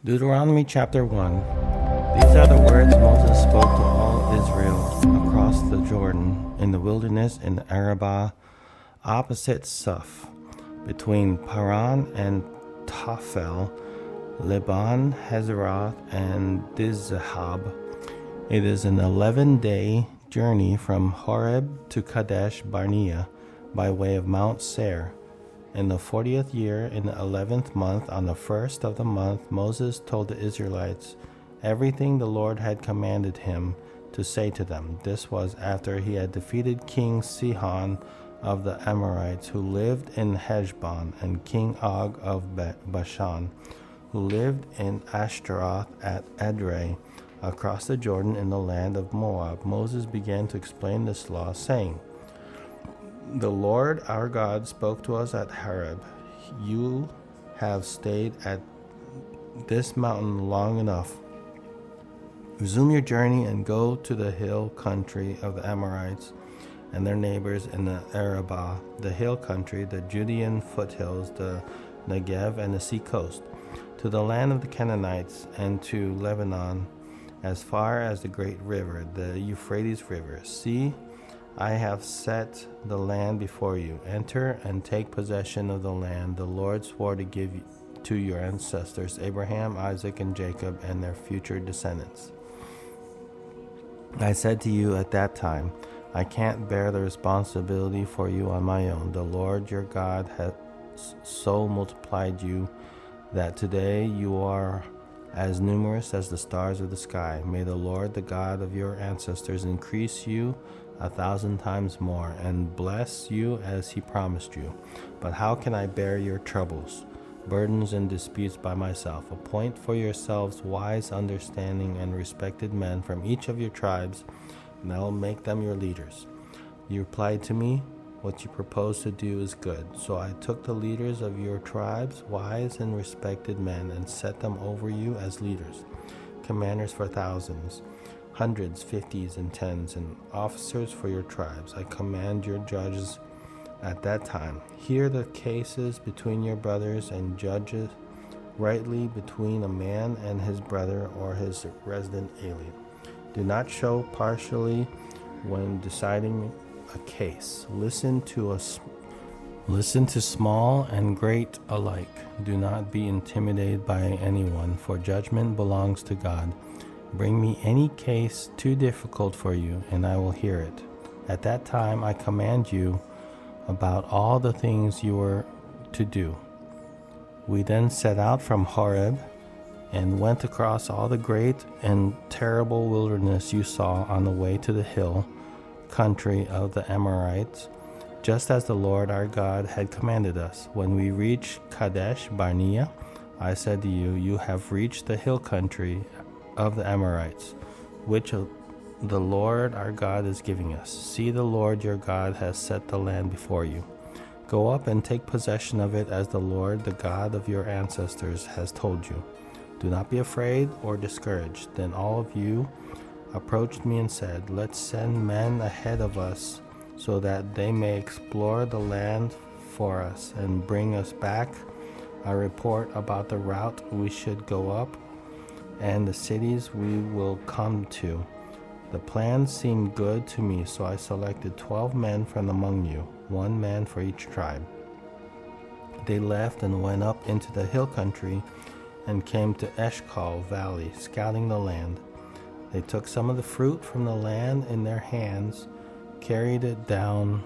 Deuteronomy chapter 1. These are the words Moses spoke to all Israel across the Jordan in the wilderness in the Arabah opposite Suph, between Paran and Tophel, Leban, Hazeroth, and Dizahab. It is an 11-day journey from Horeb to Kadesh Barnea by way of Mount Seir. In the 40th year, in the 11th month, on the first of the month, Moses told the Israelites everything the Lord had commanded him to say to them. This was after he had defeated King Sihon of the Amorites, who lived in Heshbon, and King Og of Bashan, who lived in Ashtaroth at Edrei, across the Jordan in the land of Moab. Moses began to explain this law, saying, "The Lord our God spoke to us at Horeb. You have stayed at this mountain long enough. Resume your journey and go to the hill country of the Amorites and their neighbors in the Arabah, the hill country, the Judean foothills, the Negev, and the sea coast, to the land of the Canaanites, and to Lebanon, as far as the great river, the Euphrates River. See, I have set the land before you. Enter and take possession of the land the Lord swore to give to your ancestors, Abraham, Isaac, and Jacob, and their future descendants. I said to you at that time, I can't bear the responsibility for you on my own. The Lord your God has so multiplied you that today you are as numerous as the stars of the sky. May the Lord, the God of your ancestors, increase you 1,000 times more, and bless you as he promised you. But how can I bear your troubles, burdens, and disputes by myself? Appoint for yourselves wise, understanding, and respected men from each of your tribes, and I will make them your leaders." You replied to me, "What you propose to do is good." So I took the leaders of your tribes, wise and respected men, and set them over you as leaders, commanders for thousands, hundreds, fifties, and tens, and officers for your tribes. I command your judges at that time, hear the cases between your brothers, and judge it rightly between a man and his brother or his resident alien. Do not show partially when deciding a case. Listen to small and great alike. Do not be intimidated by anyone, for judgment belongs to God. Bring me any case too difficult for you, and I will hear it. At that time I command you about all the things you were to do. We then set out from Horeb and went across all the great and terrible wilderness you saw on the way to the hill country of the Amorites, just as the Lord our God had commanded us. When we reached Kadesh Barnea, I said to you, "You have reached the hill country of the Amorites, which the Lord our God is giving us. See, the Lord your God has set the land before you. Go up and take possession of it as the Lord, the God of your ancestors, has told you. Do not be afraid or discouraged." Then all of you approached me and said, "Let's send men ahead of us so that they may explore the land for us and bring us back a report about the route we should go up and the cities we will come to." The plan seemed good to me, so I selected 12 men from among you, 1 man for each tribe. They left and went up into the hill country and came to Eshcol Valley, scouting the land. They took some of the fruit from the land in their hands, carried it down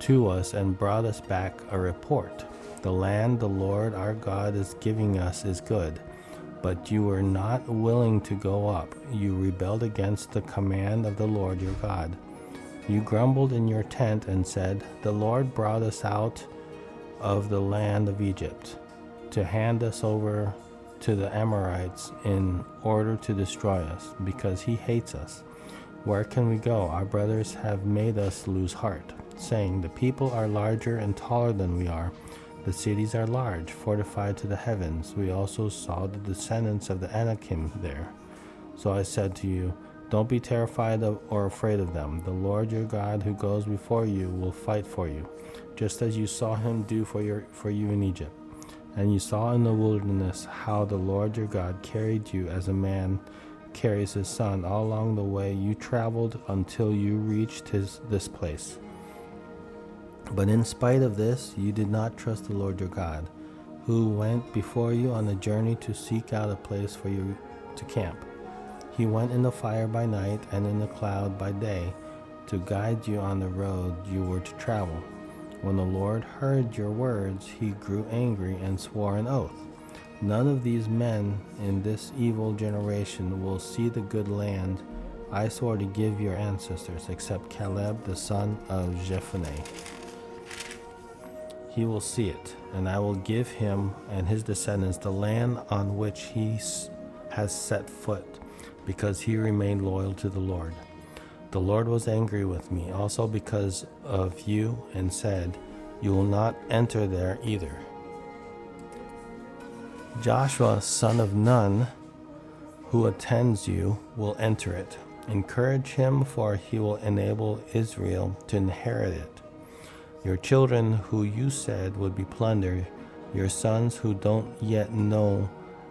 to us, and brought us back a report. "The land the Lord our God is giving us is good, but you were not willing to go up. You rebelled against the command of the Lord your God. You grumbled in your tent and said, 'The Lord brought us out of the land of Egypt to hand us over to the Amorites in order to destroy us, because he hates us. Where can we go? Our brothers have made us lose heart, saying, the people are larger and taller than we are. The cities are large, fortified to the heavens. We also saw the descendants of the Anakim there.' So I said to you, don't be terrified or afraid of them. The Lord your God who goes before you will fight for you, just as you saw him do for you in Egypt. And you saw in the wilderness how the Lord your God carried you as a man carries his son all along the way you traveled until you reached this place. But in spite of this, you did not trust the Lord your God, who went before you on a journey to seek out a place for you to camp. He went in the fire by night and in the cloud by day to guide you on the road you were to travel. When the Lord heard your words, he grew angry and swore an oath. None of these men in this evil generation will see the good land I swore to give your ancestors, except Caleb the son of Jephunneh. He will see it, and I will give him and his descendants the land on which he has set foot, because he remained loyal to the Lord. The Lord was angry with me also because of you, and said, you will not enter there either. Joshua, son of Nun, who attends you, will enter it. Encourage him, for he will enable Israel to inherit it. Your children, who you said would be plundered, your sons who don't yet know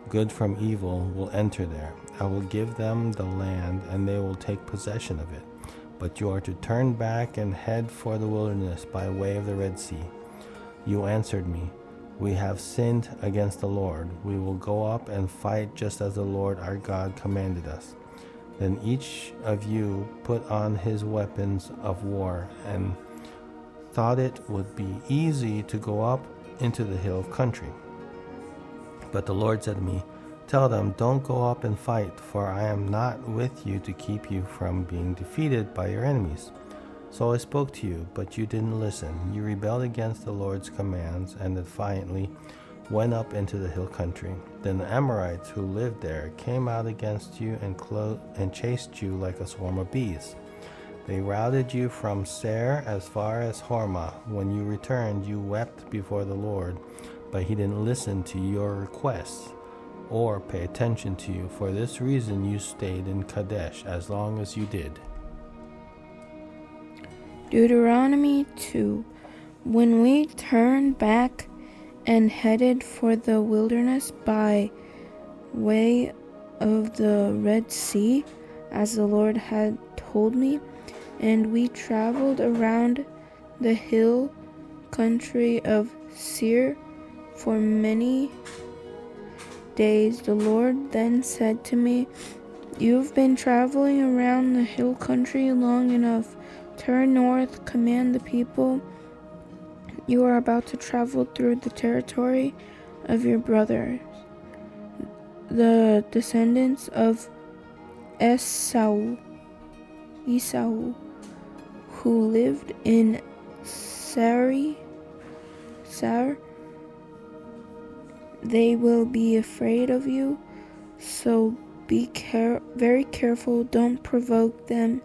good from evil, will enter there. I will give them the land, and they will take possession of it. But you are to turn back and head for the wilderness by way of the Red Sea. You answered me, we have sinned against the Lord. We will go up and fight just as the Lord our God commanded us. Then each of you put on his weapons of war, and thought it would be easy to go up into the hill country. But the Lord said to me, tell them, don't go up and fight, for I am not with you to keep you from being defeated by your enemies. So I spoke to you, but you didn't listen. You rebelled against the Lord's commands and defiantly went up into the hill country. Then the Amorites who lived there came out against you and chased you like a swarm of bees. They routed you from Seir as far as Hormah. When you returned, you wept before the Lord, but he didn't listen to your requests or pay attention to you. For this reason you stayed in Kadesh as long as you did. Deuteronomy 2. When we turned back and headed for the wilderness by way of the Red Sea, as the Lord had told me, and we traveled around the hill country of Seir for many days, the Lord then said to me, you've been traveling around the hill country long enough. Turn north, command the people. You are about to travel through the territory of your brothers, the descendants of Esau, who lived in Seir. They will be afraid of you, so be very careful. Don't provoke them,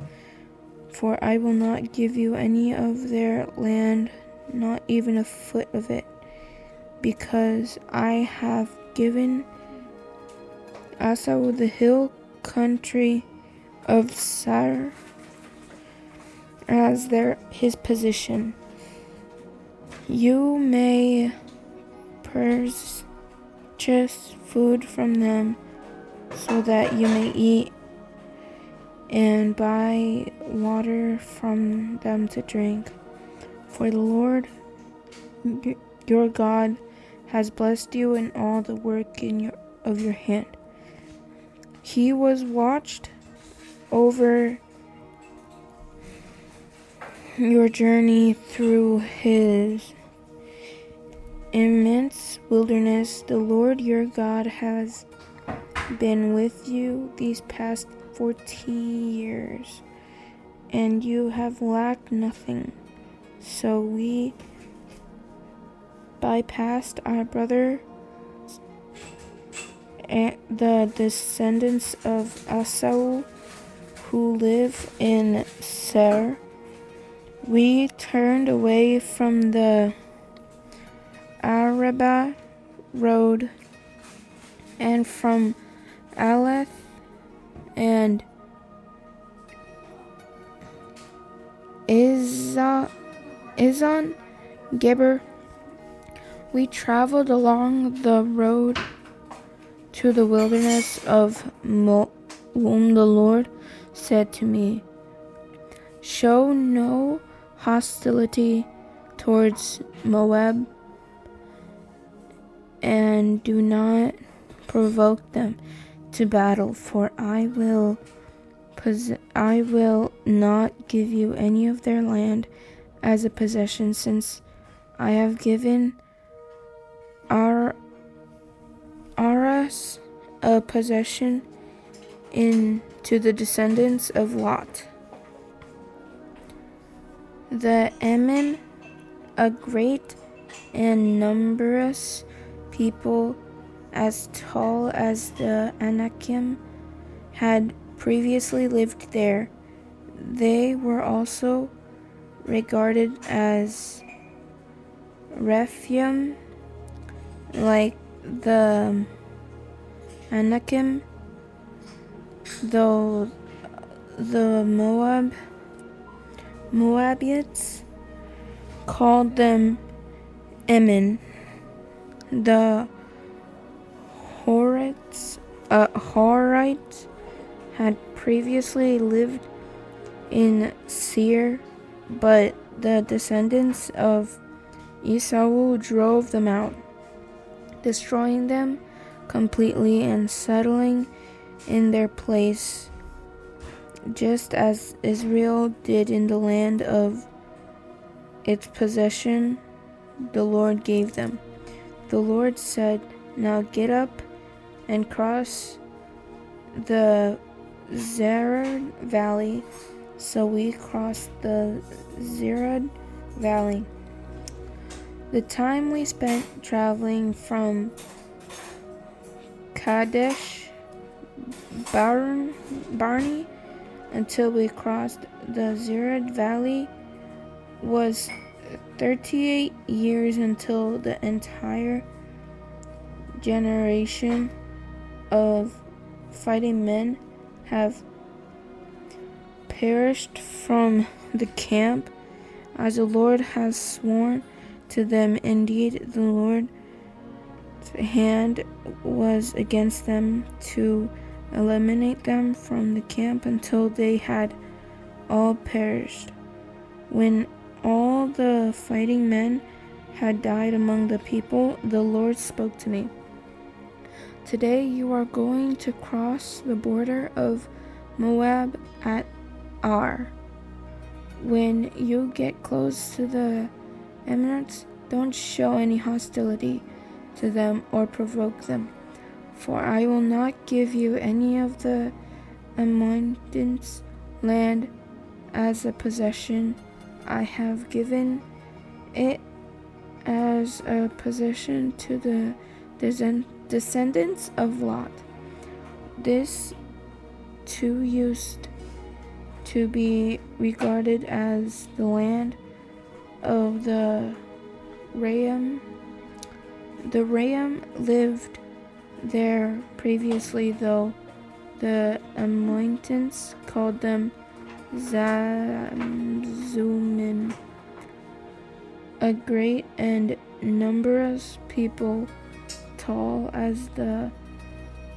for I will not give you any of their land, not even a foot of it, because I have given Esau the hill country of Seir as his possession. You may purchase food from them so that you may eat, and buy water from them to drink. For the Lord your God has blessed you in all the work of your hand. He was watched over your journey through his immense wilderness. The Lord your God has been with you these past 40 years, and you have lacked nothing. So we bypassed our brother, the descendants of Esau who live in Seir. We turned away from the Arabah road and from Aleph and Izon Geber We traveled along the road to the wilderness of whom the Lord said to me, "Show no hostility towards Moab, and do not provoke them to battle, for I will not give you any of their land as a possession, since I have given Aras a possession to the descendants of Lot. The Ammon, a great and numerous people as tall as the Anakim, had previously lived there. They were also regarded as Rephaim, like the Anakim, though the Moabites called them Ammon. The Horites had previously lived in Seir, but the descendants of Esau drove them out, destroying them completely and settling in their place, just as Israel did in the land of its possession the Lord gave them. The Lord said, "Now get up and cross the Zered Valley." So we crossed the Zered Valley. The time we spent traveling from Kadesh Barney until we crossed the Zered Valley was 38 years, until the entire generation of fighting men have perished from the camp, as the Lord has sworn to them. Indeed, the Lord's hand was against them to eliminate them from the camp until they had all perished. When all the fighting men had died among the people, the Lord spoke to me. "Today you are going to cross the border of Moab at Ar. When you get close to the Ammonites, don't show any hostility to them or provoke them, for I will not give you any of the Ammonites' land as a possession. I have given it as a possession to the descendants of Lot. This too used to be regarded as the land of the Rephaim. The Rephaim lived there previously, though the Ammonites called them Zamzummim, a great and numerous people, tall as the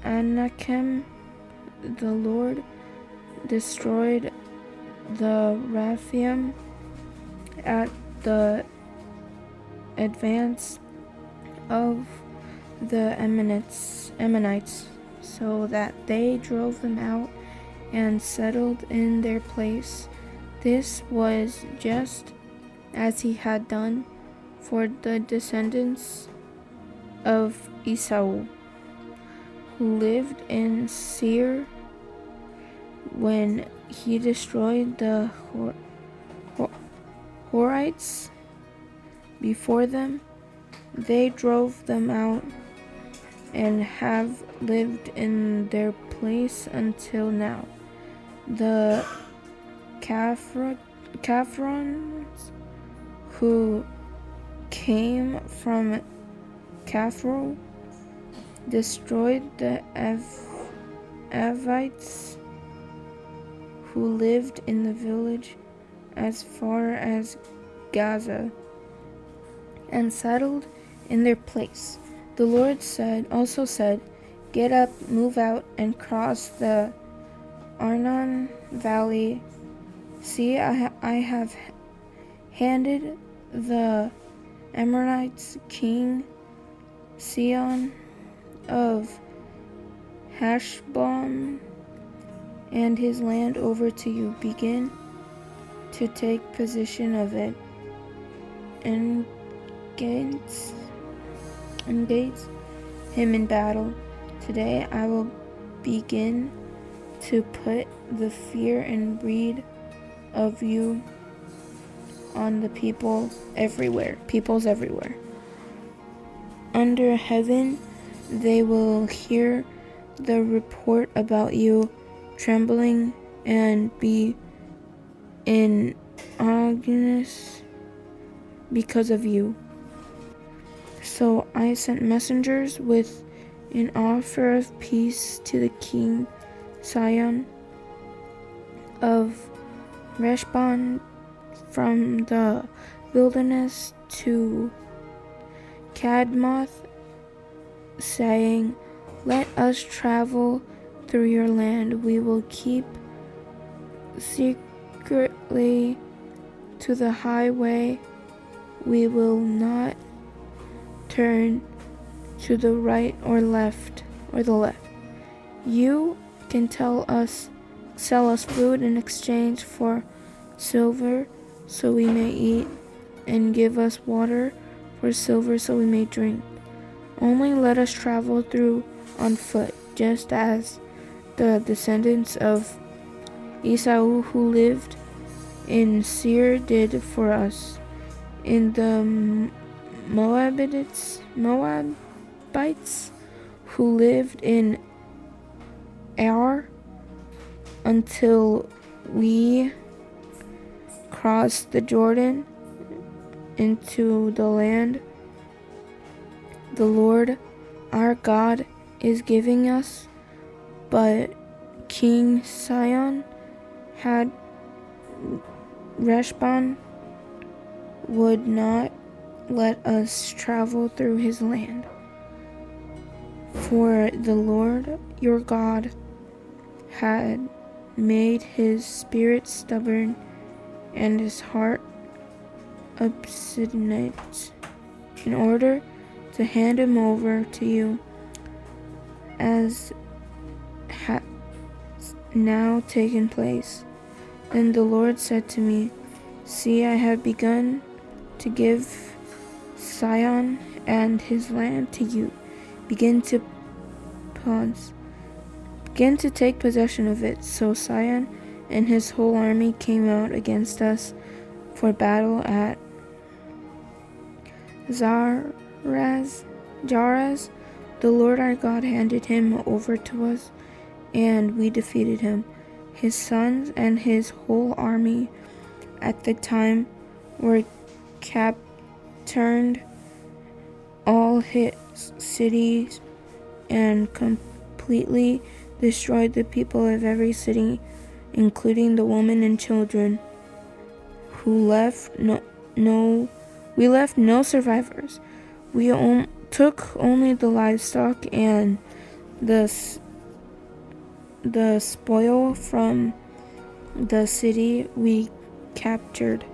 Anakim. The Lord destroyed the Rephaim at the advance of the Ammonites, so that they drove them out and settled in their place. This was just as he had done for the descendants of Esau, who lived in Seir, when he destroyed the Horites before them. They drove them out and have lived in their place until now. The Caphrons, who came from Caphro, destroyed the Avites, who lived in the village as far as Gaza, and settled in their place. The Lord also said, "Get up, move out, and cross the Arnon Valley. See, I have handed the Amorites king Sihon of Heshbon and his land over to you. Begin to take possession of it. Engage him in battle. Today I will begin to put the fear and greed of you on the peoples everywhere. Under heaven, they will hear the report about you, trembling and be in agonies because of you." So I sent messengers with an offer of peace to the king Sihon of Heshbon from the wilderness to Kadmoth, saying, "Let us travel through your land. We will keep secretly to the highway. We will not turn to the right or the left. You can sell us food in exchange for silver so we may eat, and give us water for silver so we may drink. Only let us travel through on foot, just as the descendants of Esau who lived in Seir did for us." In the Moabites who lived in Ar until we crossed the Jordan into the land the Lord our God is giving us. But King Sihon had Heshbon would not let us travel through his land. For the Lord your God had made his spirit stubborn and his heart obstinate, in order to hand him over to you, as has now taken place. Then the Lord said to me, "See, I have begun to give Sihon and his land to you. Begin to take possession of it." So Sihon and his whole army came out against us for battle at Jaraz. The Lord our God handed him over to us, and we defeated him. His sons and his whole army at the time were captured, all his cities, and completely destroyed the people of every city, including the women and children. We left no survivors. We took only the livestock and the spoil from the city we captured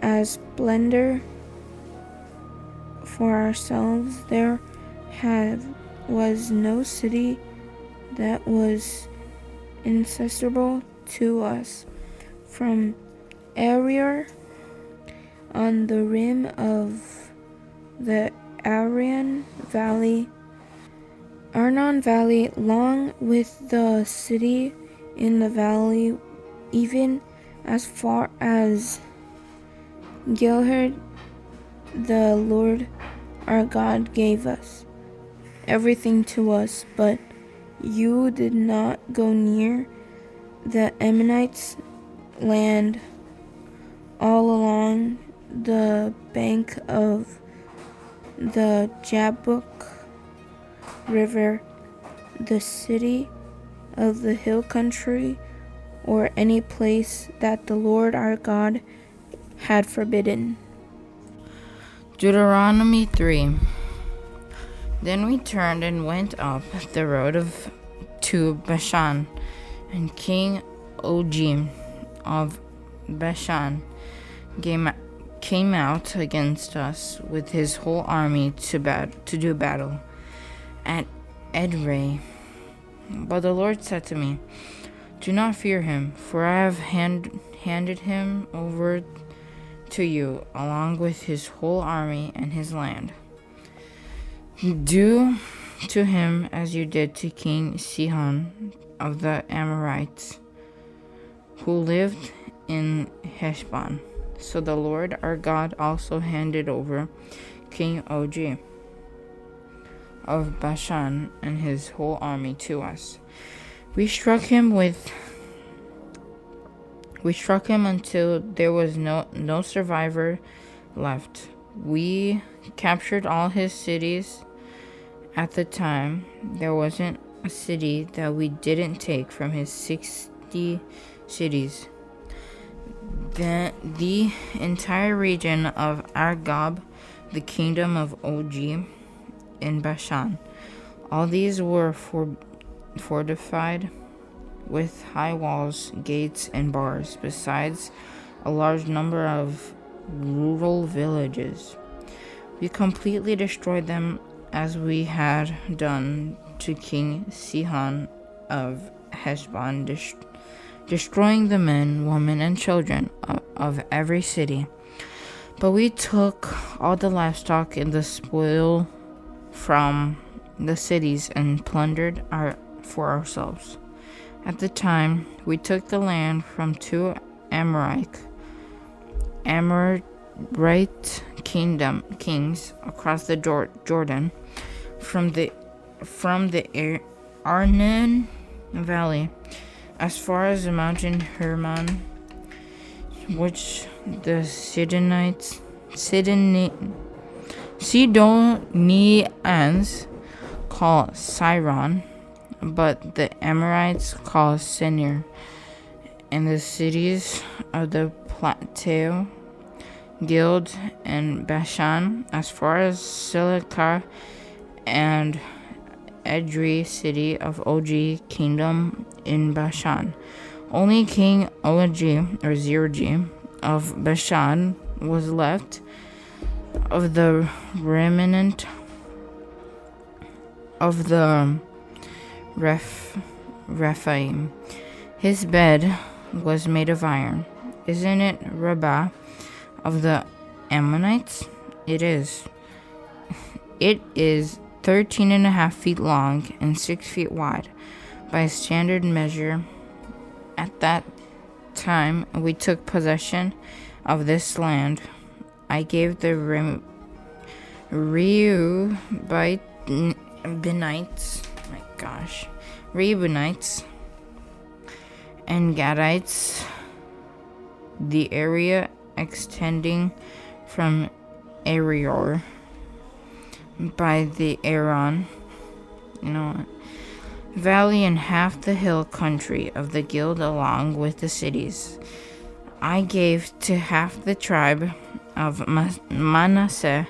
as plunder for ourselves. There was no city that was inaccessible to us from Aroer on the rim of the Arnon Valley, along with the city in the valley, even as far as Gilhard. The Lord our God gave us everything to us, but you did not go near the Ammonites' land all along the bank of the Jabbok River, the city of the hill country, or any place that the Lord our God had forbidden. Deuteronomy 3. Then we turned and went up the road to Bashan, and King Og of Bashan came out against us with his whole army to do battle at Edrei. But the Lord said to me, "Do not fear him, for I have handed him over to you, along with his whole army and his land. Do to him as you did to King Sihon of the Amorites, who lived in Heshbon." So the Lord our God also handed over King Og of Bashan and his whole army to us. We struck him until there was no survivor left. We captured all his cities. At the time, there wasn't a city that we didn't take from his 60 cities. The entire region of Argob, the kingdom of Og in Bashan. All these were fortified with high walls, gates, and bars, besides a large number of rural villages. We completely destroyed them as we had done to King Sihon of Heshbon, destroying the men, women, and children of every city. But we took all the livestock and the spoil from the cities and plundered for ourselves. At the time, we took the land from two Amorite kings across the Jordan, from the Arnon Valley as far as the mountain Hermon, which the Sidonians call Siron, but the Amorites call Senir, and the cities of the plateau, Gilead, and Bashan, as far as Silicah and Edrei, city of Og, kingdom in Bashan. Only King Og, or Zerg, of Bashan was left of the remnant of the Rephaim. His bed was made of iron. Isn't it Rabbah of the Ammonites? It is. It is 13.5 feet long and 6 feet wide by standard measure. At that time we took possession of this land. I gave the Reubenites and Gadites the area extending from Arior by the Aaron, valley and half the hill country of the Gilead along with the cities. I gave to half the tribe of Manasseh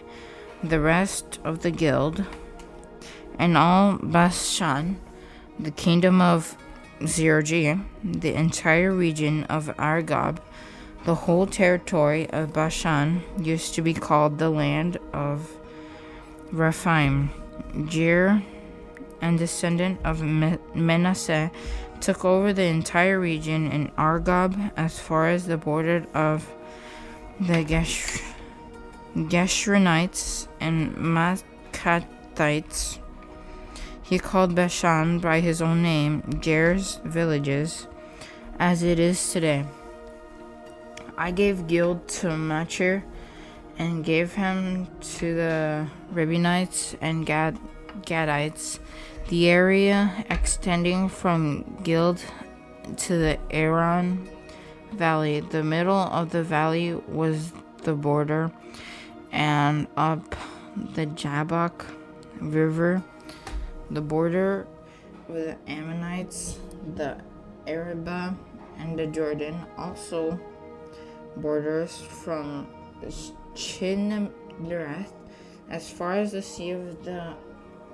the rest of the Gilead, and all Bashan, the kingdom of Zerg, the entire region of Argob. The whole territory of Bashan used to be called the land of Rephaim. Jair, and descendant of Manasseh, took over the entire region in Argob as far as the border of the Geshuronites and Maacathites. He called Bashan by his own name, Jair's villages, as it is today. I gave Gilead to Machir, and gave him to the Reubenites and Gadites, the area extending from Gilead to the Aaron Valley. The middle of the valley was the border, and up the Jabbok River, the border with the Ammonites, the Arabah, and the Jordan. Also borders from the rest, as far as the sea of the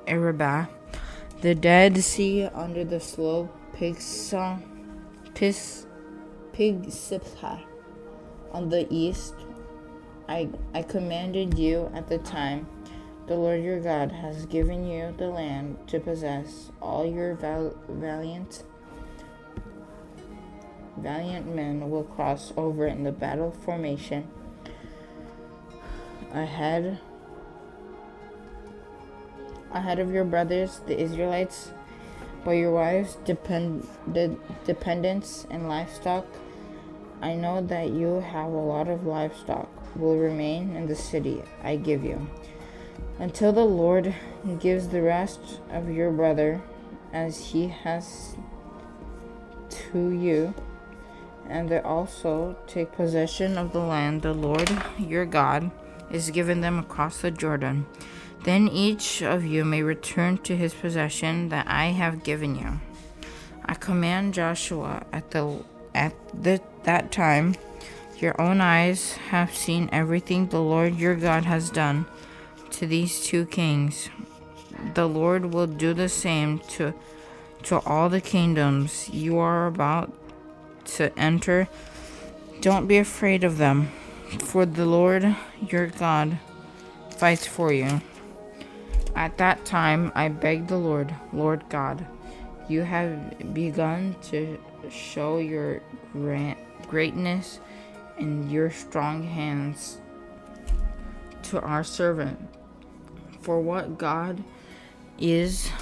Arabah, the Dead Sea under the slope Pisgah on the east. I commanded you at the time. The Lord your God has given you the land to possess. All your valiant men will cross over in the battle formation ahead of your brothers, the Israelites, but your wives, dependents, and livestock. I know that you have a lot of livestock will remain in the city I give you, until the Lord gives the rest of your brother as he has to you, and they also take possession of the land the Lord your God is giving them across the Jordan. Then each of you may return to his possession that I have given you. I command Joshua at that time. Your own eyes have seen everything the Lord your God has done to these two kings. The Lord will do the same to all the kingdoms you are about to enter. Don't be afraid of them, for the Lord your God fights for you. At that time I begged the Lord God, you have begun to show your greatness and your strong hands to our servant. For what God is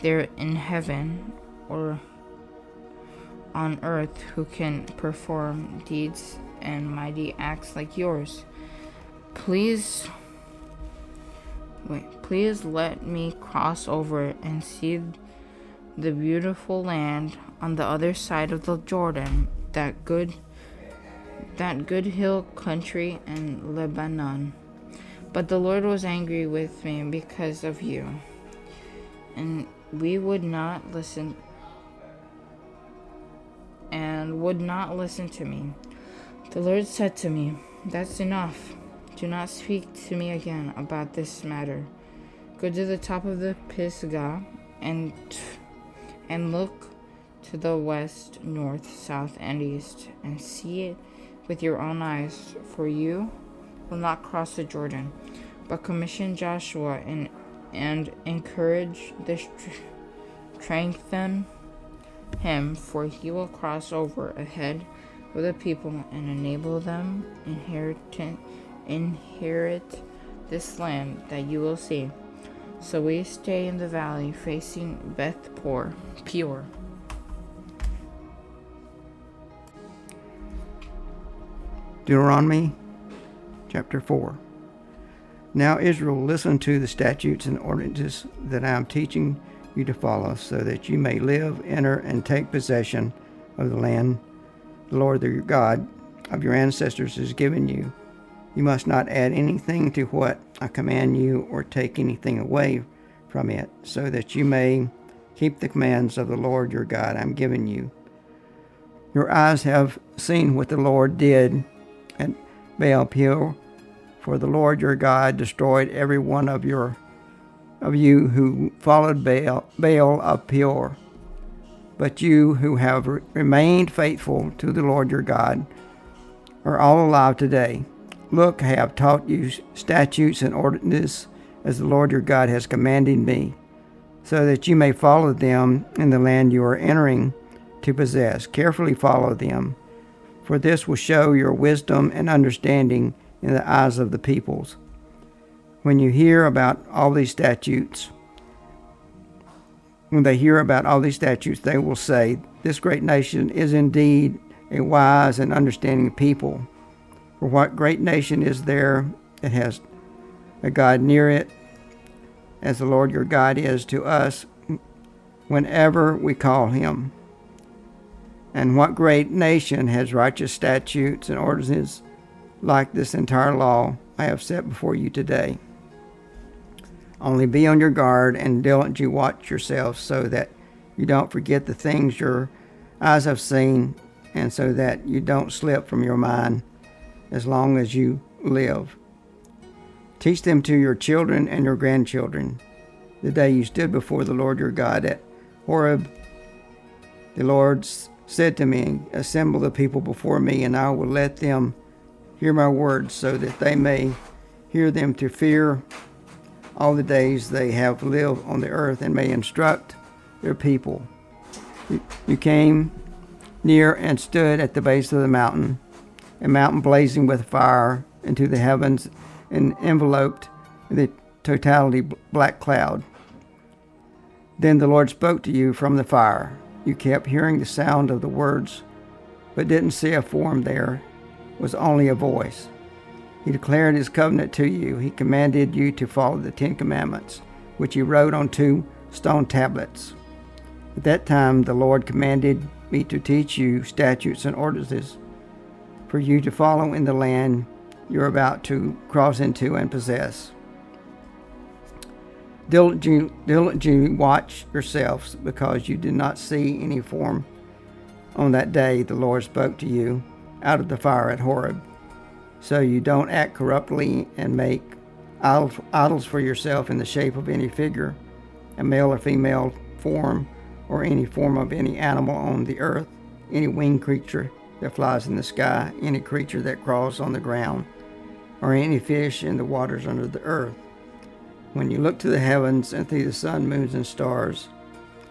there in heaven or on earth who can perform deeds and mighty acts like yours? Please let me cross over and see the beautiful land on the other side of the Jordan, that good hill country in Lebanon. But the Lord was angry with me because of you, and would not listen to me. The Lord said to me, "That's enough. Do not speak to me again about this matter. Go to the top of the Pisgah and look to the west, north, south, and east, and see it with your own eyes, for you will not cross the Jordan. But commission Joshua and encourage strengthen him, for he will cross over ahead of the people and enable them inherit this land that you will see." So we stay in the valley facing Beth Peor. Deuteronomy chapter 4. Now Israel, listen to the statutes and ordinances that I am teaching you to follow, so that you may live, enter, and take possession of the land the Lord your God of your ancestors has given you. You must not add anything to what I command you, or take anything away from it, so that you may keep the commands of the Lord your God I am giving you. Your eyes have seen what the Lord did at Baal Peor, for the Lord your God destroyed every one of you who followed Baal of Peor. But you who have remained faithful to the Lord your God are all alive today. Look, I have taught you statutes and ordinances as the Lord your God has commanded me, so that you may follow them in the land you are entering to possess. Carefully follow them, for this will show your wisdom and understanding in the eyes of the peoples. When they hear about all these statutes, they will say, "This great nation is indeed a wise and understanding people." For what great nation is there that has a God near it, as the Lord your God is to us whenever we call him? And what great nation has righteous statutes and ordinances like this entire law I have set before you today? Only be on your guard and diligently watch yourselves, so that you don't forget the things your eyes have seen, and so that you don't slip from your mind as long as you live. Teach them to your children and your grandchildren. The day you stood before the Lord your God at Horeb, the Lord said to me, assemble the people before me, and I will let them hear my words, so that they may hear them to fear all the days they have lived on the earth, and may instruct their people. You came near and stood at the base of the mountain, a mountain blazing with fire into the heavens and enveloped in the totality black cloud. Then the Lord spoke to you from the fire. You kept hearing the sound of the words, but didn't see a form there. It was only a voice. He declared his covenant to you. He commanded you to follow the 10 Commandments, which he wrote on 2 stone tablets. At that time the Lord commanded me to teach you statutes and ordinances for you to follow in the land you're about to cross into and possess. Diligently watch yourselves, because you did not see any form on that day the Lord spoke to you out of the fire at Horeb. So you don't act corruptly and make idols for yourself in the shape of any figure, a male or female form, or any form of any animal on the earth, any winged creature that flies in the sky, any creature that crawls on the ground, or any fish in the waters under the earth. When you look to the heavens and see the sun, moons, and stars,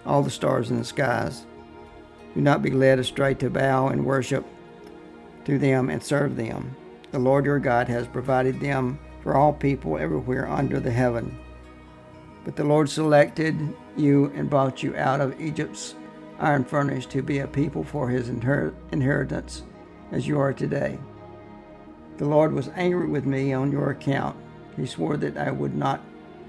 all the stars in the skies, do not be led astray to bow and worship to them and serve them. The Lord your God has provided them for all people everywhere under the heaven. But the Lord selected you and brought you out of Egypt's iron furnace to be a people for his inheritance, as you are today. The Lord was angry with me on your account. He swore that I would not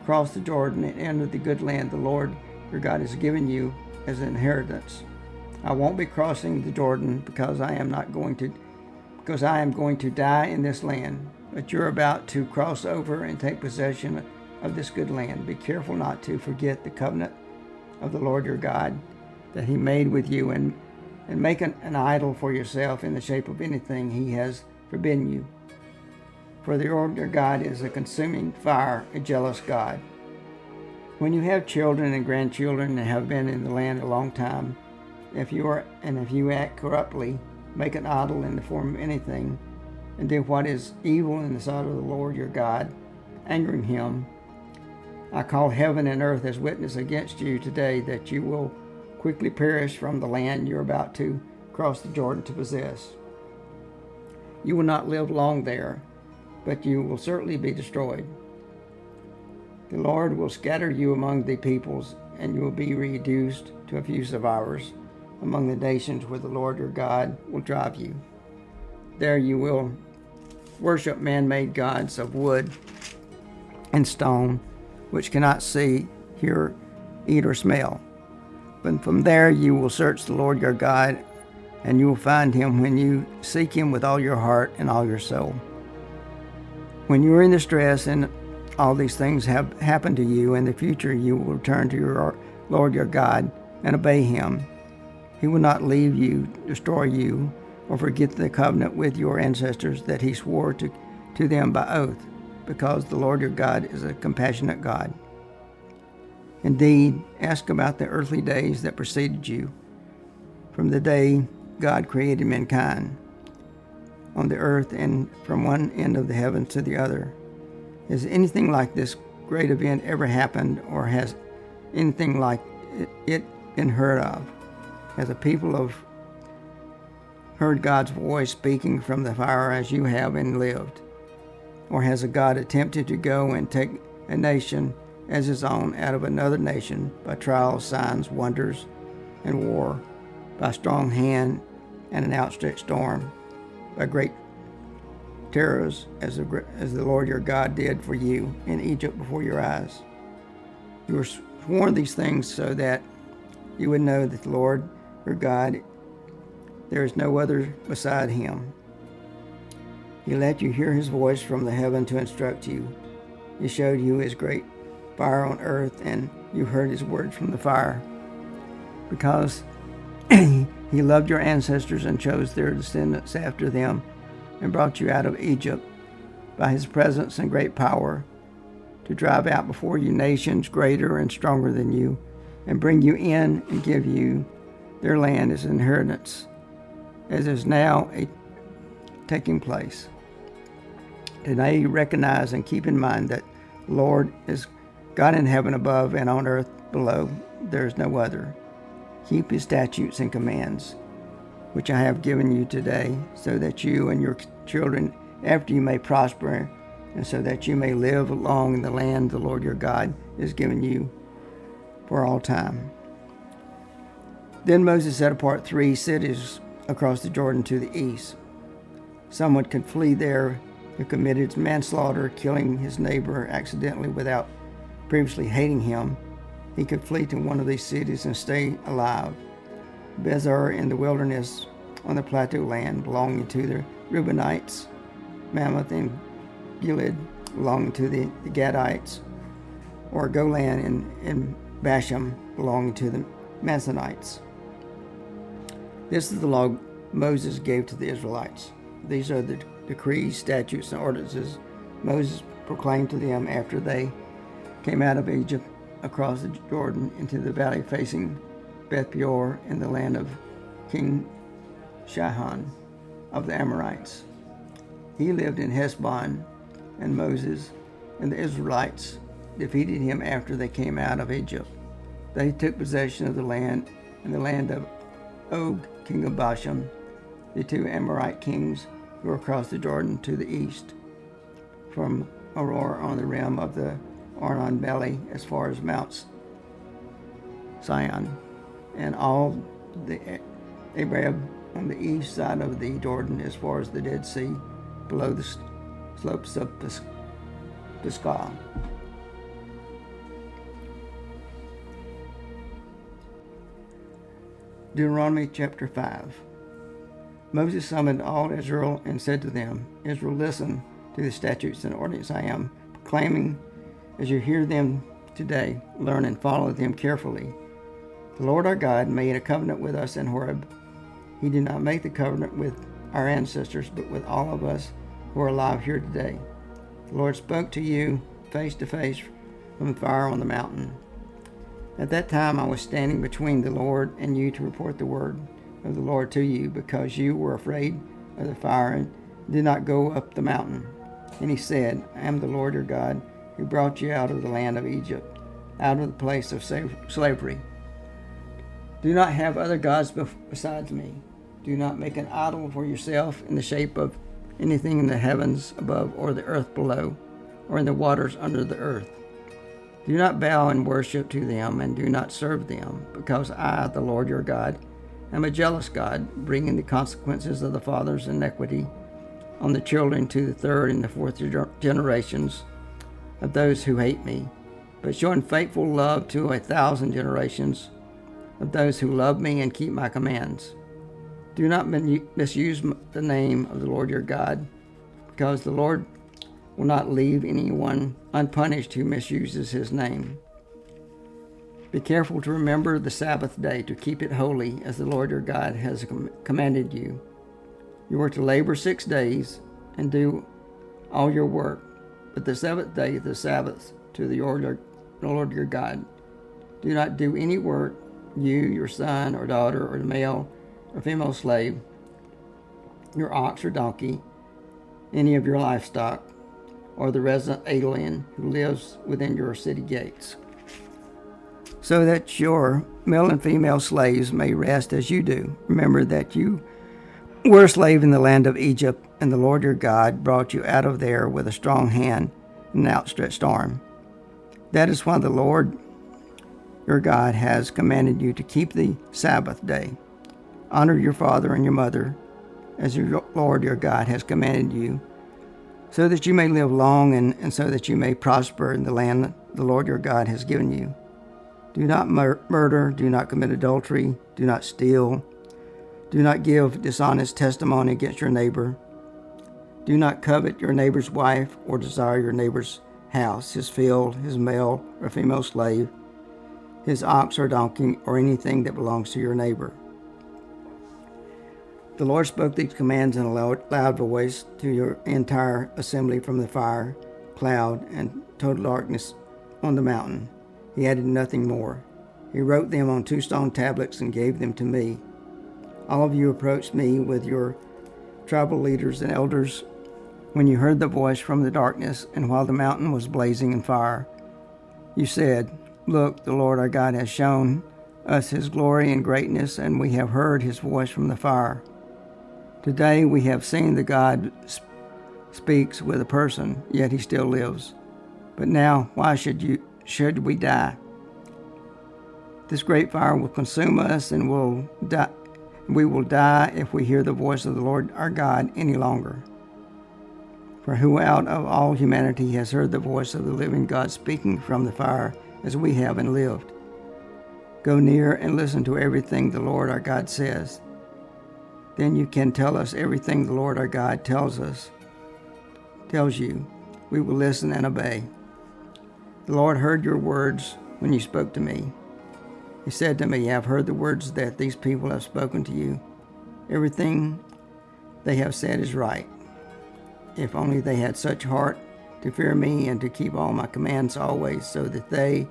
cross the Jordan and enter the good land the Lord your God has given you as an inheritance. I won't be crossing the Jordan because I am going to die in this land. But you're about to cross over and take possession of this good land. Be careful not to forget the covenant of the Lord your God that he made with you, and make an idol for yourself in the shape of anything he has forbidden you. For the Lord your God is a consuming fire, a jealous God. When you have children and grandchildren and have been in the land a long time, if you act corruptly, make an idol in the form of anything, and do what is evil in the sight of the Lord your God, angering him, I call heaven and earth as witness against you today that you will quickly perish from the land you're about to cross the Jordan to possess. You will not live long there, but you will certainly be destroyed. The Lord will scatter you among the peoples, and you will be reduced to a few survivors among the nations where the Lord your God will drive you. There you will worship man-made gods of wood and stone, which cannot see, hear, eat, or smell. But from there you will search the Lord your God, and you will find him when you seek him with all your heart and all your soul. When you are in distress and all these things have happened to you, in the future you will return to your Lord your God and obey him. He will not leave you, destroy you, or forget the covenant with your ancestors that he swore to them by oath, because the Lord your God is a compassionate God. Indeed, ask about the earthly days that preceded you, from the day God created mankind on the earth and from one end of the heavens to the other. Has anything like this great event ever happened, or has anything like it been heard of? Has a people have heard God's voice speaking from the fire as you have and lived? Or has a God attempted to go and take a nation as his own out of another nation by trials, signs, wonders, and war, by strong hand and an outstretched arm, by great terrors as the Lord your God did for you in Egypt before your eyes? You were sworn these things so that you would know that the Lord your God, there is no other beside him. He let you hear his voice from the heaven to instruct you. He showed you his great fire on earth, and you heard his words from the fire. Because he loved your ancestors and chose their descendants after them, and brought you out of Egypt by his presence and great power, to drive out before you nations greater and stronger than you, and bring you in and give you their land as inheritance, as is now taking place. Today you recognize and keep in mind that the Lord is God in heaven above and on earth below. There is no other. Keep his statutes and commands, which I have given you today, so that you and your children after you may prosper, and so that you may live long in the land the Lord your God has given you for all time. Then Moses set apart 3 cities across the Jordan to the east. Someone could flee there who committed manslaughter, killing his neighbor accidentally without previously hating him. He could flee to one of these cities and stay alive. Bezar in the wilderness on the plateau land belonging to the Reubenites, Mammoth and Gilead belonging to the Gadites, or Golan in Bashan belonging to the Manassites. This is the law Moses gave to the Israelites. These are the decrees, statutes, and ordinances Moses proclaimed to them after they came out of Egypt across the Jordan into the valley facing Beth Peor in the land of King Sihon of the Amorites. He lived in Heshbon, and Moses and the Israelites defeated him after they came out of Egypt. They took possession of the land and the land of Og, king of Bashan, the 2 Amorite kings who were across the Jordan to the east, from Aurora on the rim of the Arnon Valley as far as Mount Sion, and all the Arab on the east side of the Jordan as far as the Dead Sea, below the slopes of Pisgah. Deuteronomy chapter 5. Moses summoned all Israel and said to them, Israel, listen to the statutes and ordinances I am proclaiming as you hear them today. Learn and follow them carefully. The Lord our God made a covenant with us in Horeb. He did not make the covenant with our ancestors, but with all of us who are alive here today. The Lord spoke to you face to face from the fire on the mountain. At that time I was standing between the Lord and you to report the word of the Lord to you, because you were afraid of the fire and did not go up the mountain. And he said, I am the Lord your God, who brought you out of the land of Egypt, out of the place of slavery. Do not have other gods besides me. Do not make an idol for yourself in the shape of anything in the heavens above, or the earth below, or in the waters under the earth. Do not bow and worship to them, and do not serve them, because I, the Lord your God, am a jealous God, bringing the consequences of the father's iniquity on the children to the 3rd and the 4th generations of those who hate me, but showing faithful love to 1,000 generations of those who love me and keep my commands. Do not misuse the name of the Lord your God, because the Lord will not leave anyone unpunished who misuses his name. Be careful to remember the Sabbath day, to keep it holy as the Lord your God has commanded you. You are to labor 6 days and do all your work, but the 7th day is the Sabbath to the Lord your God. Do not do any work, you, your son or daughter, or the male or female slave, your ox or donkey, any of your livestock, or the resident alien who lives within your city gates, so that your male and female slaves may rest as you do. Remember that you were a slave in the land of Egypt, and the Lord your God brought you out of there with a strong hand and an outstretched arm. That is why the Lord your God has commanded you to keep the Sabbath day. Honor your father and your mother, as your Lord your God has commanded you, so that you may live long and so that you may prosper in the land the Lord your God has given you. Do not murder, do not commit adultery, do not steal, do not give dishonest testimony against your neighbor. Do not covet your neighbor's wife or desire your neighbor's house, his field, his male or female slave, his ox or donkey, or anything that belongs to your neighbor. The Lord spoke these commands in a loud voice to your entire assembly from the fire, cloud, and total darkness on the mountain. He added nothing more. He wrote them on 2 stone tablets and gave them to me. All of you approached me with your tribal leaders and elders when you heard the voice from the darkness and while the mountain was blazing in fire. You said, "Look, the Lord our God has shown us his glory and greatness, and we have heard his voice from the fire. Today we have seen the God speaks with a person, yet he still lives. But now, why should we die? This great fire will consume us, and we will die if we hear the voice of the Lord our God any longer. For who out of all humanity has heard the voice of the living God speaking from the fire as we have and lived? Go near and listen to everything the Lord our God says. Then you can tell us everything the Lord our God tells you. We will listen and obey. The Lord heard your words when you spoke to me. He said to me, I have heard the words that these people have spoken to you. Everything they have said is right. If only they had such heart to fear me and to keep all my commands always, so that they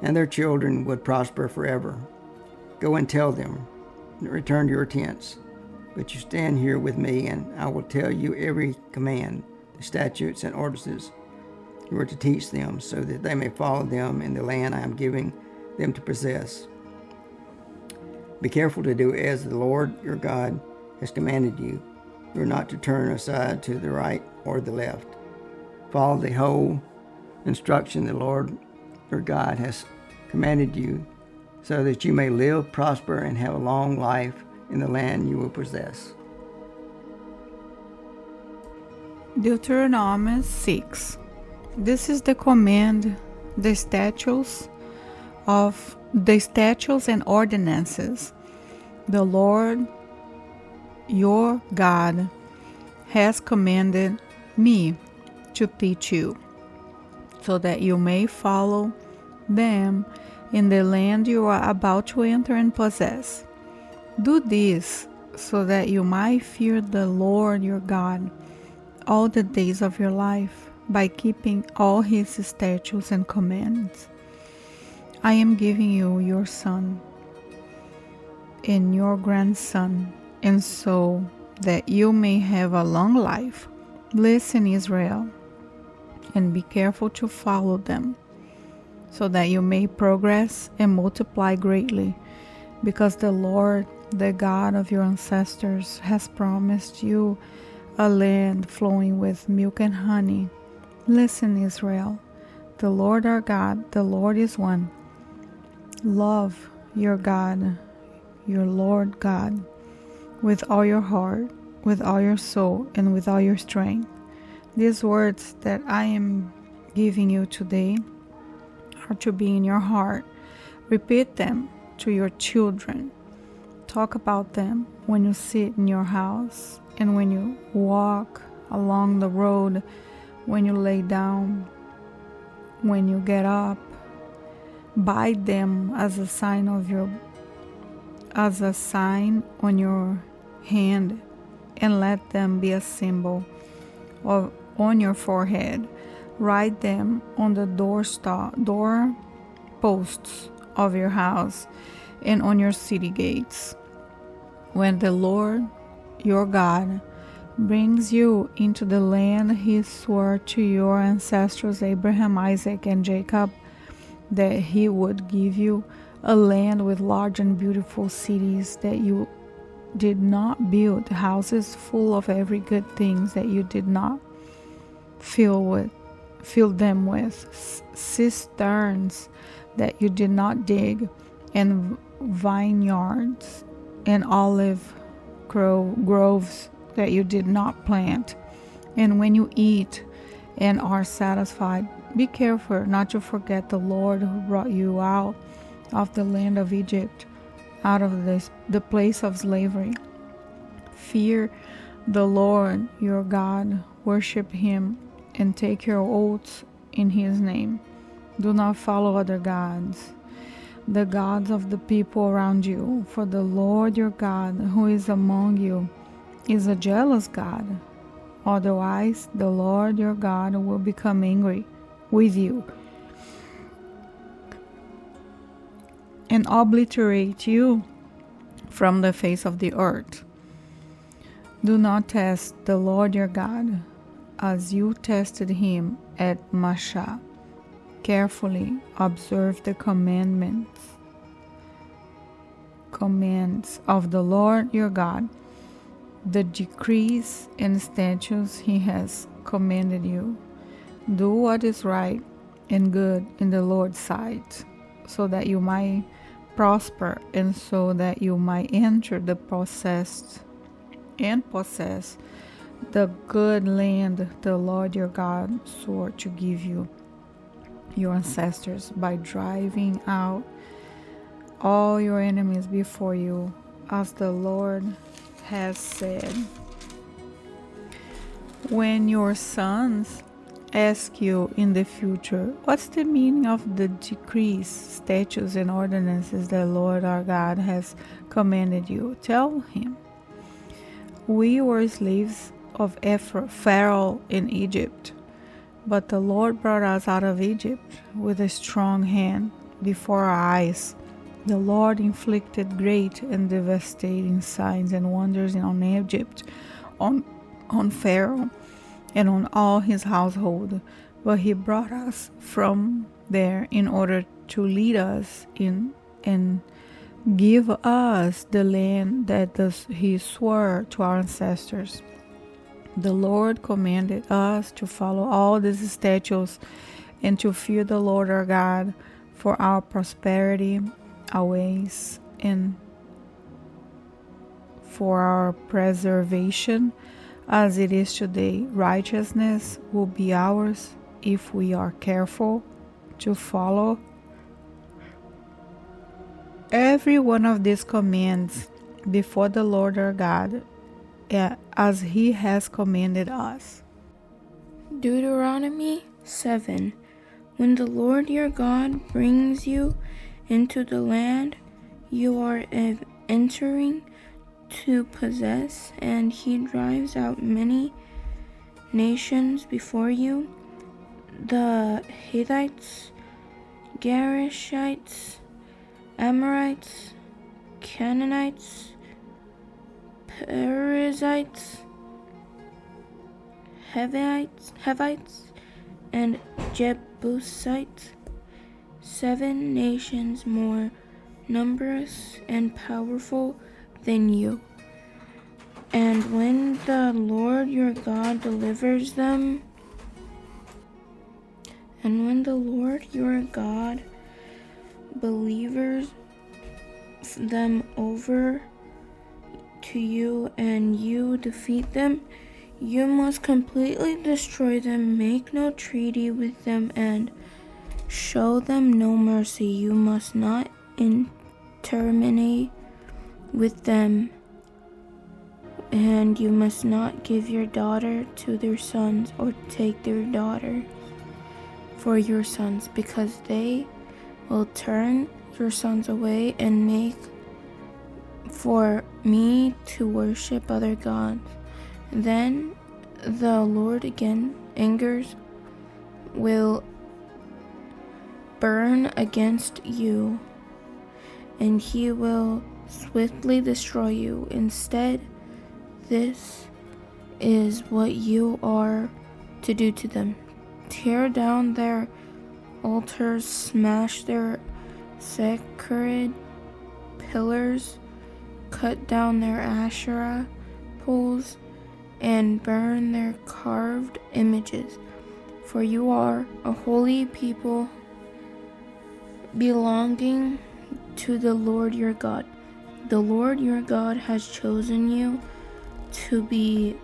and their children would prosper forever. Go and tell them, return to your tents. But you stand here with me, and I will tell you every command, the statutes and ordinances you are to teach them, so that they may follow them in the land I am giving them to possess. Be careful to do as the Lord your God has commanded you. You are not to turn aside to the right or the left. Follow the whole instruction the Lord your God has commanded you, so that you may live, prosper, and have a long life in the land you will possess. Deuteronomy 6. This is the command, the statutes and ordinances the Lord your God has commanded me to teach you, so that you may follow them in the land you are about to enter and possess. Do this so that you might fear the Lord your God all the days of your life, by keeping all his statutes and commands. I am giving you your son and your grandson, and so that you may have a long life. Listen, Israel, and be careful to follow them, so that you may progress and multiply greatly, because the Lord, the God of your ancestors, has promised you a land flowing with milk and honey. Listen, Israel, the Lord our God, the Lord is one. Love your God, your Lord God, with all your heart, with all your soul, and with all your strength. These words that I am giving you today are to be in your heart. Repeat them to your children. Talk about them when you sit in your house and when you walk along the road, when you lay down, when you get up. Bind them as a sign on your hand, and let them be a symbol on your forehead. Write them on the doorposts of your house and on your city gates. When the Lord your God brings you into the land he swore to your ancestors Abraham, Isaac, and Jacob that he would give you, a land with large and beautiful cities that you did not build, houses full of every good things that you did not fill them with, cisterns that you did not dig, and vineyards and olive groves that you did not plant. And when you eat and are satisfied, be careful not to forget the Lord who brought you out of the land of Egypt, out of the place of slavery. Fear the Lord your God, worship him, and take your oaths in his name. Do not follow other gods, the gods of the people around you, for the Lord your God, who is among you, is a jealous God. Otherwise, the Lord your God will become angry with you and obliterate you from the face of the earth. Do not test the Lord your God as you tested him at Massah. Carefully observe the commands of the Lord your God, the decrees and statutes he has commanded you. Do what is right and good in the Lord's sight, so that you might prosper, and so that you might enter the possess the good land the Lord your God swore to give you, your ancestors, by driving out all your enemies before you, as the Lord has said. When your sons ask you in the future, what's the meaning of the decrees, statutes, and ordinances the Lord our God has commanded you, tell him, we were slaves of Pharaoh in Egypt, but the Lord brought us out of Egypt with a strong hand before our eyes. The Lord inflicted great and devastating signs and wonders on Egypt, on Pharaoh, and on all his household, but he brought us from there in order to lead us in and give us the land that he swore to our ancestors. The Lord commanded us to follow all these statutes and to fear the Lord our God for our prosperity, our ways, and for our preservation, as it is today. Righteousness will be ours if we are careful to follow every one of these commands before the Lord our God, as he has commanded us. Deuteronomy 7. When the Lord your God brings you into the land you are entering to possess, and he drives out many nations before you, the Hittites, Gerishites, Amorites, Canaanites, Perizzites, Hivites, and Jebusites, 7 nations more numerous and powerful than you. And when the Lord your God delivers them, them over to you and you defeat them, you must completely destroy them, make no treaty with them, and show them no mercy. You must not intermarry with them, and you must not give your daughter to their sons or take their daughter for your sons, because they will turn your sons away and make for me to worship other gods. Then the Lord again angers will burn against you, and he will swiftly destroy you. Instead, this is what you are to do to them: tear down their altars, smash their sacred pillars, cut down their Asherah poles, and burn their carved images. For you are a holy people belonging to the Lord your God. The Lord your God has chosen you to be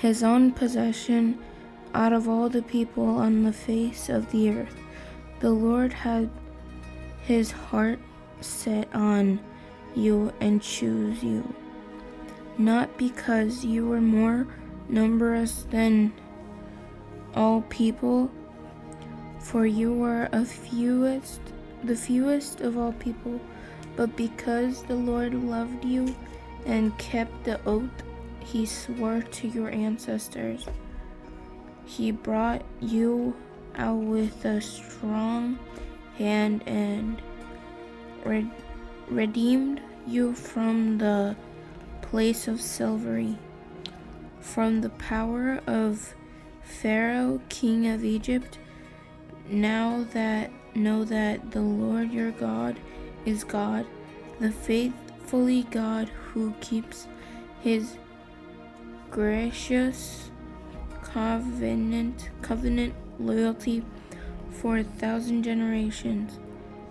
his own possession out of all the people on the face of the earth. The Lord had his heart set on you and chose you, not because you were more numerous than all people, for you were a fewest the fewest of all people, but because the Lord loved you and kept the oath he swore to your ancestors, he brought you out with a strong hand and redeemed you from the place of slavery, from the power of Pharaoh, king of Egypt. Know that the Lord your God is God, the faithfully God who keeps his gracious covenant loyalty for 1,000 generations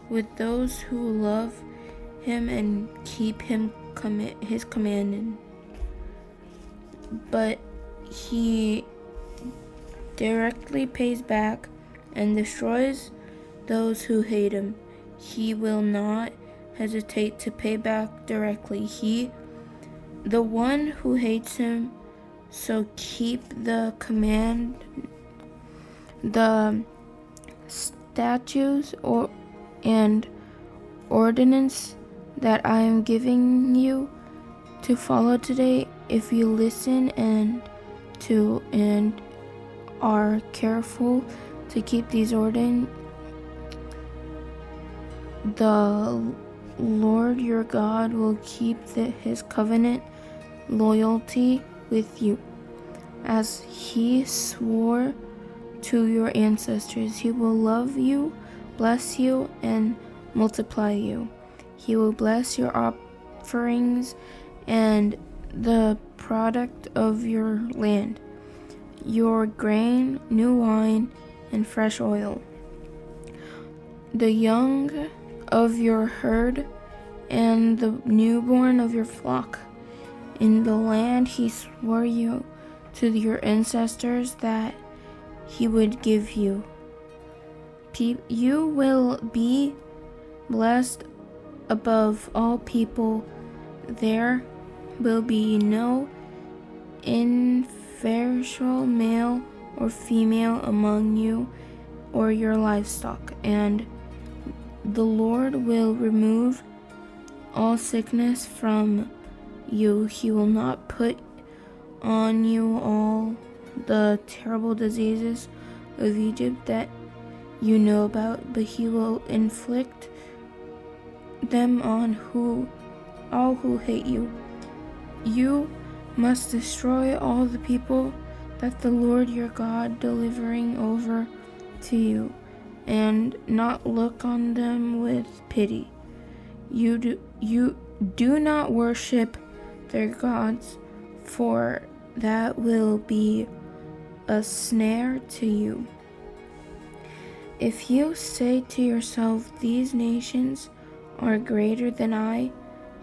with those who love him and keep his commandment. But he directly pays back and destroys those who hate him. He will not hesitate to pay back directly. The one who hates him, so keep the statutes and ordinance that I am giving you to follow today. If you listen and are careful to keep these ordinances, the Lord your God will keep his covenant loyalty with you, as he swore to your ancestors. He will love you, bless you, and multiply you. He will bless your offerings and the product of your land, your grain, new wine, and fresh oil, the young of your herd, and the newborn of your flock, in the land he swore you to your ancestors that he would give you. You will be blessed above all people. There will be no infertile male or female among you or your livestock, and the Lord will remove all sickness from you. He will not put on you all the terrible diseases of Egypt that you know about, but he will inflict them on all who hate you. You must destroy all the people that the Lord your God delivering over to you, and not look on them with pity. You do not worship their gods, for that will be a snare to you. If you say to yourself, these nations are greater than I,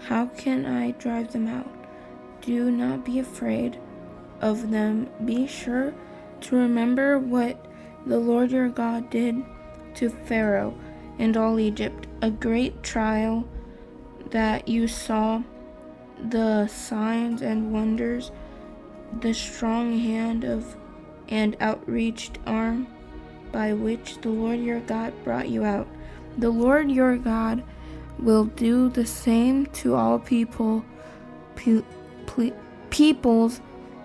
how can I drive them out? Do not be afraid of them. Be sure to remember what the Lord your God did to Pharaoh and all Egypt, a great trial that you saw, the signs and wonders, the strong hand and outreached arm by which the Lord your God brought you out. The Lord your God will do the same to all peoples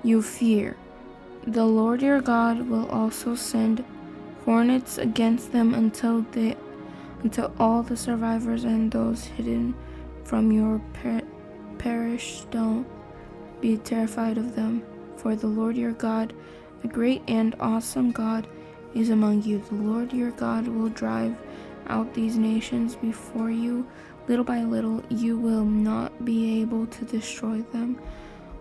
you fear. The Lord your God will also send hornets against them until all the survivors and those hidden from your perish. Don't be terrified of them, for the Lord your God, a great and awesome God, is among you. The Lord your God will drive out these nations before you. Little by little, you will not be able to destroy them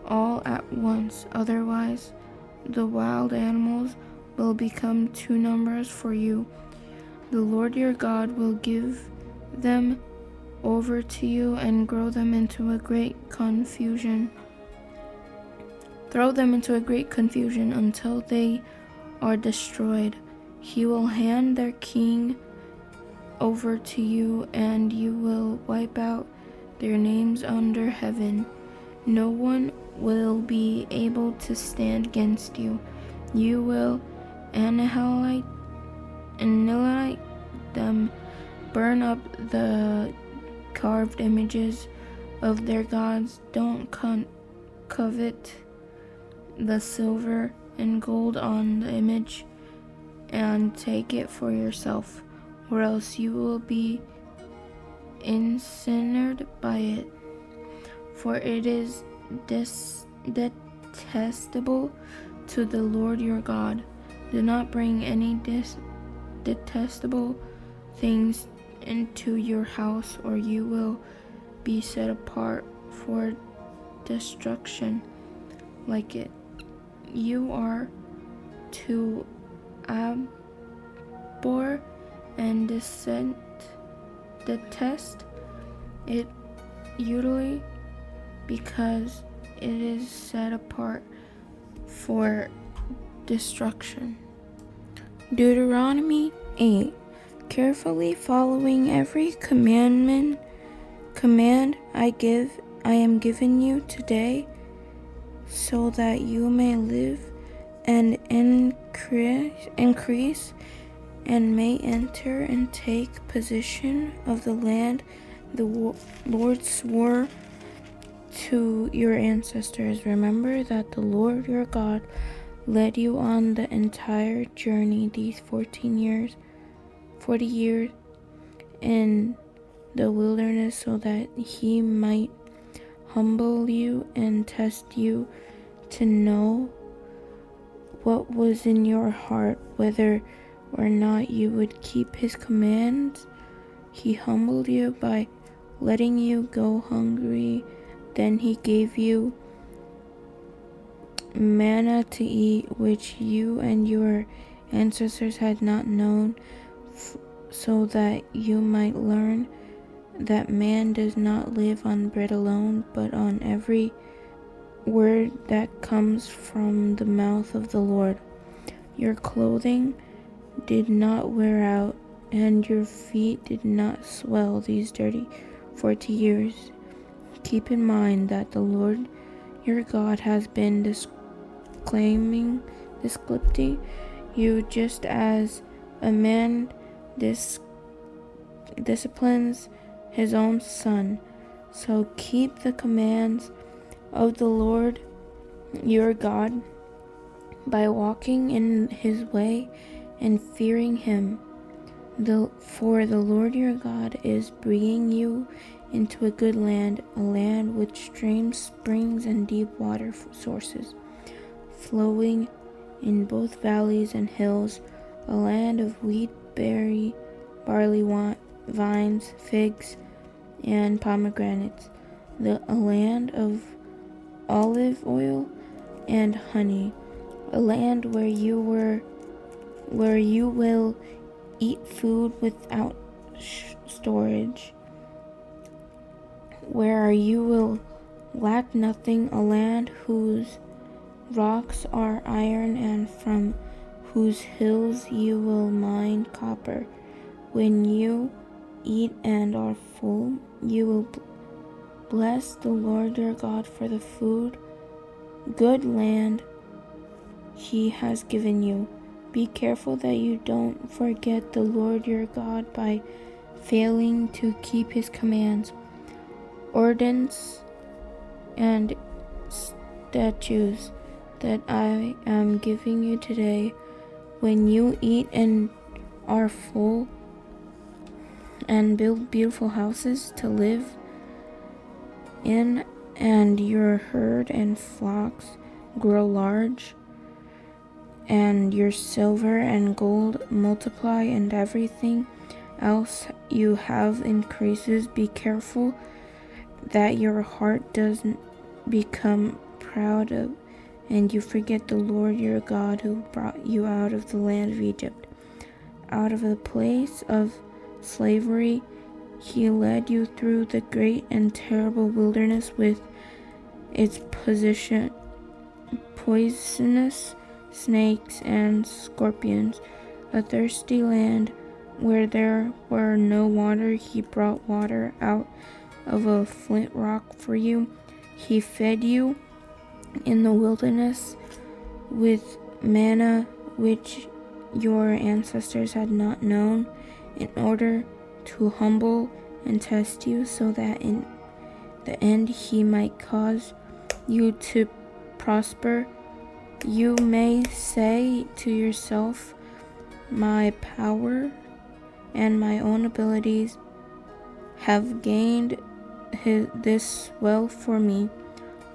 all at once. Otherwise, the wild animals will become too numerous for you. The Lord your God will give them over to you and throw them into a great confusion until they are destroyed. He will hand their king over to you, and you will wipe out their names under heaven. No one will be able to stand against you. You will annihilate them burn up the carved images of their gods. Don't covet the silver and gold on the image and take it for yourself, or else you will be ensnared by it. For it is detestable to the Lord your God. Do not bring any detestable things into your house, or you will be set apart for destruction like it. You are to abhor and detest it utterly, because it is set apart for destruction. Deuteronomy 8. Carefully following every command I am giving you today, so that you may live and increase and may enter and take possession of the land the Lord swore to your ancestors. Remember that the Lord your God led you on the entire journey these 40 years in the wilderness, so that he might humble you and test you to know what was in your heart, whether or not you would keep his commands. He humbled you by letting you go hungry. Then he gave you manna to eat, which you and your ancestors had not known, so that you might learn that man does not live on bread alone, but on every word that comes from the mouth of the Lord. Your clothing did not wear out, and your feet did not swell these 40 years. Keep in mind that the Lord your God has been disciplining you, just as a man disciplines his own son. So keep the commands of the Lord your God by walking in his way and fearing him. For the Lord your God is bringing you into a good land, a land with streams, springs, and deep water sources, flowing in both valleys and hills, a land of wheat, barley, vines, figs, and pomegranates, a land of olive oil and honey, a land where you will eat food without storage, where you will lack nothing, a land whose rocks are iron and from whose hills you will mine copper. When you eat and are full, you will bless the Lord your God for the good land he has given you. Be careful that you don't forget the Lord your God by failing to keep his commands, ordinances, and statutes that I am giving you today. When you eat and are full, and build beautiful houses to live in, and your herd and flocks grow large, and your silver and gold multiply, and everything else you have increases, be careful that your heart doesn't become proud and you forget the Lord your God, who brought you out of the land of Egypt, out of the place of slavery. He led you through the great and terrible wilderness with its poisonous snakes and scorpions, a thirsty land where there were no water. He brought water out of a flint rock for you. He fed you in the wilderness with manna, which your ancestors had not known, in order to humble and test you, so that in the end he might cause you to prosper. You may say to yourself, my power and my own abilities have gained this wealth for me.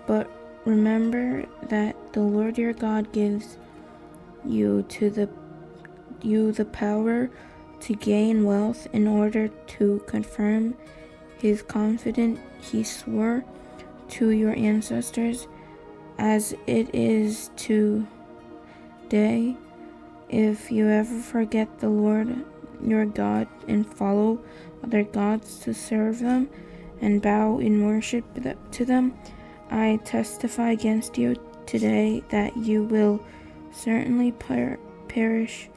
But remember that the Lord your God gives you the power to gain wealth in order to confirm his confidence he swore to your ancestors, as it is today. If you ever forget the Lord your God and follow other gods to serve them and bow in worship to them, I testify against you today that you will certainly perish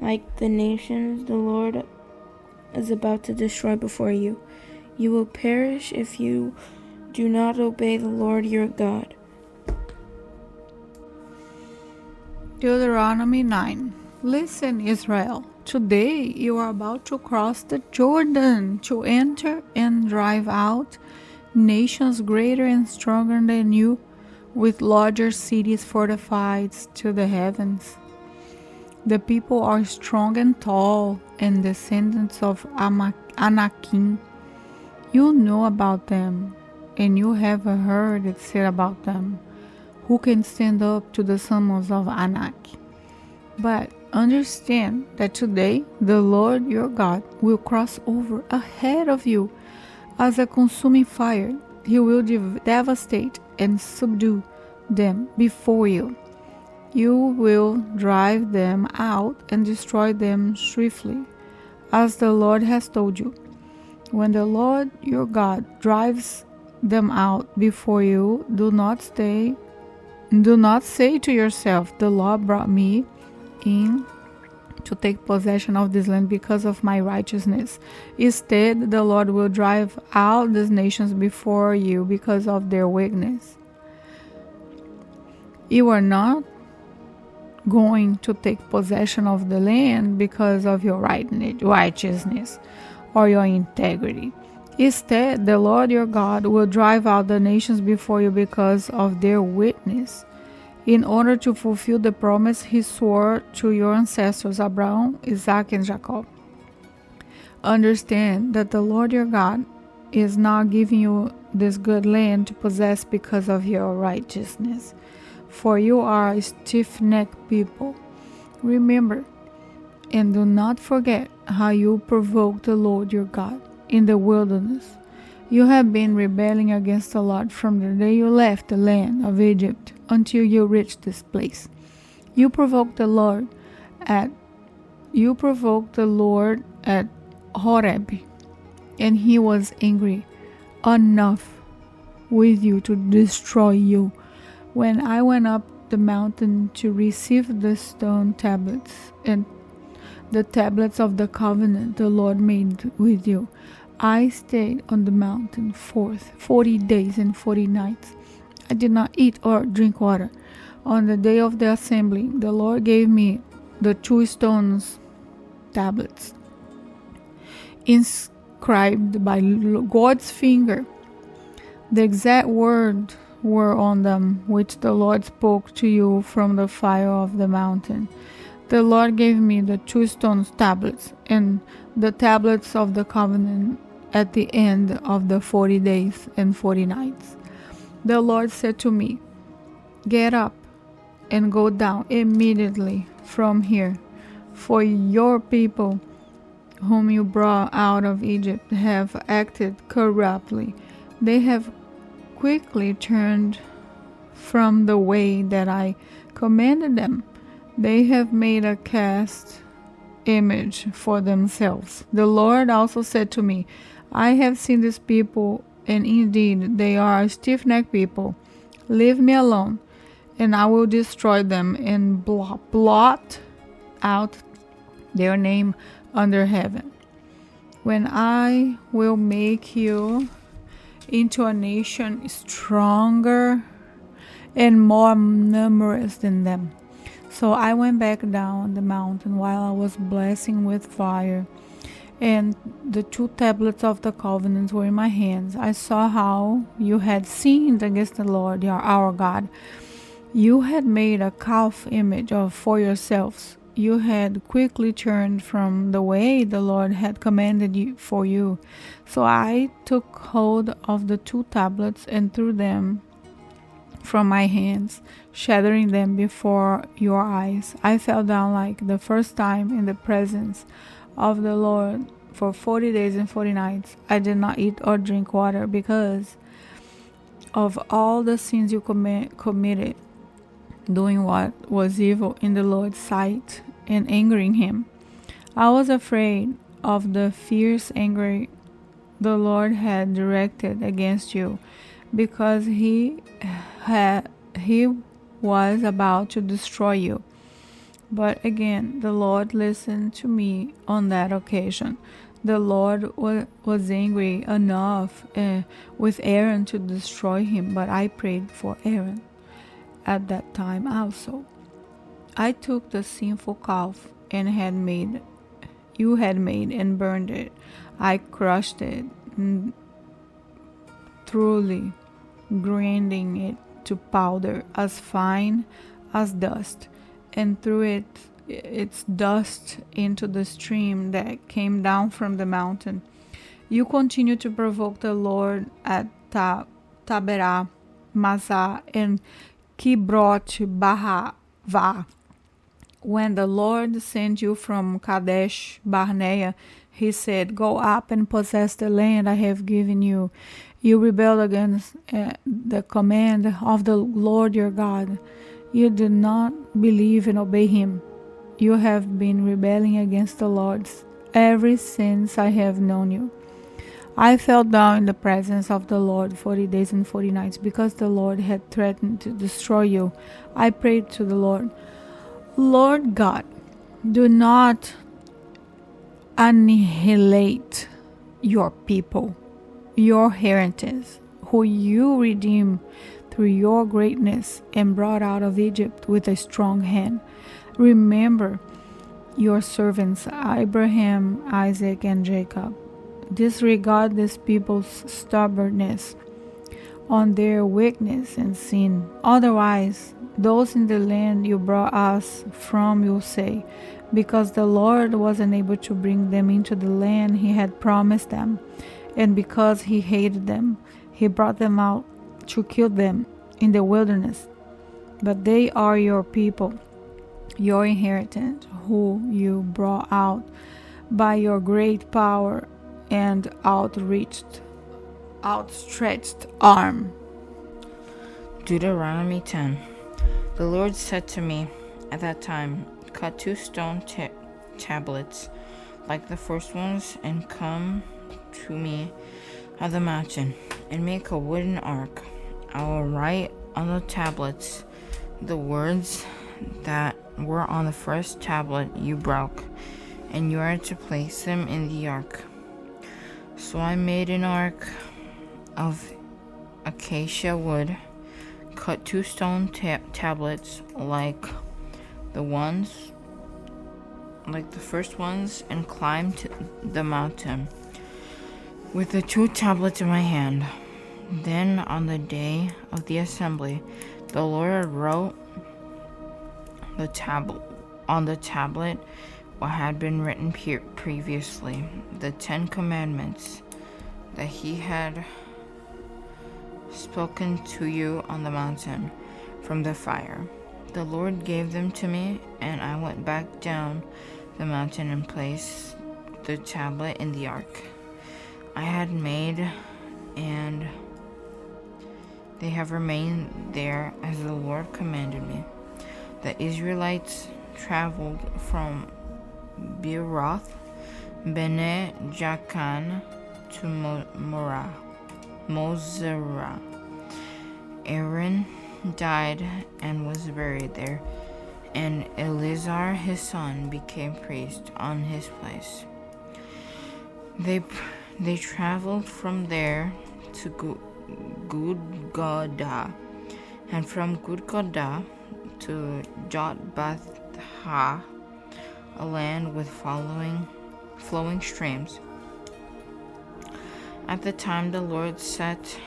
like the nations the Lord is about to destroy before you. You will perish if you do not obey the Lord your God. Deuteronomy 9. Listen, Israel. Today you are about to cross the Jordan to enter and drive out nations greater and stronger than you, with larger cities fortified to the heavens. The people are strong and tall, and descendants of Anakim. You know about them, and you have heard it said about them. Who can stand up to the sons of Anak? But understand that today the Lord your God will cross over ahead of you as a consuming fire. He will devastate and subdue them before you. You will drive them out and destroy them swiftly, as the Lord has told you. When the Lord your God drives them out before you, do not say to yourself, the Lord brought me in to take possession of this land because of my righteousness. Instead, the Lord will drive out these nations before you because of their wickedness. You are not going to take possession of the land because of your righteousness or your integrity. Instead, the Lord your God will drive out the nations before you because of their wickedness, in order to fulfill the promise he swore to your ancestors Abraham, Isaac, and Jacob. Understand that the Lord your God is not giving you this good land to possess because of your righteousness, for you are a stiff-necked people. Remember and do not forget how you provoked the Lord your God in the wilderness. You have been rebelling against the Lord from the day you left the land of Egypt until you reached this place. You provoked the Lord at Horeb, and he was angry enough with you to destroy you. When I went up the mountain to receive the stone tablets and the tablets of the covenant the Lord made with you, I stayed on the mountain 40 days and 40 nights. I did not eat or drink water. On the day of the assembly, the Lord gave me the 2 stones tablets, inscribed by God's finger. The exact words were on them which the Lord spoke to you from the fire of the mountain. The Lord gave me the 2 stones tablets and the tablets of the covenant at the end of the 40 days and 40 nights. The Lord said to me, get up and go down immediately from here, for your people whom you brought out of Egypt have acted corruptly. They have quickly turned from the way that I commanded them. They have made a cast image for themselves. The Lord also said to me, I have seen these people, and indeed they are a stiff-necked people. Leave me alone, and I will destroy them and blot out their name under heaven. When I will make you into a nation stronger and more numerous than them. So I went back down the mountain while I was blazing with fire, and the 2 tablets of the covenant were in my hands. I saw how you had sinned against the Lord our God. You had made a calf image for yourselves. You had quickly turned from the way the Lord had commanded for you. So I took hold of the 2 tablets and threw them from my hands, shattering them before your eyes. I fell down like the first time in the presence of the Lord for 40 days and 40 nights. I did not eat or drink water because of all the sins you committed, doing what was evil in the Lord's sight and angering him. I was afraid of the fierce anger the Lord had directed against you, because he was about to destroy you. But again, the Lord listened to me on that occasion. The Lord was angry enough with Aaron to destroy him, but I prayed for Aaron at that time also. I took the sinful calf you had made and burned it. I crushed it thoroughly, grinding it to powder as fine as dust, and threw its dust into the stream that came down from the mountain. You continued to provoke the Lord at Taberah, Massah, and Kibroth Bahava. When the Lord sent you from Kadesh Barnea, he said, "Go up and possess the land I have given you." You rebelled against the command of the Lord your God. You did not believe and obey him. You have been rebelling against the Lord ever since I have known you. I fell down in the presence of the Lord 40 days and 40 nights because the Lord had threatened to destroy you. I prayed to the Lord, "Lord God, do not annihilate your people, your heritage, who you redeemed through your greatness and brought out of Egypt with a strong hand. Remember your servants Abraham, Isaac, and Jacob. Disregard this people's stubbornness on their weakness and sin. Otherwise, those in the land you brought us from will say, because the Lord was unable to bring them into the land he had promised them, and because he hated them, he brought them out to kill them in the wilderness. But they are your people, your inheritance, who you brought out by your great power and outstretched arm." Deuteronomy 10. The Lord said to me at that time, "Cut 2 stone tablets like the first ones and come to me at the mountain and make a wooden ark. I will write on the tablets the words that were on the first tablet you broke, and you are to place them in the ark." So I made an ark of acacia wood, cut 2 stone tablets like the first ones, and climbed the mountain with the 2 tablets in my hand. Then on the day of the assembly, the Lord wrote on the tablet what had been written previously, the 10 commandments that he had spoken to you on the mountain from the fire. The Lord gave them to me, and I went back down the mountain and placed the tablet in the ark I had made, and they have remained there as the Lord commanded me. The Israelites traveled from Beeroth, Bene Jaakan to Mosera. Aaron died and was buried there, and Eleazar his son became priest on his place. They traveled from there to Gudgodah, and from Gudgodah to Jotbathah, a land with flowing flowing streams. At the time the Lord set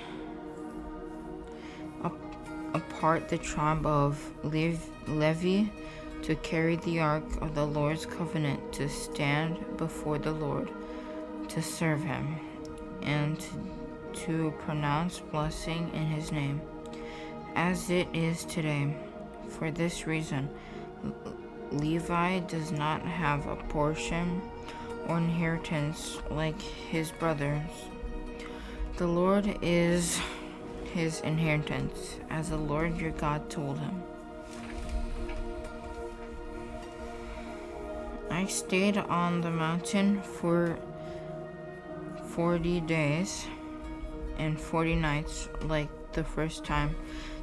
apart the tribe of Levi to carry the ark of the Lord's covenant, to stand before the Lord, to serve him, and to pronounce blessing in his name, as it is today. For this reason, Levi does not have a portion or inheritance like his brothers. The Lord is his inheritance, as the Lord your God told him. I stayed on the mountain for 40 days and 40 nights like the first time.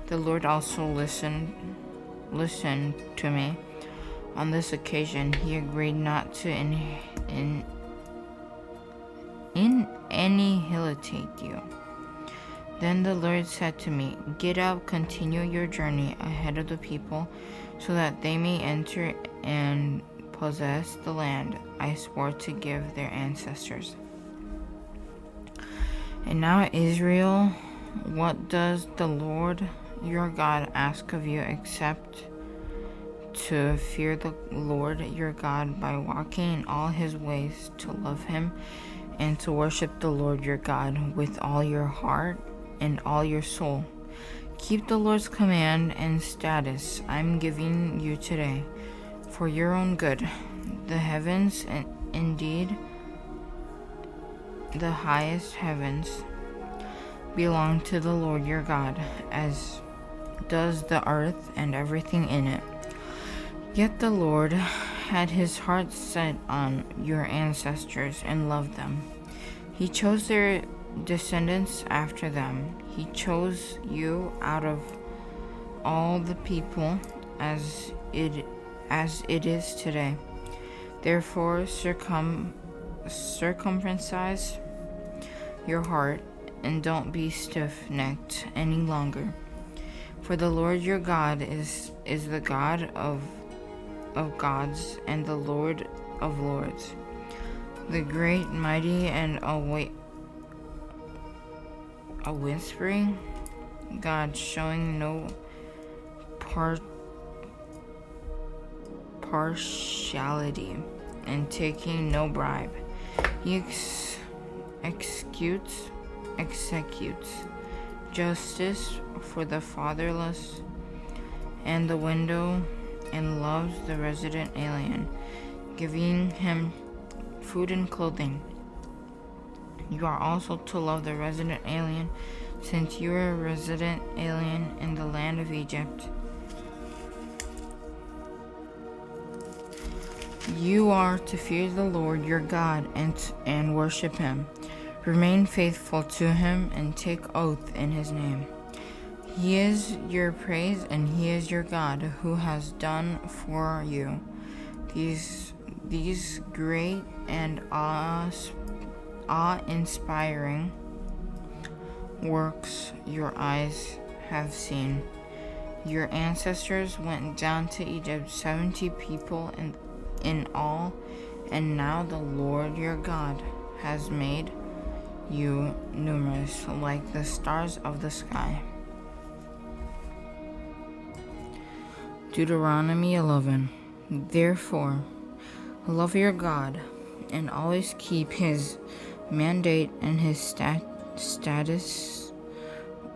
The Lord also listened to me. On this occasion, he agreed not to annihilate you. Then the Lord said to me, "Get up, continue your journey ahead of the people, so that they may enter and possess the land I swore to give their ancestors." And now, Israel, what does the Lord your God ask of you except to fear the Lord your God by walking in all his ways, to love him, and to worship the Lord your God with all your heart and all your soul? Keep the Lord's command and status I'm giving you today for your own good. The heavens, and indeed the highest heavens, belong to the Lord your God, as does the earth and everything in it. Yet the Lord had his heart set on your ancestors and loved them. He chose their descendants after them. He chose you out of all the people, as it is today. Therefore, circumcise your heart and don't be stiff-necked any longer. For the Lord your God is the God of gods and the Lord of lords, the great, mighty, and a whispering God, showing no partiality and taking no bribe. He executes justice for the fatherless and the widow, and loves the resident alien, giving him food and clothing. You are also to love the resident alien, since you are a resident alien in the land of Egypt. You are to fear the Lord your God and worship him. Remain faithful to him and take oath in his name. He is your praise, and he is your God, who has done for you these great and awe-inspiring works your eyes have seen. Your ancestors went down to Egypt, 70 people in all, and now the Lord your God has made you numerous like the stars of the sky. Deuteronomy 11. Therefore, love your God and always keep his mandate and his status,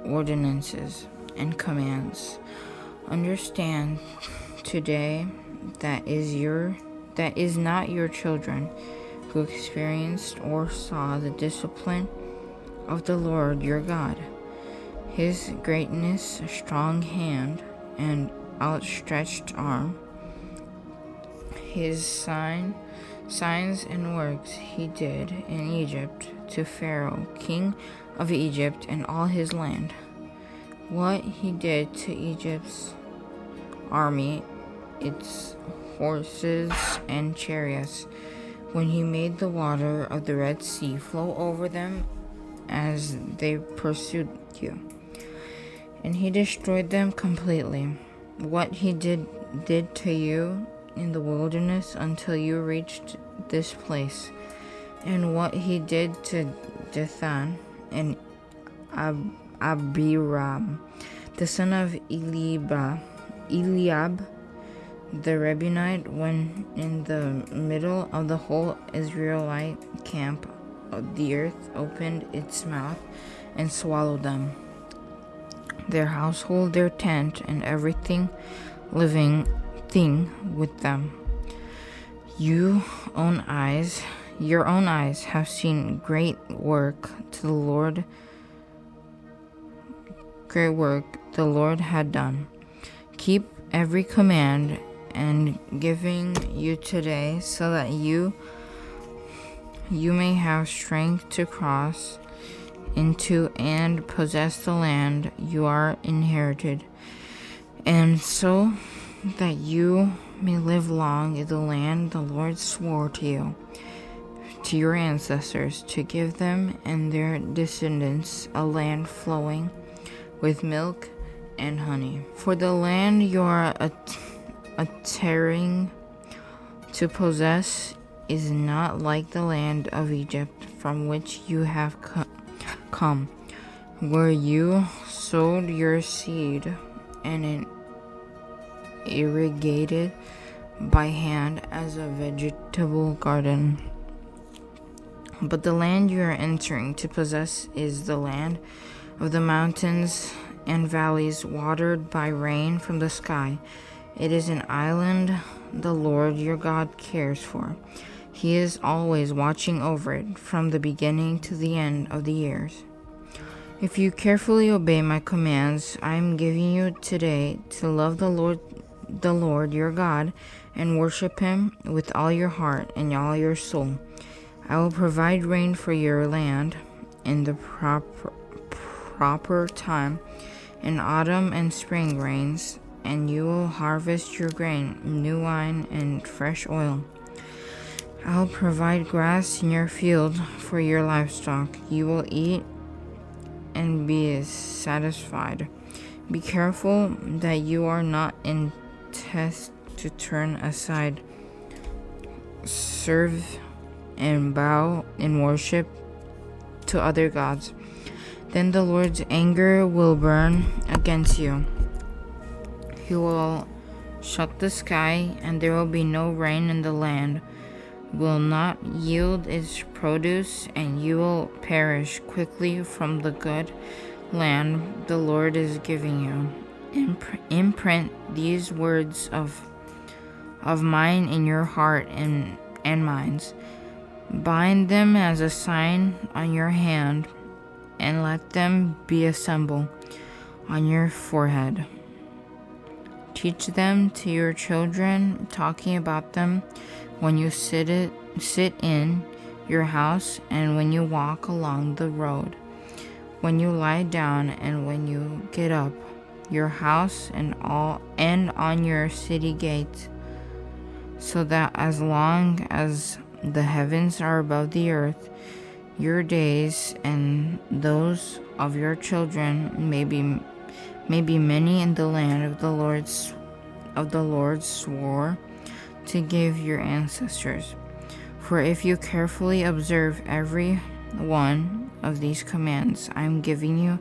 ordinances, and commands. Understand today that is not your children who experienced or saw the discipline of the Lord your God, his greatness, strong hand, and outstretched arm, his signs and works he did in Egypt to Pharaoh, king of Egypt, and all his land, what he did to Egypt's army, its horses and chariots, when he made the water of the Red Sea flow over them as they pursued you, and he destroyed them completely. What he did to you in the wilderness until you reached this place, and what he did to Dathan and Abiram, the son of Eliab, the Rebunite, when in the middle of the whole Israelite camp, the earth opened its mouth and swallowed them, their household, their tent, and everything living thing with them. Your own eyes have seen great work the Lord had done. Keep every command and giving you today, so that you may have strength to cross into and possess the land you are inherited, and so that you may live long in the land the Lord swore to your ancestors, to give them and their descendants a land flowing with milk and honey. For the land you are tearing to possess is not like the land of Egypt, from which you have come, where you sowed your seed and irrigated by hand as a vegetable garden. But the land you are entering to possess is the land of the mountains and valleys, watered by rain from the sky. It is an island the Lord your God cares for. He is always watching over it from the beginning to the end of the years. If you carefully obey my commands I am giving you today, to love the Lord your God and worship him with all your heart and all your soul, I will provide rain for your land in the proper time, in autumn and spring rains, and you will harvest your grain, new wine, and fresh oil. I will provide grass in your field for your livestock. You will eat and be satisfied. Be careful that you are not in test to turn aside, serve and bow in worship to other gods. Then the Lord's anger will burn against you. He will shut the sky, and there will be no rain, and the land will not yield its produce, and you will perish quickly from the good land the Lord is giving you. Imprint these words of mine in your heart and minds. Bind them as a sign on your hand, and let them be a symbol on your forehead. Teach them to your children, talking about them when you sit in your house, and when you walk along the road, when you lie down and when you get up, your house and on your city gates, so that as long as the heavens are above the earth, your days and those of your children may be many in the land of the Lord swore to give your ancestors. For if you carefully observe every one of these commands I am giving you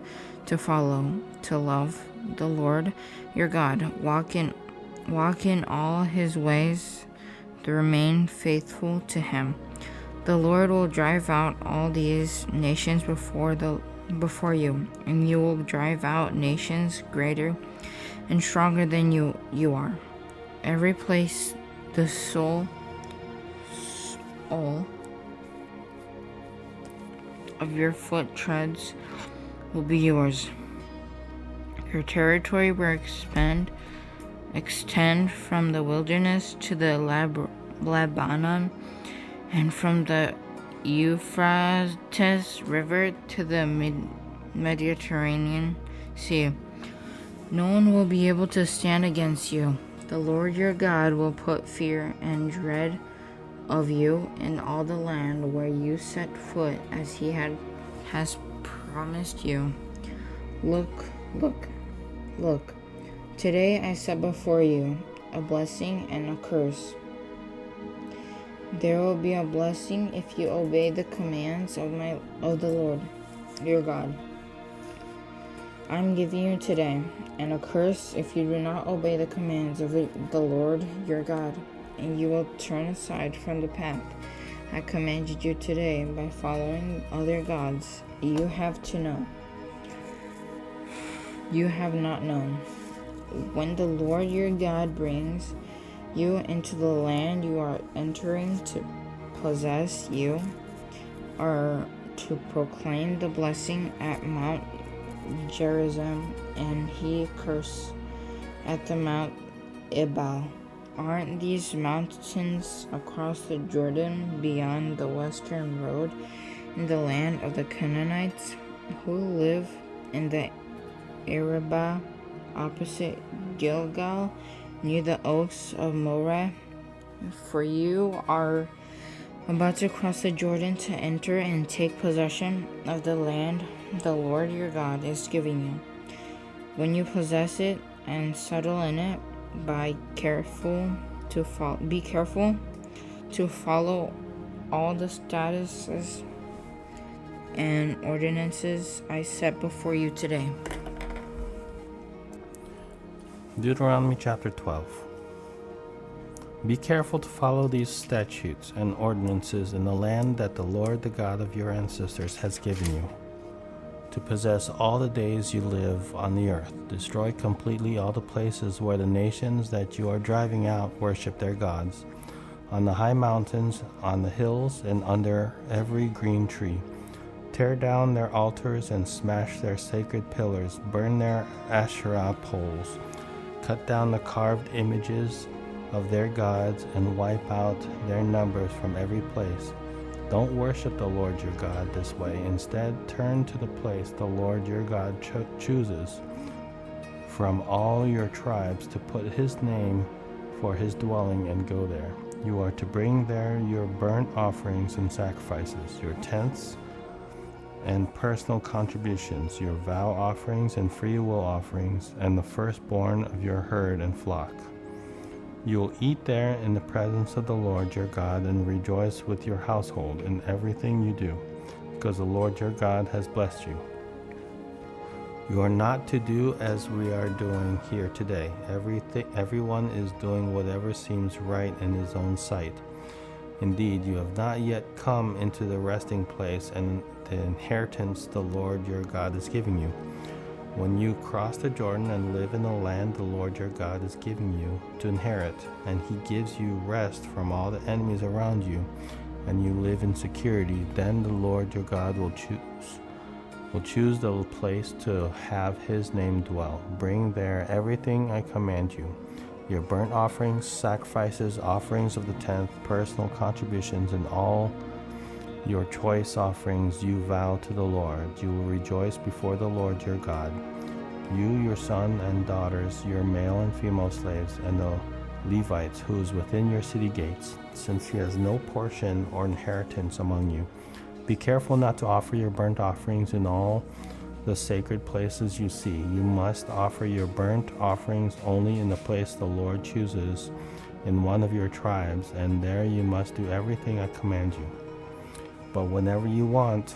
to follow, to love the Lord your God, walk in all his ways, to remain faithful to him, the Lord will drive out all these nations before you, and you will drive out nations greater and stronger than you are. Every place the sole of your foot treads will be yours. Your territory will extend from the wilderness to the Lebanon, and from the Euphrates River to the Mediterranean Sea. No one will be able to stand against you. The Lord your God will put fear and dread of you in all the land where you set foot, as he has promised you. Look, today I set before you a blessing and a curse. There will be a blessing if you obey the commands of the Lord your God I'm giving you today, and a curse if you do not obey the commands of the Lord your God, and you will turn aside from the path I commanded you today by following other gods you have not known. When the Lord your God brings you into the land you are entering to possess, you are to proclaim the blessing at Mount Gerizim, and he curse at the Mount Ebal. Aren't these mountains across the Jordan beyond the western road in the land of the Canaanites who live in the Arabah opposite Gilgal near the oaks of Moreh? For you are about to cross the Jordan to enter and take possession of the land the Lord your God is giving you. When you possess it and settle in it, be careful to follow all the statutes and ordinances I set before you today. Deuteronomy chapter 12. Be careful to follow these statutes and ordinances in the land that the Lord, the God of your ancestors, has given you, to possess all the days you live on the earth. Destroy completely all the places where the nations that you are driving out worship their gods, on the high mountains, on the hills, and under every green tree. Tear down their altars and smash their sacred pillars, burn their Asherah poles, cut down the carved images of their gods, and wipe out their numbers from every place. Don't worship the Lord your God this way. Instead, turn to the place the Lord your God chooses from all your tribes to put his name for his dwelling and go there. You are to bring there your burnt offerings and sacrifices, your tenths and personal contributions, your vow offerings and free will offerings, and the firstborn of your herd and flock. You will eat there in the presence of the Lord your God and rejoice with your household in everything you do, because the Lord your God has blessed you. You are not to do as we are doing here today. Everyone is doing whatever seems right in his own sight. Indeed, you have not yet come into the resting place and the inheritance the Lord your God is giving you. When you cross the Jordan and live in the land the Lord your God is giving you to inherit, and he gives you rest from all the enemies around you, and you live in security, then the Lord your God will choose the place to have his name dwell. Bring there everything I command you, your burnt offerings, sacrifices, offerings of the tenth, personal contributions, and all your choice offerings you vow to the Lord. You will rejoice before the Lord your God. You, your son and daughters, your male and female slaves, and the Levites who is within your city gates, since he has no portion or inheritance among you. Be careful not to offer your burnt offerings in all the sacred places you see. You must offer your burnt offerings only in the place the Lord chooses in one of your tribes, and there you must do everything I command you. But whenever you want,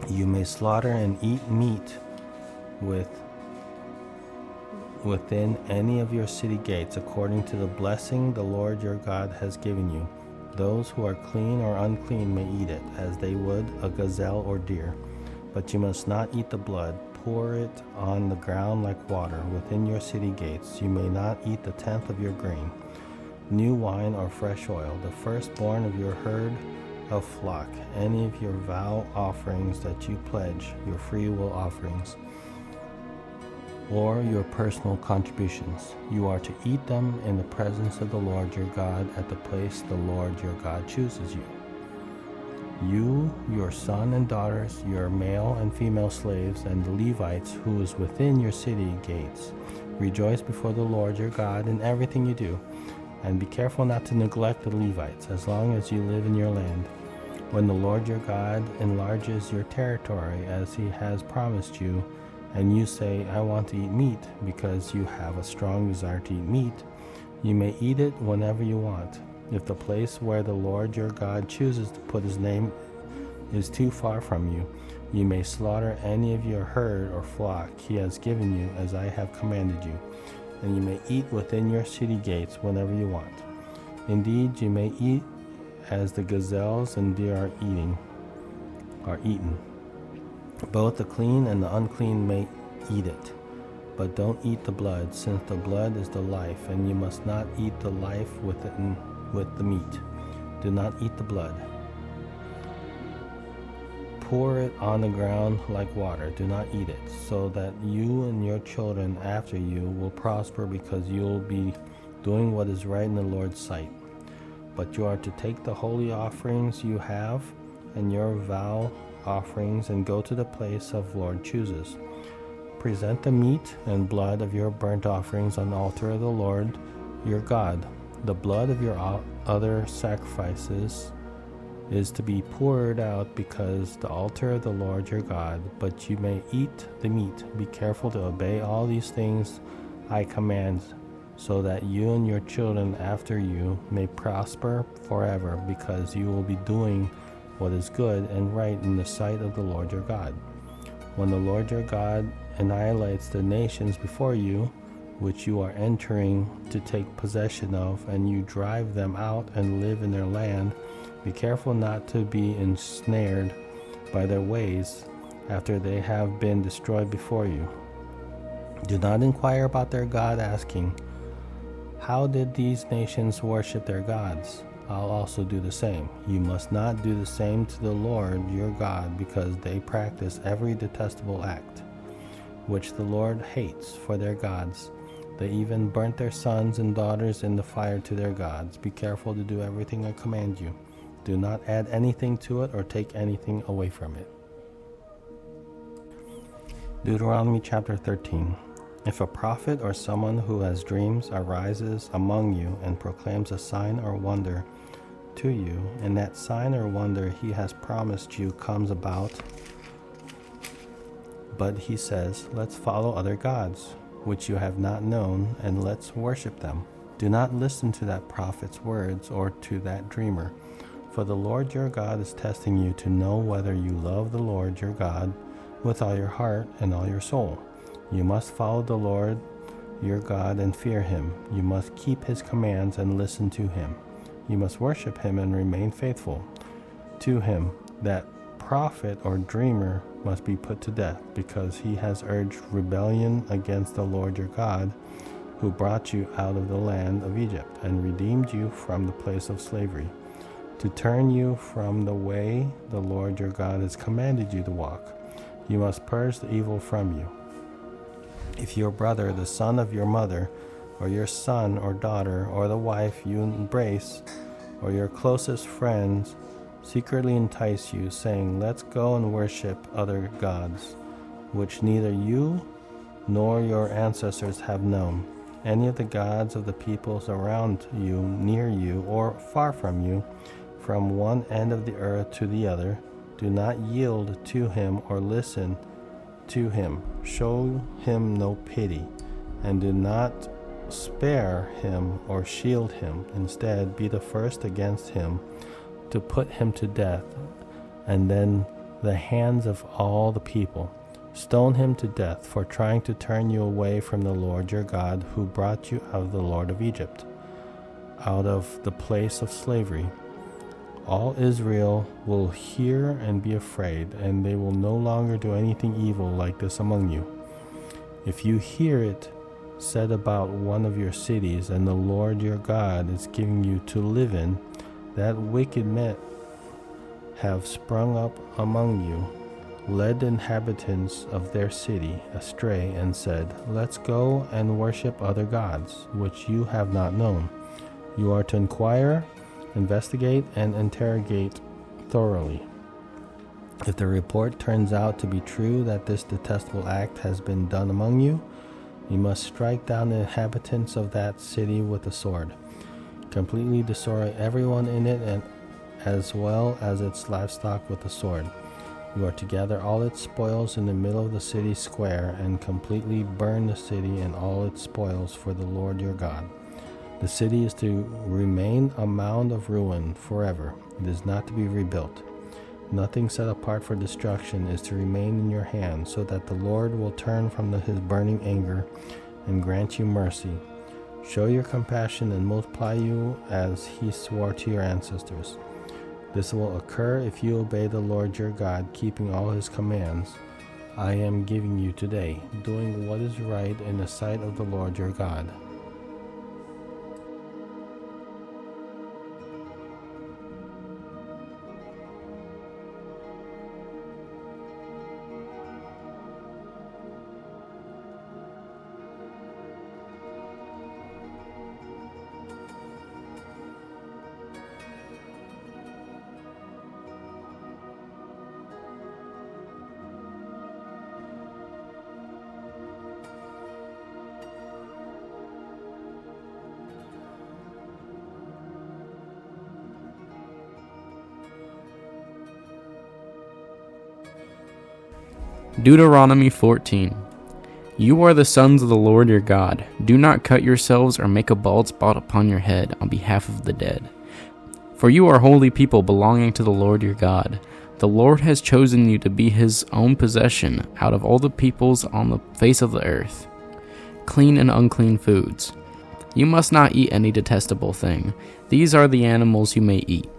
you may slaughter and eat meat within any of your city gates, according to the blessing the Lord your God has given you. Those who are clean or unclean may eat it, as they would a gazelle or deer. But you must not eat the blood. Pour it on the ground like water within your city gates. You may not eat the tenth of your grain, new wine or fresh oil, the firstborn of your herd of flock, any of your vow offerings that you pledge, your free will offerings, or your personal contributions. You are to eat them in the presence of the Lord your God at the place the Lord your God chooses you. You, your son and daughters, your male and female slaves, and the Levites who is within your city gates. Rejoice before the Lord your God in everything you do, and be careful not to neglect the Levites as long as you live in your land. When the Lord your God enlarges your territory as he has promised you, and you say, I want to eat meat, because you have a strong desire to eat meat, you may eat it whenever you want. If the place where the Lord your God chooses to put his name is too far from you, you may slaughter any of your herd or flock he has given you as I have commanded you, and you may eat within your city gates whenever you want. Indeed, you may eat as the gazelles and deer are eaten. Both the clean and the unclean may eat it, but don't eat the blood, since the blood is the life, and you must not eat the life with the meat. Do not eat the blood. Pour it on the ground like water. Do not eat it, so that you and your children after you will prosper, because you will be doing what is right in the Lord's sight. But you are to take the holy offerings you have and your vow offerings and go to the place of Lord chooses. Present the meat and blood of your burnt offerings on the altar of the Lord your God. The blood of your other sacrifices is to be poured out because the altar of the Lord your God, but you may eat the meat. Be careful to obey all these things I command, so that you and your children after you may prosper forever, because you will be doing what is good and right in the sight of the Lord your God. When the Lord your God annihilates the nations before you, which you are entering to take possession of, and you drive them out and live in their land, be careful not to be ensnared by their ways after they have been destroyed before you. Do not inquire about their God, asking, how did these nations worship their gods? I'll also do the same. You must not do the same to the Lord your God, because they practice every detestable act, which the Lord hates for their gods. They even burnt their sons and daughters in the fire to their gods. Be careful to do everything I command you. Do not add anything to it or take anything away from it. Deuteronomy chapter 13. If a prophet or someone who has dreams arises among you and proclaims a sign or wonder to you, and that sign or wonder he has promised you comes about, but he says, let's follow other gods, which you have not known, and let's worship them. Do not listen to that prophet's words or to that dreamer, for the Lord your God is testing you to know whether you love the Lord your God with all your heart and all your soul. You must follow the Lord your God and fear him. You must keep his commands and listen to him. You must worship him and remain faithful to him. That prophet or dreamer must be put to death, because he has urged rebellion against the Lord your God, who brought you out of the land of Egypt and redeemed you from the place of slavery, to turn you from the way the Lord your God has commanded you to walk. You must purge the evil from you. If your brother, the son of your mother, or your son or daughter, or the wife you embrace, or your closest friends secretly entice you, saying, let's go and worship other gods, which neither you nor your ancestors have known, any of the gods of the peoples around you, near you, or far from you, from one end of the earth to the other, do not yield to him or listen to him. Show him no pity, and do not spare him or shield him. Instead, be the first against him to put him to death, and then the hands of all the people. Stone him to death for trying to turn you away from the Lord your God, who brought you out of the land of Egypt, out of the place of slavery. All Israel will hear and be afraid, and they will no longer do anything evil like this among you. If you hear it said about one of your cities, and the Lord your God is giving you to live in, that wicked men have sprung up among you, led the inhabitants of their city astray, and said, let's go and worship other gods, which you have not known. You are to inquire, investigate, and interrogate thoroughly. If the report turns out to be true that this detestable act has been done among you, you must strike down the inhabitants of that city with the sword. Completely destroy everyone in it, and as well as its livestock with the sword. You are to gather all its spoils in the middle of the city square, and completely burn the city and all its spoils for the Lord your God. The city is to remain a mound of ruin forever. It is not to be rebuilt. Nothing set apart for destruction is to remain in your hands, so that the Lord will turn from his burning anger and grant you mercy. Show your compassion and multiply you as he swore to your ancestors. This will occur if you obey the Lord your God, keeping all his commands I am giving you today, doing what is right in the sight of the Lord your God. Deuteronomy 14. You are the sons of the Lord your God. Do not cut yourselves or make a bald spot upon your head on behalf of the dead. For you are holy people belonging to the Lord your God. The Lord has chosen you to be his own possession out of all the peoples on the face of the earth. Clean and unclean foods. You must not eat any detestable thing. These are the animals you may eat: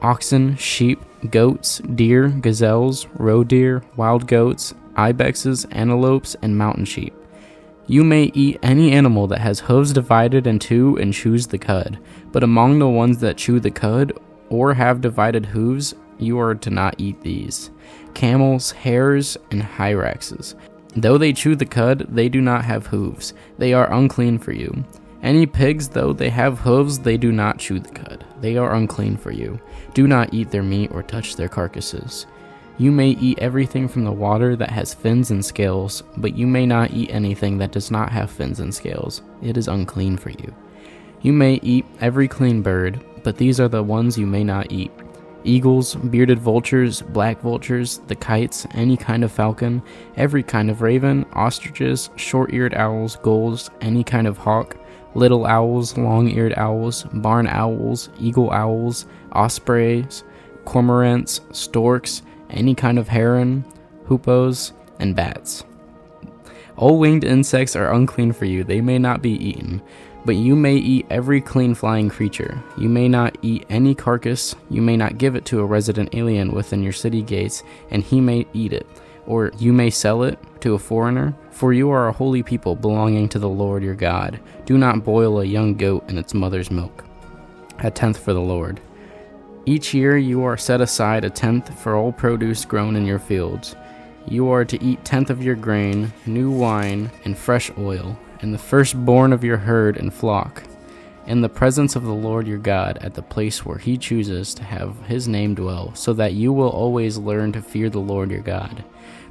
oxen, sheep, goats, deer, gazelles, roe deer, wild goats, ibexes, antelopes, and mountain sheep. You may eat any animal that has hooves divided in two and chews the cud, but among the ones that chew the cud or have divided hooves, you are to not eat these: camels, hares, and hyraxes. Though they chew the cud, they do not have hooves. They are unclean for you. Any pigs, though they have hooves, they do not chew the cud. They are unclean for you. Do not eat their meat or touch their carcasses. You may eat everything from the water that has fins and scales, but you may not eat anything that does not have fins and scales. It is unclean for you. You may eat every clean bird, but these are the ones you may not eat: eagles, bearded vultures, black vultures, the kites, any kind of falcon, every kind of raven, ostriches, short-eared owls, gulls, any kind of hawk, little owls, long-eared owls, barn owls, eagle owls, ospreys, cormorants, storks, any kind of heron, hoopoes, and bats. All winged insects are unclean for you. They may not be eaten, but you may eat every clean flying creature. You may not eat any carcass. You may not give it to a resident alien within your city gates, and he may eat it, or you may sell it to a foreigner. For you are a holy people belonging to the Lord your God. Do not boil a young goat in its mother's milk. A tenth for the Lord. Each year you are set aside a tenth for all produce grown in your fields. You are to eat 10th of your grain, new wine, and fresh oil, and the firstborn of your herd and flock, in the presence of the Lord your God, at the place where he chooses to have his name dwell, so that you will always learn to fear the Lord your God.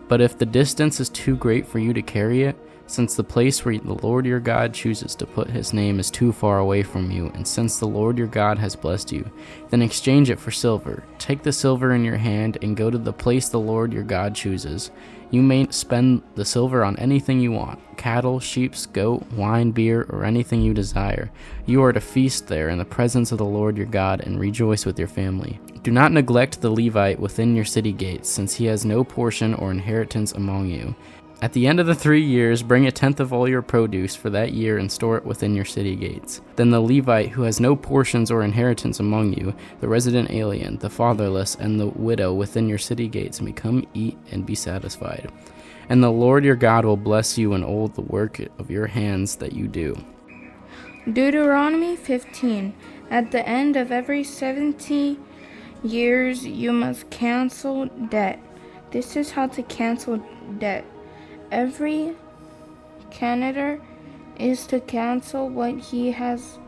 But if the distance is too great for you to carry it, since the place where the Lord your God chooses to put his name is too far away from you, and since the Lord your God has blessed you, then exchange it for silver. Take the silver in your hand and go to the place the Lord your God chooses. You may spend the silver on anything you want: cattle, sheep, goat, wine, beer, or anything you desire. You are to feast there in the presence of the Lord your God and rejoice with your family. Do not neglect the Levite within your city gates, since he has no portion or inheritance among you. At the end of the 3 years, bring a tenth of all your produce for that year and store it within your city gates. Then the Levite who has no portions or inheritance among you, the resident alien, the fatherless, and the widow within your city gates may come eat and be satisfied. And the Lord your God will bless you in all the work of your hands that you do. Deuteronomy 15. At the end of every 70 years you must cancel debt. This is how to cancel debt. Every creditor is to cancel what he has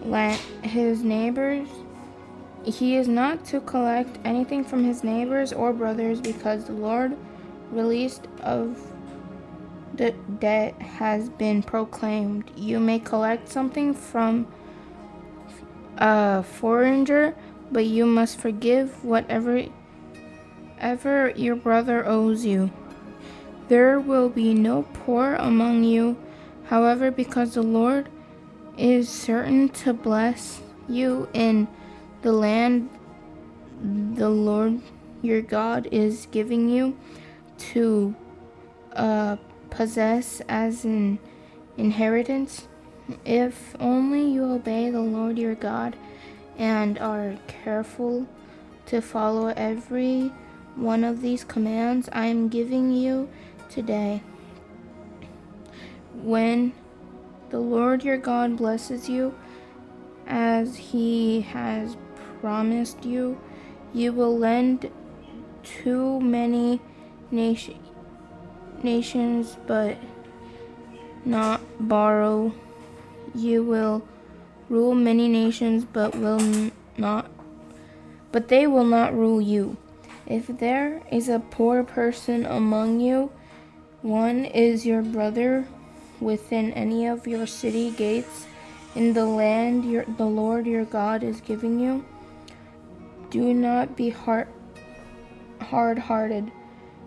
lent his neighbors. He is not to collect anything from his neighbors or brothers, because the Lord release of the debt has been proclaimed. You may collect something from a foreigner, but you must forgive whatever your brother owes you. There will be no poor among you, however, because the Lord is certain to bless you in the land the Lord your God is giving you to possess as an inheritance, if only you obey the Lord your God and are careful to follow every one of these commands I am giving you today. When the Lord your God blesses you as he has promised you, you will lend to many nations but not borrow. You will rule many nations but they will not rule you. If there is a poor person among you, one is your brother within any of your city gates in the land the Lord your God is giving you, do not be hard-hearted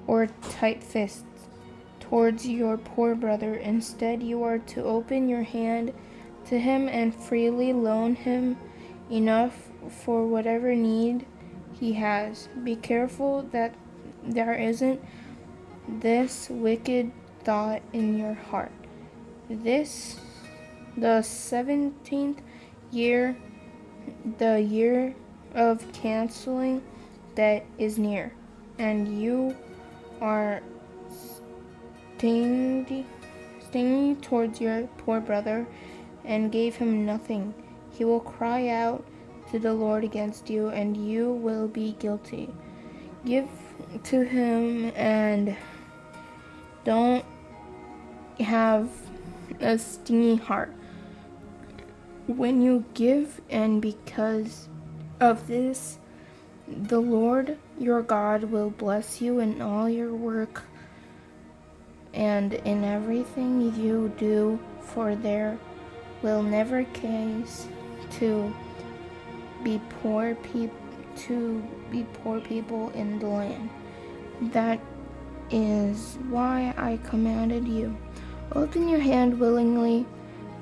or tight-fisted towards your poor brother. Instead, you are to open your hand to him and freely loan him enough for whatever need he has. Be careful that there isn't this wicked thought in your heart. The 17th year, the year of canceling debt, is near, and you are stingy towards your poor brother and gave him nothing. He will cry out to the Lord against you, and you will be guilty. Give to him and don't have a stingy heart when you give, and because of this, the Lord your God will bless you in all your work and in everything you do, for there will never cease to be poor people in the land. That is why I commanded you. Open your hand willingly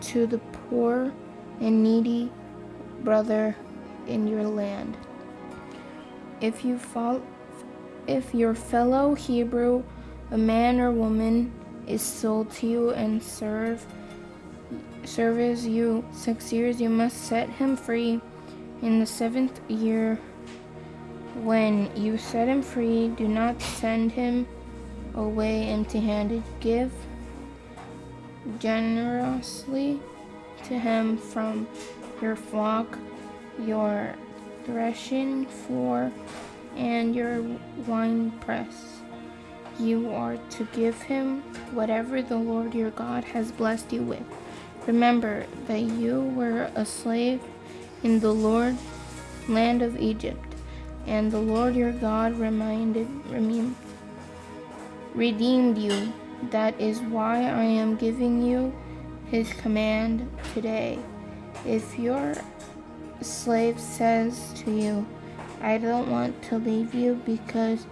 to the poor and needy brother in your land. If your fellow Hebrew, a man or woman, is sold to you and serves you 6 years, you must set him free in the 7th year. When you set him free, do not send him away empty-handed. Give generously to him from your flock, your threshing floor, and your winepress. You are to give him whatever the Lord your God has blessed you with. Remember that you were a slave in the land of Egypt, and the Lord your God redeemed you. That is why I am giving you his command today. If your slave says to you, I don't want to leave you, because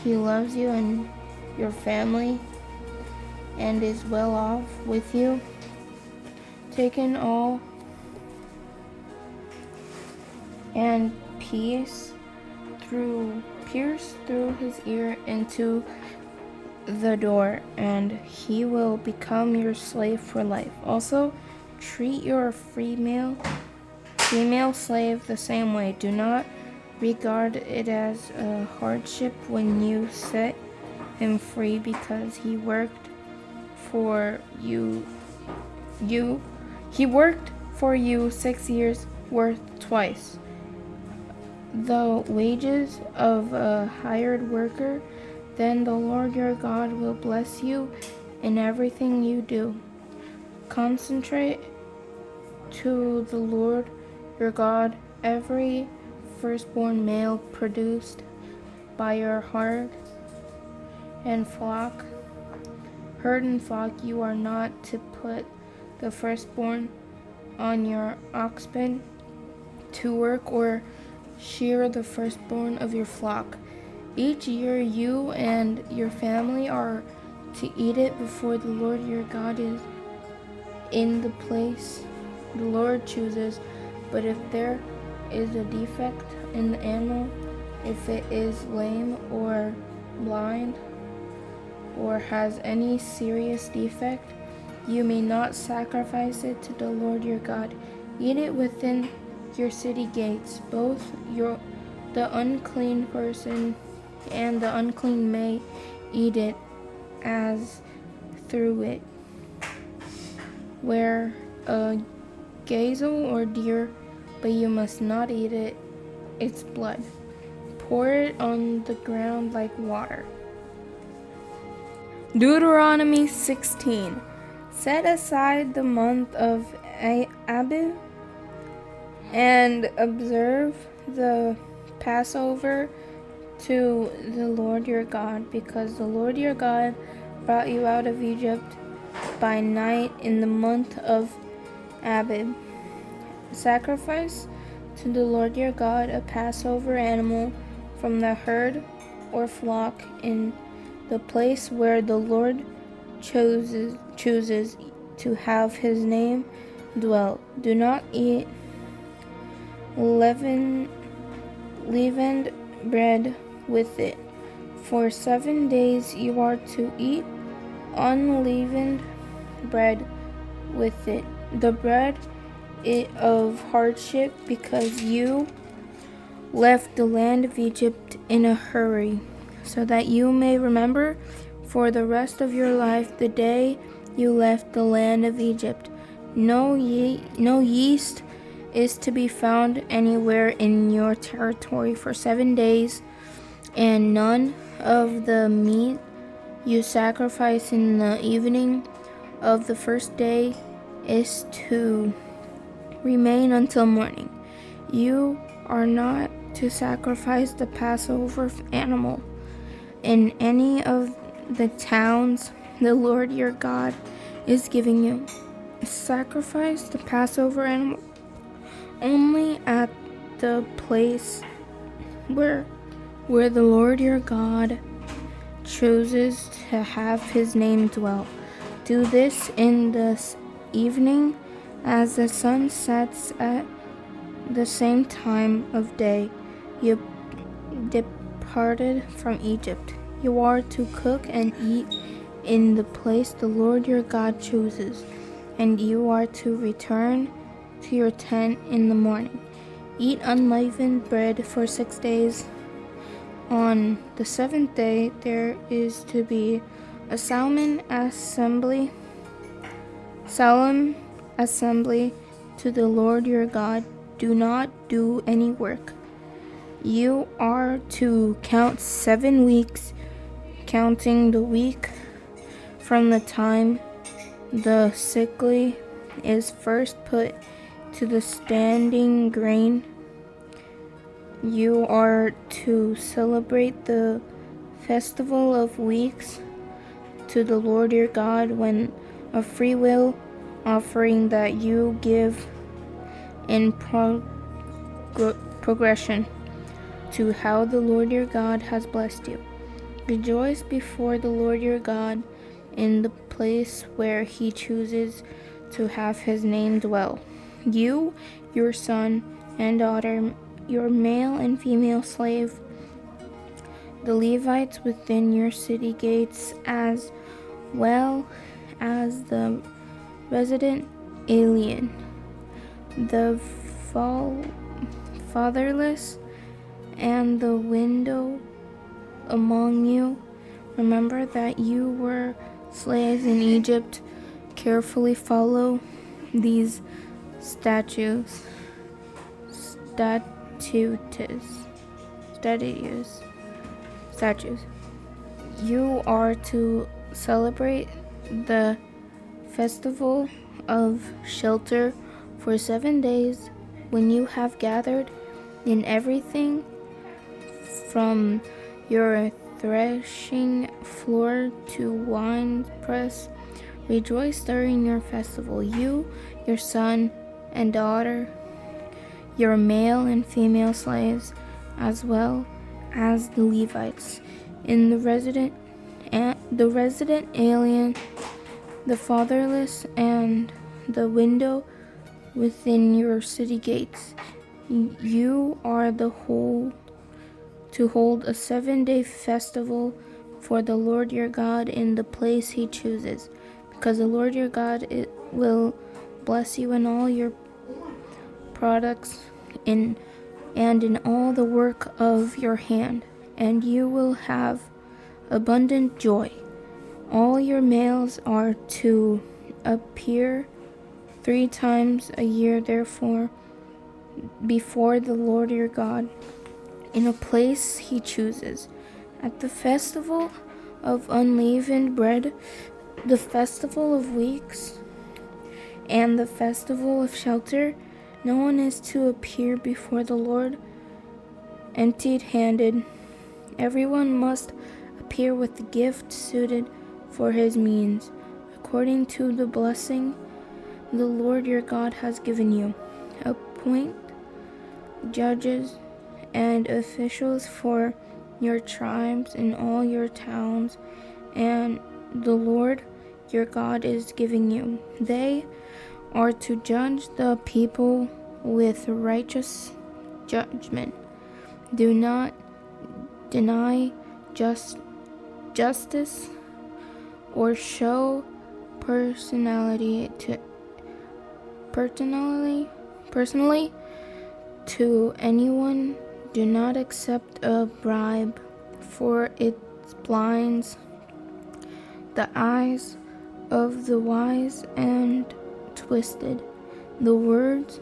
he loves you and your family and is well off with you, taken all and pierce through his ear into the door, and he will become your slave for life. Also, treat your female slave the same way. Do not regard it as a hardship when you set him free, because he worked for you. He worked for you 6 years, worth twice the wages of a hired worker. Then the Lord your God will bless you in everything you do. Concentrate to the Lord your God every firstborn male produced by your herd and flock. You are not to put the firstborn on your oxen to work, or shear the firstborn of your flock. Each year you and your family are to eat it before the Lord your God is in the place the Lord chooses. But if there is a defect in the animal, if it is lame or blind, or has any serious defect, you may not sacrifice it to the Lord your God. Eat it within your city gates. Both the unclean person and the unclean may eat it as through it. Where a gazelle or deer, but you must not eat its blood. Pour it on the ground like water. Deuteronomy 16. Set aside the month of Abib and observe the Passover to the Lord your God, because the Lord your God brought you out of Egypt by night in the month of Abib. Sacrifice to the Lord your God a Passover animal from the herd or flock in the place where the Lord chooses to have his name dwell. Do not eat leavened bread with it. For 7 days you are to eat unleavened bread with it, the bread of hardship, because you left the land of Egypt in a hurry, so that you may remember for the rest of your life the day you left the land of Egypt. No yeast is to be found anywhere in your territory for 7 days, and none of the meat you sacrifice in the evening of the first day is to remain until morning. You are not to sacrifice the Passover animal in any of the towns the Lord your God is giving you. Sacrifice the Passover animal only at the place where the Lord your God chooses to have his name dwell. Do this in the evening as the sun sets at the same time of day you departed from Egypt. You are to cook and eat in the place the Lord your God chooses, and you are to return to your tent in the morning. Eat unleavened bread for 6 days. On the 7th day there is to be a solemn assembly to the Lord your God. Do not do any work. You are to count 7 weeks, counting the week from the time the sickle is first put to the standing grain. You are to celebrate the festival of weeks to the Lord your God when a free will offering that you give in progression to how the Lord your God has blessed you. Rejoice before the Lord your God in the place where he chooses to have his name dwell. You, your son and daughter, your male and female slave, the Levites within your city gates, as well as the resident alien, the fatherless, and the widow among you. Remember that you were slaves in Egypt. Carefully follow these statutes. You are to celebrate the festival of shelter for 7 days, when you have gathered in everything from your threshing floor to wine press. Rejoice during your festival, you, your son and daughter, your male and female slaves, as well as the Levites, in the resident alien, the fatherless, and the widow within your city gates. You are to hold a 7-day festival for the Lord your God in the place he chooses, because the Lord your God will bless you in all your products and in all the work of your hand, and you will have abundant joy. All your males are to appear 3 times a year, therefore, before the Lord your God, in a place he chooses. At the festival of unleavened bread, the festival of weeks, and the festival of shelter, no one is to appear before the Lord empty-handed. Everyone must appear with a gift suited for his means, according to the blessing the Lord your God has given you. Appoint judges and officials for your tribes in all your towns, and the Lord your God is giving you. They are to judge the people with righteous judgment. Do not deny justice or show personally to anyone. Do not accept a bribe, for it blinds the eyes of the wise and twisted the words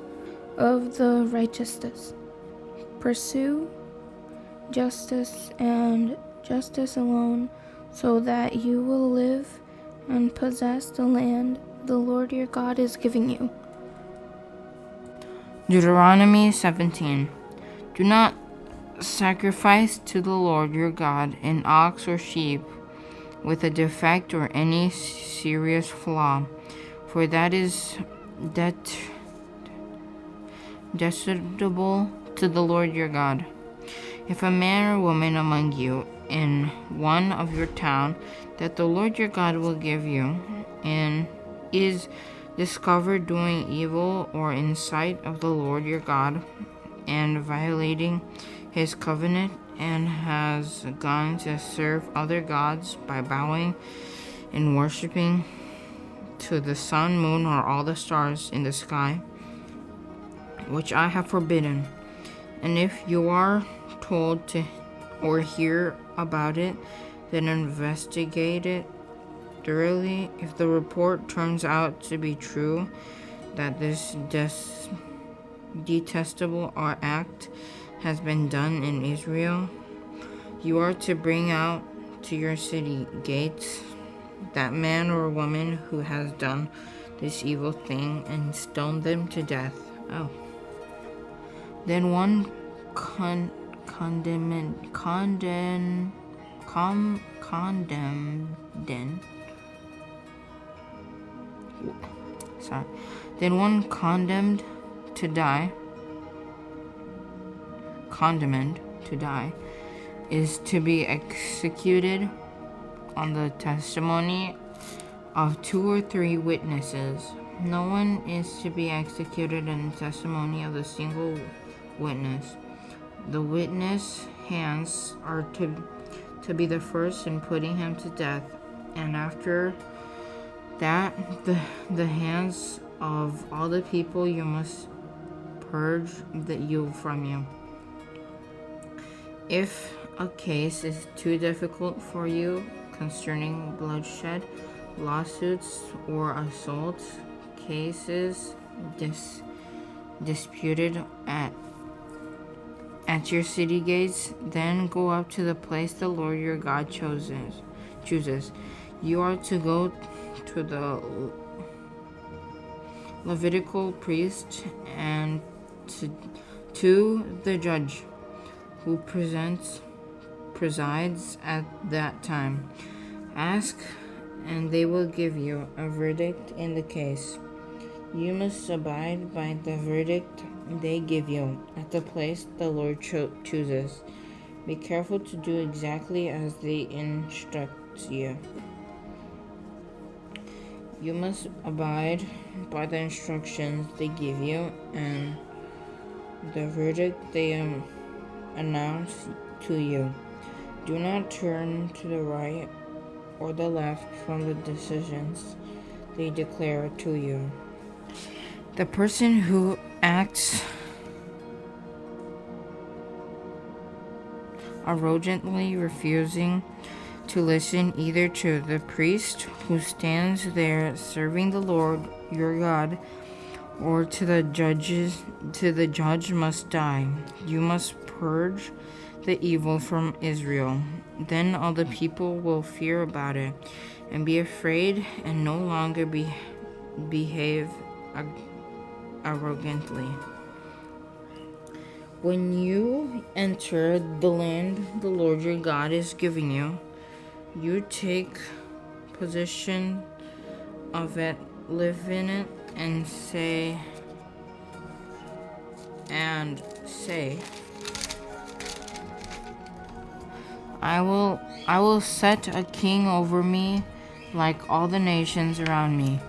of the righteous. Pursue justice and justice alone, so that you will live and possess the land the Lord your God is giving you. Deuteronomy 17. Do not sacrifice to the Lord your God an ox or sheep with a defect or any serious flaw, for that is detestable to the Lord your God. If a man or woman among you in one of your town that the Lord your God will give you, and is discovered doing evil or in sight of the Lord your God, and violating his covenant, and has gone to serve other gods by bowing and worshiping to the sun, moon, or all the stars in the sky, which I have forbidden, and if you are told to or hear about it, then investigate it thoroughly. If the report turns out to be true, that this detestable act has been done in Israel, you are to bring out to your city gates that man or woman who has done this evil thing, and stone them to death. Then one condemned to die is to be executed on the testimony of 2 or 3 witnesses. No one is to be executed on the testimony of a single witness. The witness hands are to be the first in putting him to death, and after that the hands of all the people. You must purge you from you. If a case is too difficult for you concerning bloodshed, lawsuits, or assaults, cases disputed at your city gates, then go up to the place the Lord your God chooses. You are to go to the Levitical priest and to the judge who presides at that time. Ask, and they will give you a verdict in the case. You must abide by the verdict they give you at the place the Lord chooses. Be careful to do exactly as they instruct you. You must abide by the instructions they give you and the verdict they announce to you. Do not turn to the right or the left from the decisions they declare to you. The person who acts arrogantly, refusing to listen either to the priest who stands there serving the Lord your God, or to the judge must die. You must purge the evil from Israel. Then all the people will fear about it and be afraid and no longer behave arrogantly. When you enter the land the Lord your God is giving you, you take possession of it, live in it, and say, I will set a king over me like all the nations around me.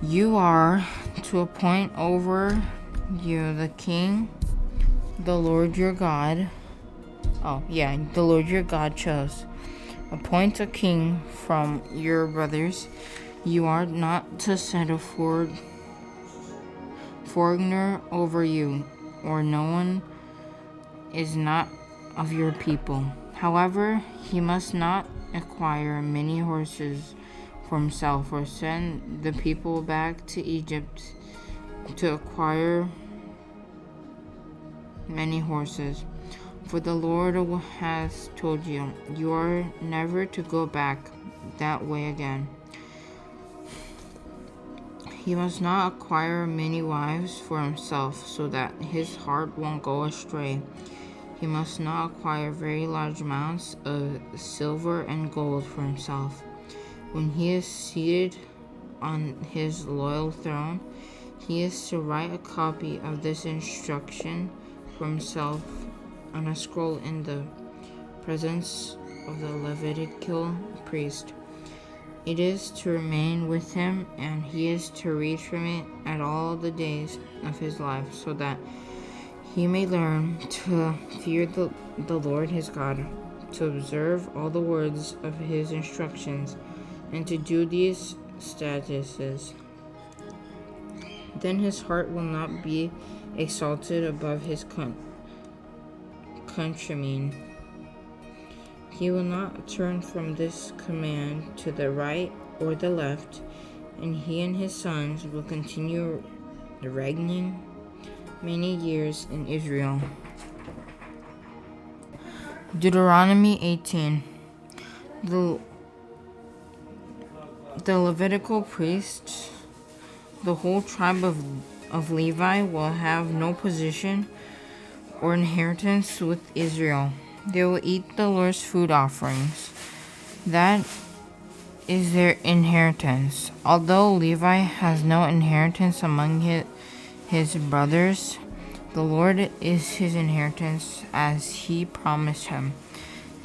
You are to appoint over you the king the Lord your God chose. Appoint a king from your brothers. You are not to set a foreigner over you, or no one is not of your people. However, he must not acquire many horses for himself, or send the people back to Egypt to acquire many horses. For the Lord has told you, you are never to go back that way again. He must not acquire many wives for himself, so that his heart won't go astray. He must not acquire very large amounts of silver and gold for himself. When he is seated on his loyal throne, he is to write a copy of this instruction for himself on a scroll in the presence of the Levitical priest. It is to remain with him, and he is to read from it at all the days of his life, so that he may learn to fear the Lord his God, to observe all the words of his instructions, and to do these statutes. Then his heart will not be exalted above his countrymen. He will not turn from this command to the right or the left, and he and his sons will continue reigning many years in Israel. Deuteronomy 18. The Levitical priests, the whole tribe of Levi, will have no position or inheritance with Israel. They will eat the Lord's food offerings. That is their inheritance. Although Levi has no inheritance among his brothers, the Lord is his inheritance, as he promised him.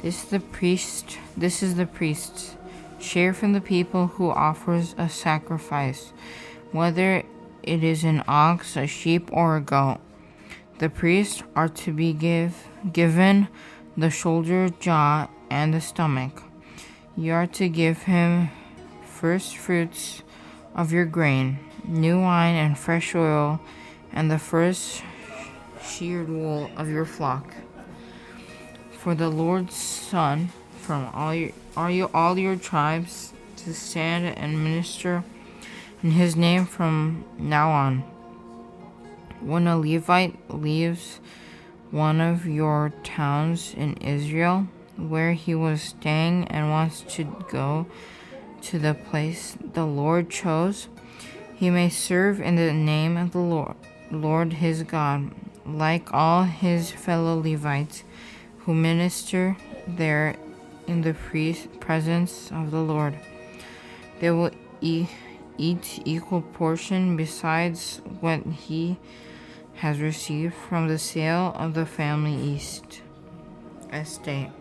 This is the priest's share from the people who offers a sacrifice, whether it is an ox, a sheep, or a goat. The priests are to be given the shoulder, jaw, and the stomach. You are to give him first fruits of your grain, new wine and fresh oil, and the first sheared wool of your flock. For the Lord's son from all your tribes to stand and minister in his name from now on. When a Levite leaves one of your towns in Israel, where he was staying, and wants to go to the place the Lord chose, he may serve in the name of the Lord his God, like all his fellow Levites who minister there in the presence of the Lord. They will eat equal portion besides what he has received from the sale of the family estate.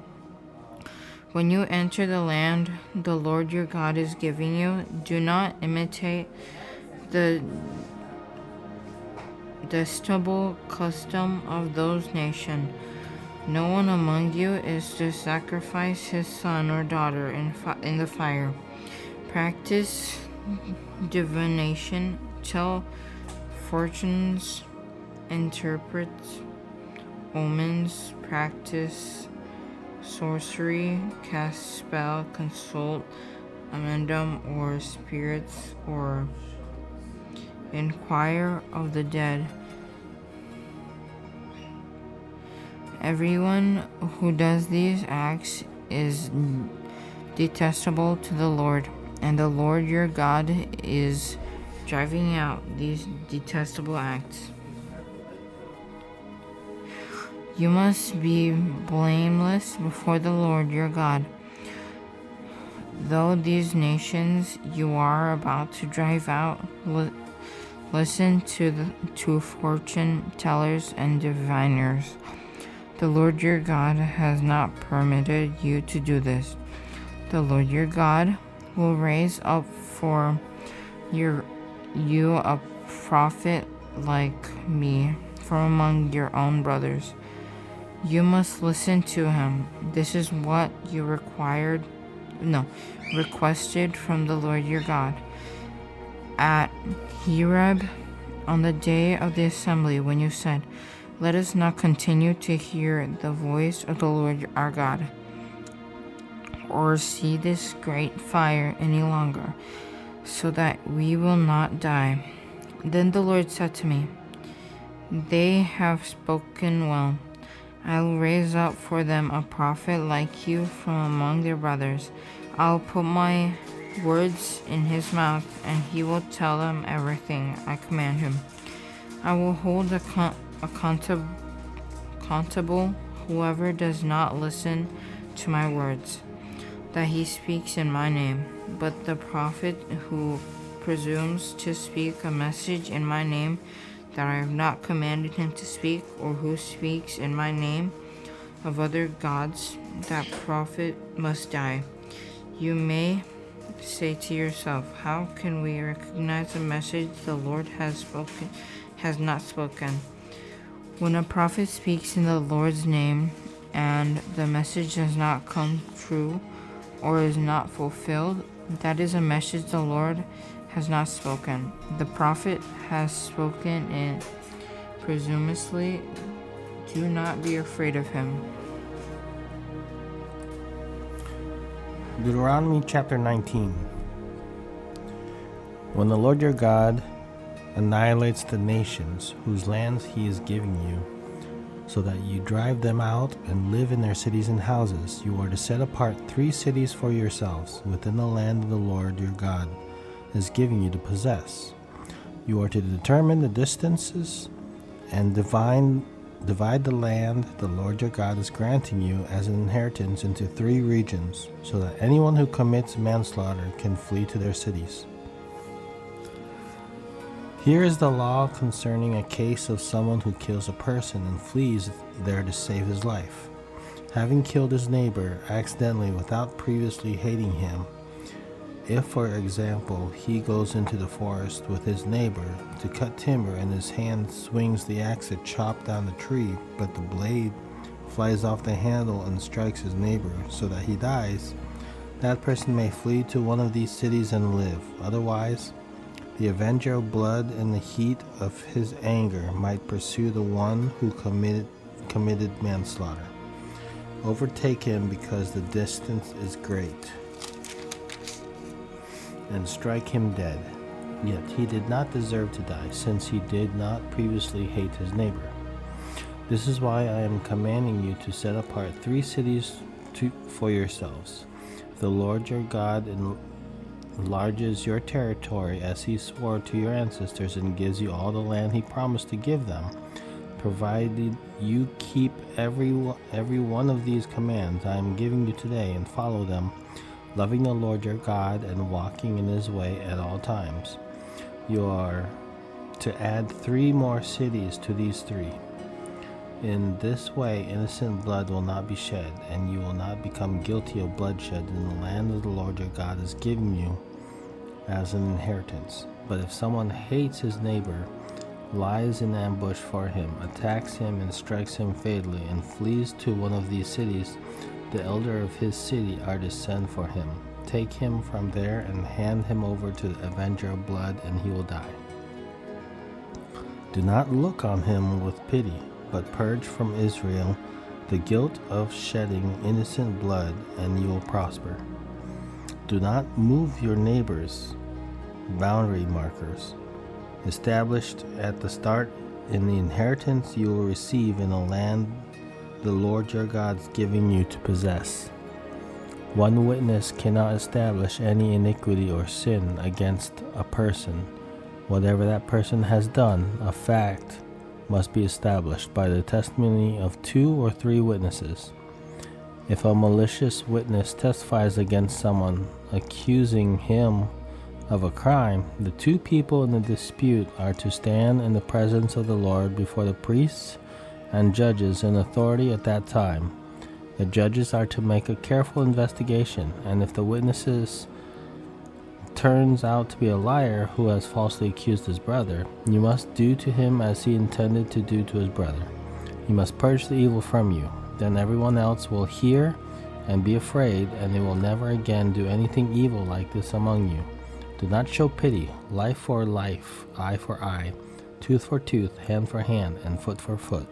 When you enter the land the Lord your God is giving you, do not imitate the detestable custom of those nations. No one among you is to sacrifice his son or daughter in the fire. Practice divination, tell fortunes, interpret omens, practice sorcery, cast spell, consult a medium or spirits, or inquire of the dead. Everyone who does these acts is detestable to the Lord, and the Lord your God is driving out these detestable acts. You must be blameless before the Lord your God. Though these nations you are about to drive out listen to fortune tellers and diviners, the Lord your God has not permitted you to do this. The Lord your God will raise up for you a prophet like me from among your own brothers. You must listen to him. This is what you requested from the Lord your God at Horeb on the day of the assembly, when you said, "Let us not continue to hear the voice of the Lord our God, or see this great fire any longer, so that we will not die." Then the Lord said to me, "They have spoken well. I will raise up for them a prophet like you from among their brothers. I will put my words in his mouth, and he will tell them everything I command him. I will hold accountable whoever does not listen to my words that he speaks in my name. But the prophet who presumes to speak a message in my name that I have not commanded him to speak, or who speaks in my name of other gods, that prophet must die." You may say to yourself, "How can we recognize a message the Lord has not spoken?" When a prophet speaks in the Lord's name, and the message does not come true or is not fulfilled, that is a message the Lord has not spoken. The prophet has spoken it presumptuously. Do not be afraid of him. Deuteronomy chapter 19. When the Lord your God annihilates the nations whose lands he is giving you, so that you drive them out and live in their cities and houses, you are to set apart 3 cities for yourselves within the land of the Lord your God is giving you to possess. You are to determine the distances and divide the land the Lord your God is granting you as an inheritance into 3 regions, so that anyone who commits manslaughter can flee to their cities. Here is the law concerning a case of someone who kills a person and flees there to save his life. Having killed his neighbor accidentally without previously hating him, if, for example, he goes into the forest with his neighbor to cut timber and his hand swings the axe to chop down the tree, but the blade flies off the handle and strikes his neighbor so that he dies, that person may flee to one of these cities and live. Otherwise, the avenger of blood in the heat of his anger might pursue the one who committed manslaughter. Overtake him because the distance is great, and strike him dead. Yet he did not deserve to die, since he did not previously hate his neighbor. This is why I am commanding you to set apart 3 cities for yourselves. If the Lord your God enlarges your territory as he swore to your ancestors and gives you all the land he promised to give them, provided you keep every one of these commands I am giving you today and follow them, loving the Lord your God and walking in his way at all times. You are to add 3 more cities to these 3. In this way, innocent blood will not be shed, and you will not become guilty of bloodshed in the land of the Lord your God has given you as an inheritance. But if someone hates his neighbor, lies in ambush for him, attacks him and strikes him fatally, and flees to one of these cities, the elder of his city are to send for him. Take him from there and hand him over to the avenger of blood, and he will die. Do not look on him with pity, but purge from Israel the guilt of shedding innocent blood, and you will prosper. Do not move your neighbor's boundary markers, established at the start in the inheritance you will receive in the land the Lord your God is giving you to possess. One witness cannot establish any iniquity or sin against a person. Whatever that person has done, a fact must be established by the testimony of 2 or 3 witnesses. If a malicious witness testifies against someone, accusing him of a crime, the 2 people in the dispute are to stand in the presence of the Lord before the priests and judges in authority at that time. The judges are to make a careful investigation, and if the witnesses turns out to be a liar who has falsely accused his brother, you must do to him as he intended to do to his brother. You must purge the evil from you. Then everyone else will hear and be afraid, and they will never again do anything evil like this among you. Do not show pity. Life for life, eye for eye, tooth for tooth, hand for hand, and foot for foot.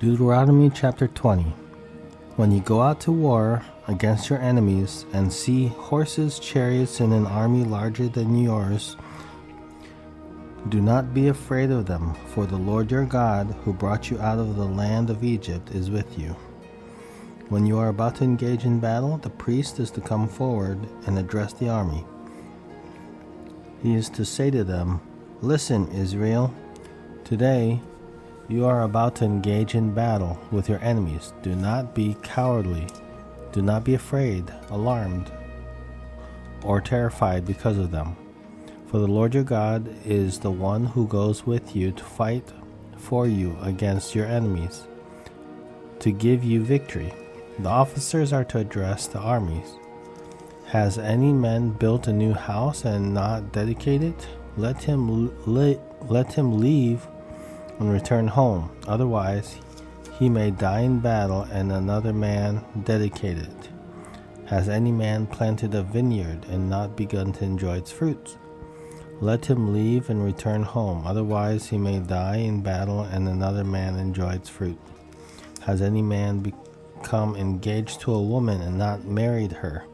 Deuteronomy chapter 20. When you go out to war against your enemies and see horses, chariots, and an army larger than yours, do not be afraid of them, for the Lord your God, who brought you out of the land of Egypt, is with you. When you are about to engage in battle, the priest is to come forward and address the army. He is to say to them, "Listen, Israel, today you are about to engage in battle with your enemies. Do not be cowardly. Do not be afraid, alarmed, or terrified because of them. For the Lord your God is the one who goes with you to fight for you against your enemies, to give you victory." The officers are to address the armies. Has any man built a new house and not dedicate it? Let him leave and return home. Otherwise, he may die in battle and another man dedicate it. Has any man planted a vineyard and not begun to enjoy its fruits? Let him leave and return home. Otherwise, he may die in battle and another man enjoy its fruit. Has any man become engaged to a woman and not married her?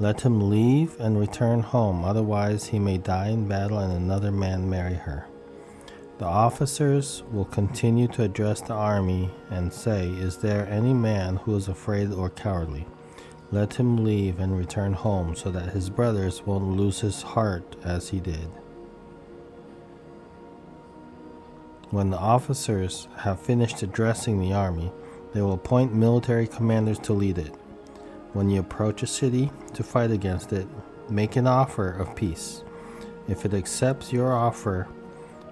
Let him leave and return home. Otherwise, he may die in battle and another man marry her. The officers will continue to address the army and say, "Is there any man who is afraid or cowardly? Let him leave and return home, so that his brothers won't lose his heart as he did." When the officers have finished addressing the army, they will appoint military commanders to lead it. When you approach a city to fight against it, make an offer of peace. If it accepts your offer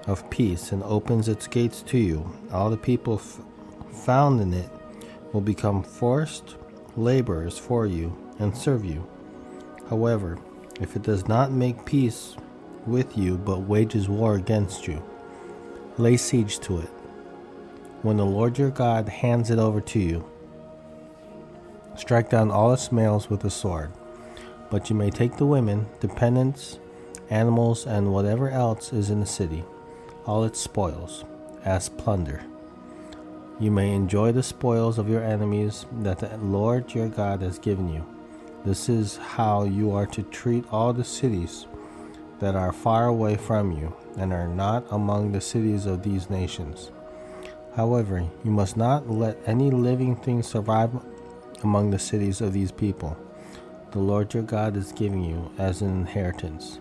of peace and opens its gates to you, all the people found in it will become forced laborers for you and serve you. However, if it does not make peace with you but wages war against you, lay siege to it. When the Lord your God hands it over to you, strike down all its males with a sword. But you may take the women, dependents, animals, and whatever else is in the city, all its spoils, as plunder. You may enjoy the spoils of your enemies that the Lord your God has given you. This is how you are to treat all the cities that are far away from you and are not among the cities of these nations. However, you must not let any living thing survive among the cities of these people the Lord your God is giving you as an inheritance.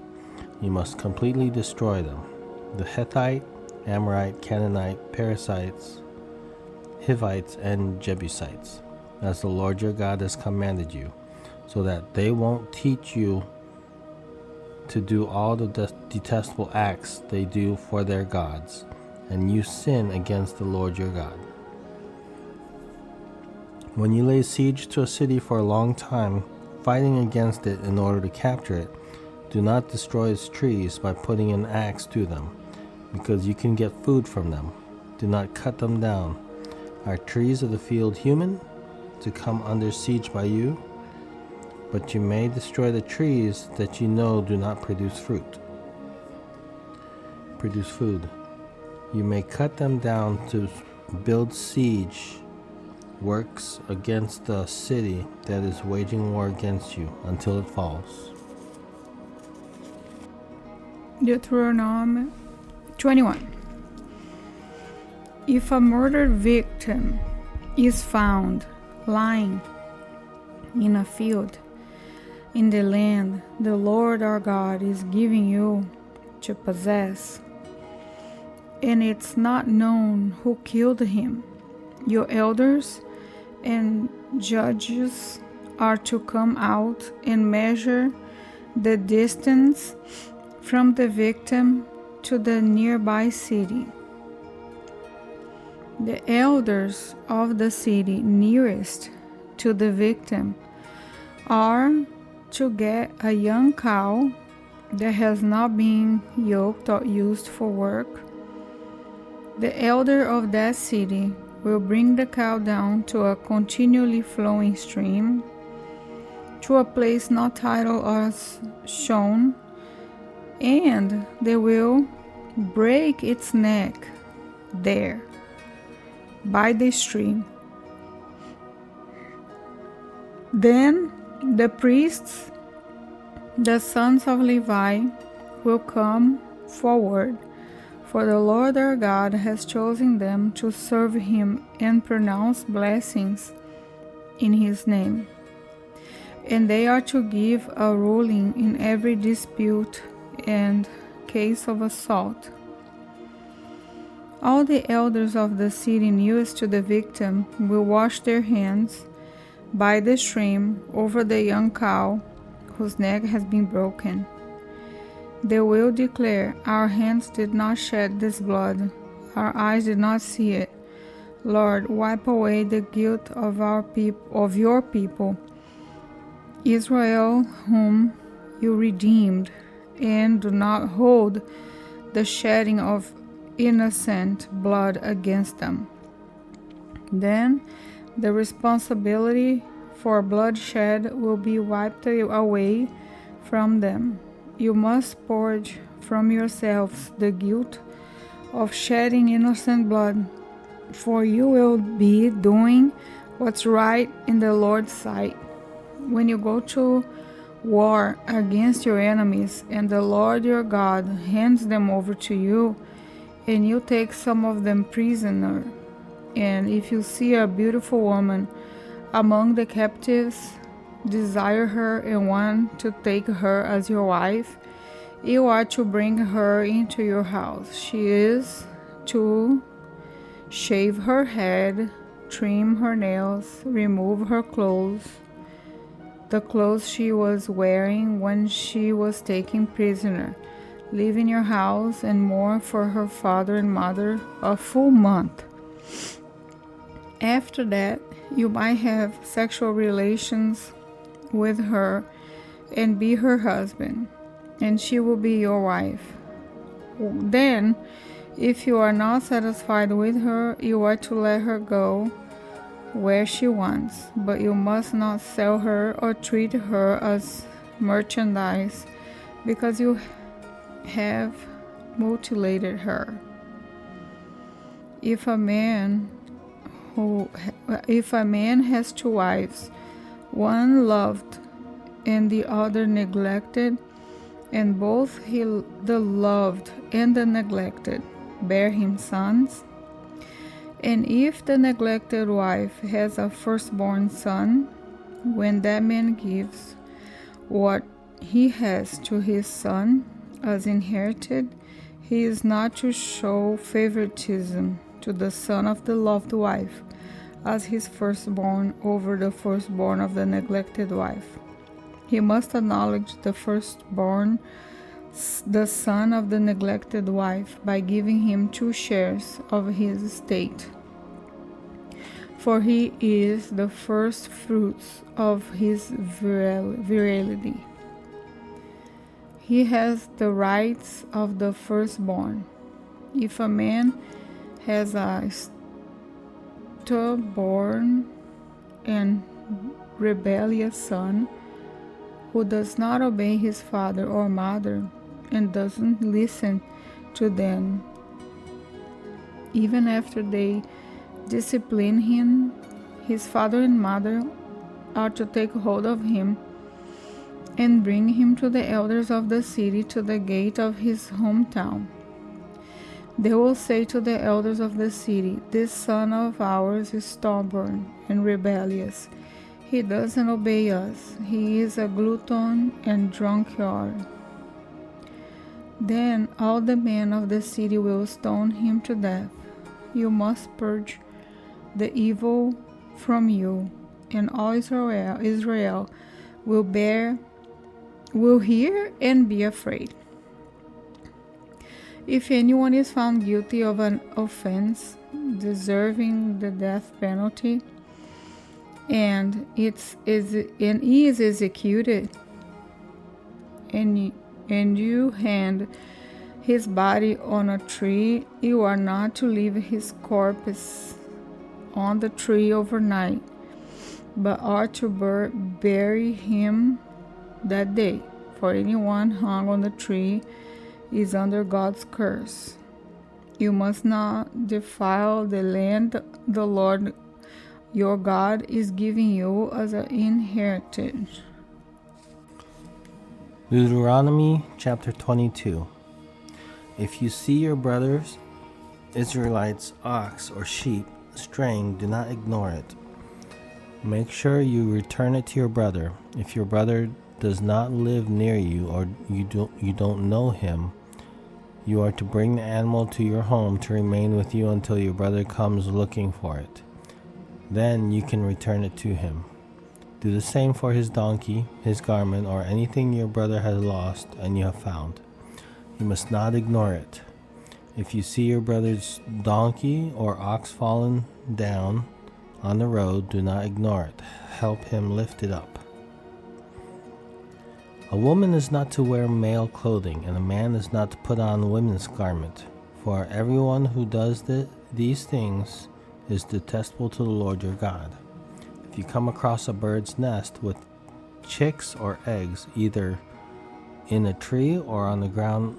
You must completely destroy them: the Hittite, Amorite, Canaanite, Perizzites, Hivites, and Jebusites, as the Lord your God has commanded you, so that they won't teach you to do all the detestable acts they do for their gods. and you sin against the Lord your God. When you lay siege to a city for a long time, fighting against it in order to capture it, do not destroy its trees by putting an axe to them, because you can get food from them. Do not cut them down. Are trees of the field human, to come under siege by you? But you may destroy the trees that you know do not produce food. You may cut them down to build siege works against the city that is waging war against you until it falls. Deuteronomy 21. If a murdered victim is found lying in a field in the land the Lord our God is giving you to possess, and it's not known who killed him, your elders and judges are to come out and measure the distance from the victim to the nearby city. The elders of the city nearest to the victim are to get a young cow that has not been yoked or used for work. The elder of that city will bring the cow down to a continually flowing stream, to a place not titled or shown, and they will break its neck there by the stream. Then the priests, the sons of Levi, will come forward, for the Lord our God has chosen them to serve him and pronounce blessings in his name. And they are to give a ruling in every dispute and case of assault. All the elders of the city nearest to the victim will wash their hands by the stream over the young cow whose neck has been broken. They will declare, "Our hands did not shed this blood, our eyes did not see it. Lord, wipe away the guilt of your people, Israel, whom you redeemed, and do not hold the shedding of innocent blood against them." Then the responsibility for bloodshed will be wiped away from them. You must purge from yourselves the guilt of shedding innocent blood, for you will be doing what's right in the Lord's sight. When you go to war against your enemies, and the Lord your God hands them over to you, and you take some of them prisoner, and if you see a beautiful woman among the captives, desire her and want to take her as your wife, you are to bring her into your house. She is to shave her head, trim her nails, remove her clothes, the clothes she was wearing when she was taken prisoner, live in your house and mourn for her father and mother a full month. After that, you might have sexual relations with her and be her husband, and she will be your wife. Then, if you are not satisfied with her, you are to let her go where she wants, but you must not sell her or treat her as merchandise, because you have mutilated her. If a man has two wives, one loved and the other neglected, and both the loved and the neglected bear him sons, and if the neglected wife has a firstborn son, when that man gives what he has to his son as inherited, he is not to show favoritism to the son of the loved wife as his firstborn over the firstborn of the neglected wife. He must acknowledge the firstborn the son of the neglected wife by giving him 2 shares of his estate. For he is the first fruits of his virility. He has the rights of the firstborn. If a man has a stubborn and rebellious son who does not obey his father or mother and doesn't listen to them, even after they discipline him, his father and mother are to take hold of him and bring him to the elders of the city to the gate of his hometown. They will say to the elders of the city, "This son of ours is stubborn and rebellious. He doesn't obey us. He is a glutton and drunkard." Then all the men of the city will stone him to death. You must purge the evil from you, and all Israel will hear and be afraid. If anyone is found guilty of an offense deserving the death penalty, and he is executed, and you hang his body on a tree, you are not to leave his corpse on the tree overnight, but are to bury him that day. For anyone hung on the tree is under God's curse. You must not defile the land the Lord your God is giving you as an inheritance. Deuteronomy chapter 22. If you see your brother's Israelites' ox or sheep straying, do not ignore it. Make sure you return it to your brother. If your brother does not live near you or you don't know him, you are to bring the animal to your home to remain with you until your brother comes looking for it. Then you can return it to him. Do the same for his donkey, his garment, or anything your brother has lost and you have found. You must not ignore it. If you see your brother's donkey or ox fallen down on the road, do not ignore it. Help him lift it up. A woman is not to wear male clothing, and a man is not to put on women's garment. For everyone who does these things is detestable to the Lord your God. If you come across a bird's nest with chicks or eggs, either in a tree or on the ground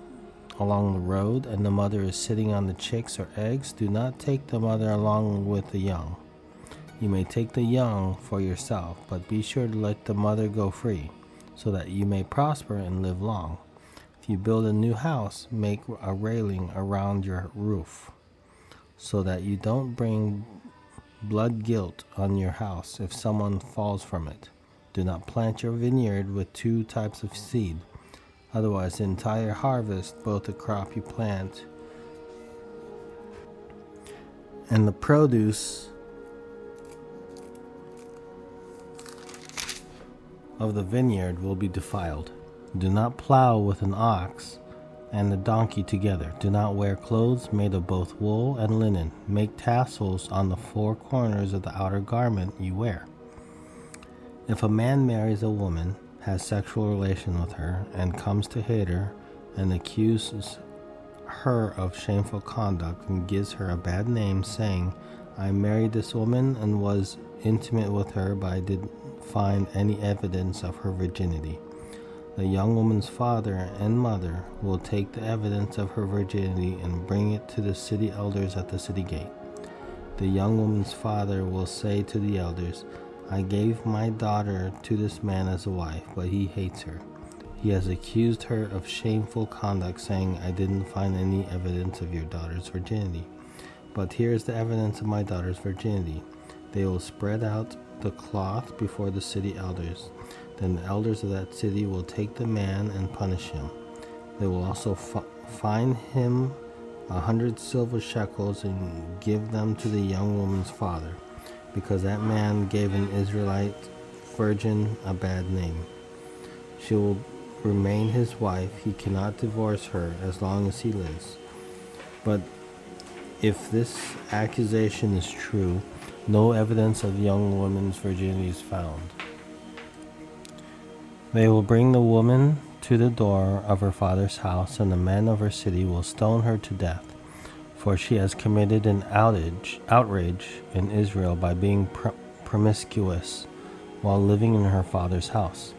along the road, and the mother is sitting on the chicks or eggs, do not take the mother along with the young. You may take the young for yourself, but be sure to let the mother go free, so that you may prosper and live long. If you build a new house, make a railing around your roof, so that you don't bring blood guilt on your house if someone falls from it. Do not plant your vineyard with 2 types of seed. Otherwise, the entire harvest, both the crop you plant and the produce of the vineyard, will be defiled. Do not plow with an ox and a donkey together. Do not wear clothes made of both wool and linen. Make tassels on the 4 corners of the outer garment you wear. If a man marries a woman, has sexual relation with her, and comes to hate her, and accuses her of shameful conduct, and gives her a bad name, saying, "I married this woman and was intimate with her, but I didn't find any evidence of her virginity," the young woman's father and mother will take the evidence of her virginity and bring it to the city elders at the city gate. The young woman's father will say to the elders, "I gave my daughter to this man as a wife, but he hates her. He has accused her of shameful conduct, saying, 'I didn't find any evidence of your daughter's virginity. But here is the evidence of my daughter's virginity.' They will spread out the cloth before the city elders. Then the elders of that city will take the man and punish him. They will also fine him 100 silver shekels and give them to the young woman's father, because that man gave an Israelite virgin a bad name. She will remain his wife, he cannot divorce her as long as he lives. But if this accusation is true, no evidence of the young woman's virginity is found. They will bring the woman to the door of her father's house, and the men of her city will stone her to death, for she has committed an outrage in Israel by being promiscuous while living in her father's house.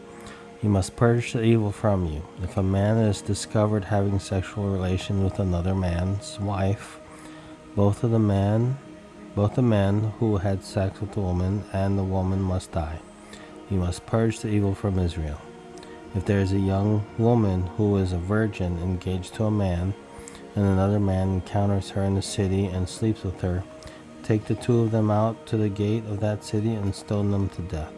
You must purge the evil from you. If a man is discovered having sexual relation with another man's wife, both the men who had sex with the woman and the woman must die. You must purge the evil from Israel. If there is a young woman who is a virgin engaged to a man, and another man encounters her in the city and sleeps with her, take the two of them out to the gate of that city and stone them to death.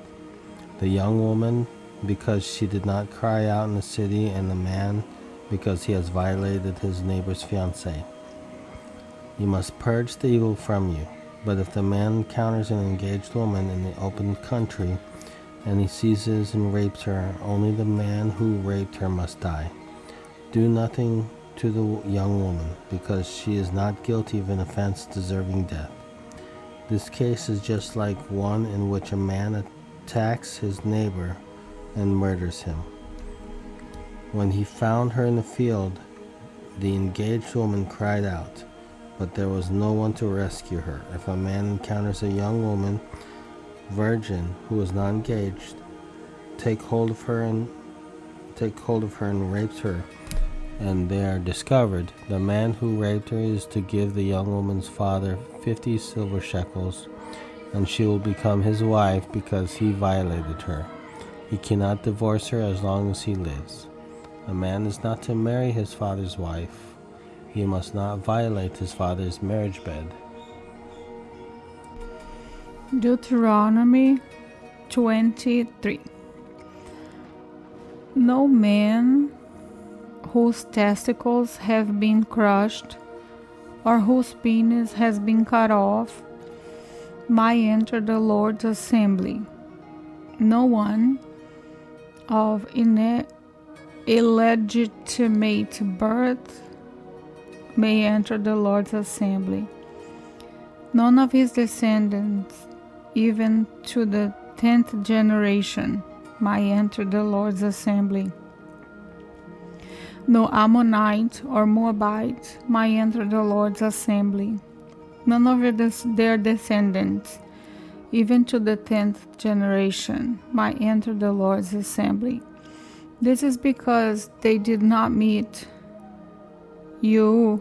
The young woman, because she did not cry out in the city, and the man, because he has violated his neighbor's fiancée. You must purge the evil from you. But if the man encounters an engaged woman in the open country, and he seizes and rapes her, only the man who raped her must die. Do nothing to the young woman, because she is not guilty of an offense deserving death. This case is just like one in which a man attacks his neighbor and murders him. When he found her in the field, the engaged woman cried out, but there was no one to rescue her. If a man encounters a young woman, virgin, who is not engaged, take hold of her and rapes her, and they are discovered, the man who raped her is to give the young woman's father 50 silver shekels, and she will become his wife because he violated her. He cannot divorce her as long as he lives. A man is not to marry his father's wife. He must not violate his father's marriage bed. Deuteronomy 23. No man whose testicles have been crushed or whose penis has been cut off might enter the Lord's assembly. No one of illegitimate birth may enter the Lord's assembly. None of his descendants, even to the 10th generation, might enter the Lord's assembly. No Ammonite or Moabite might enter the Lord's assembly. None of their descendants, even to the 10th generation, might enter the Lord's assembly. This is because they did not meet you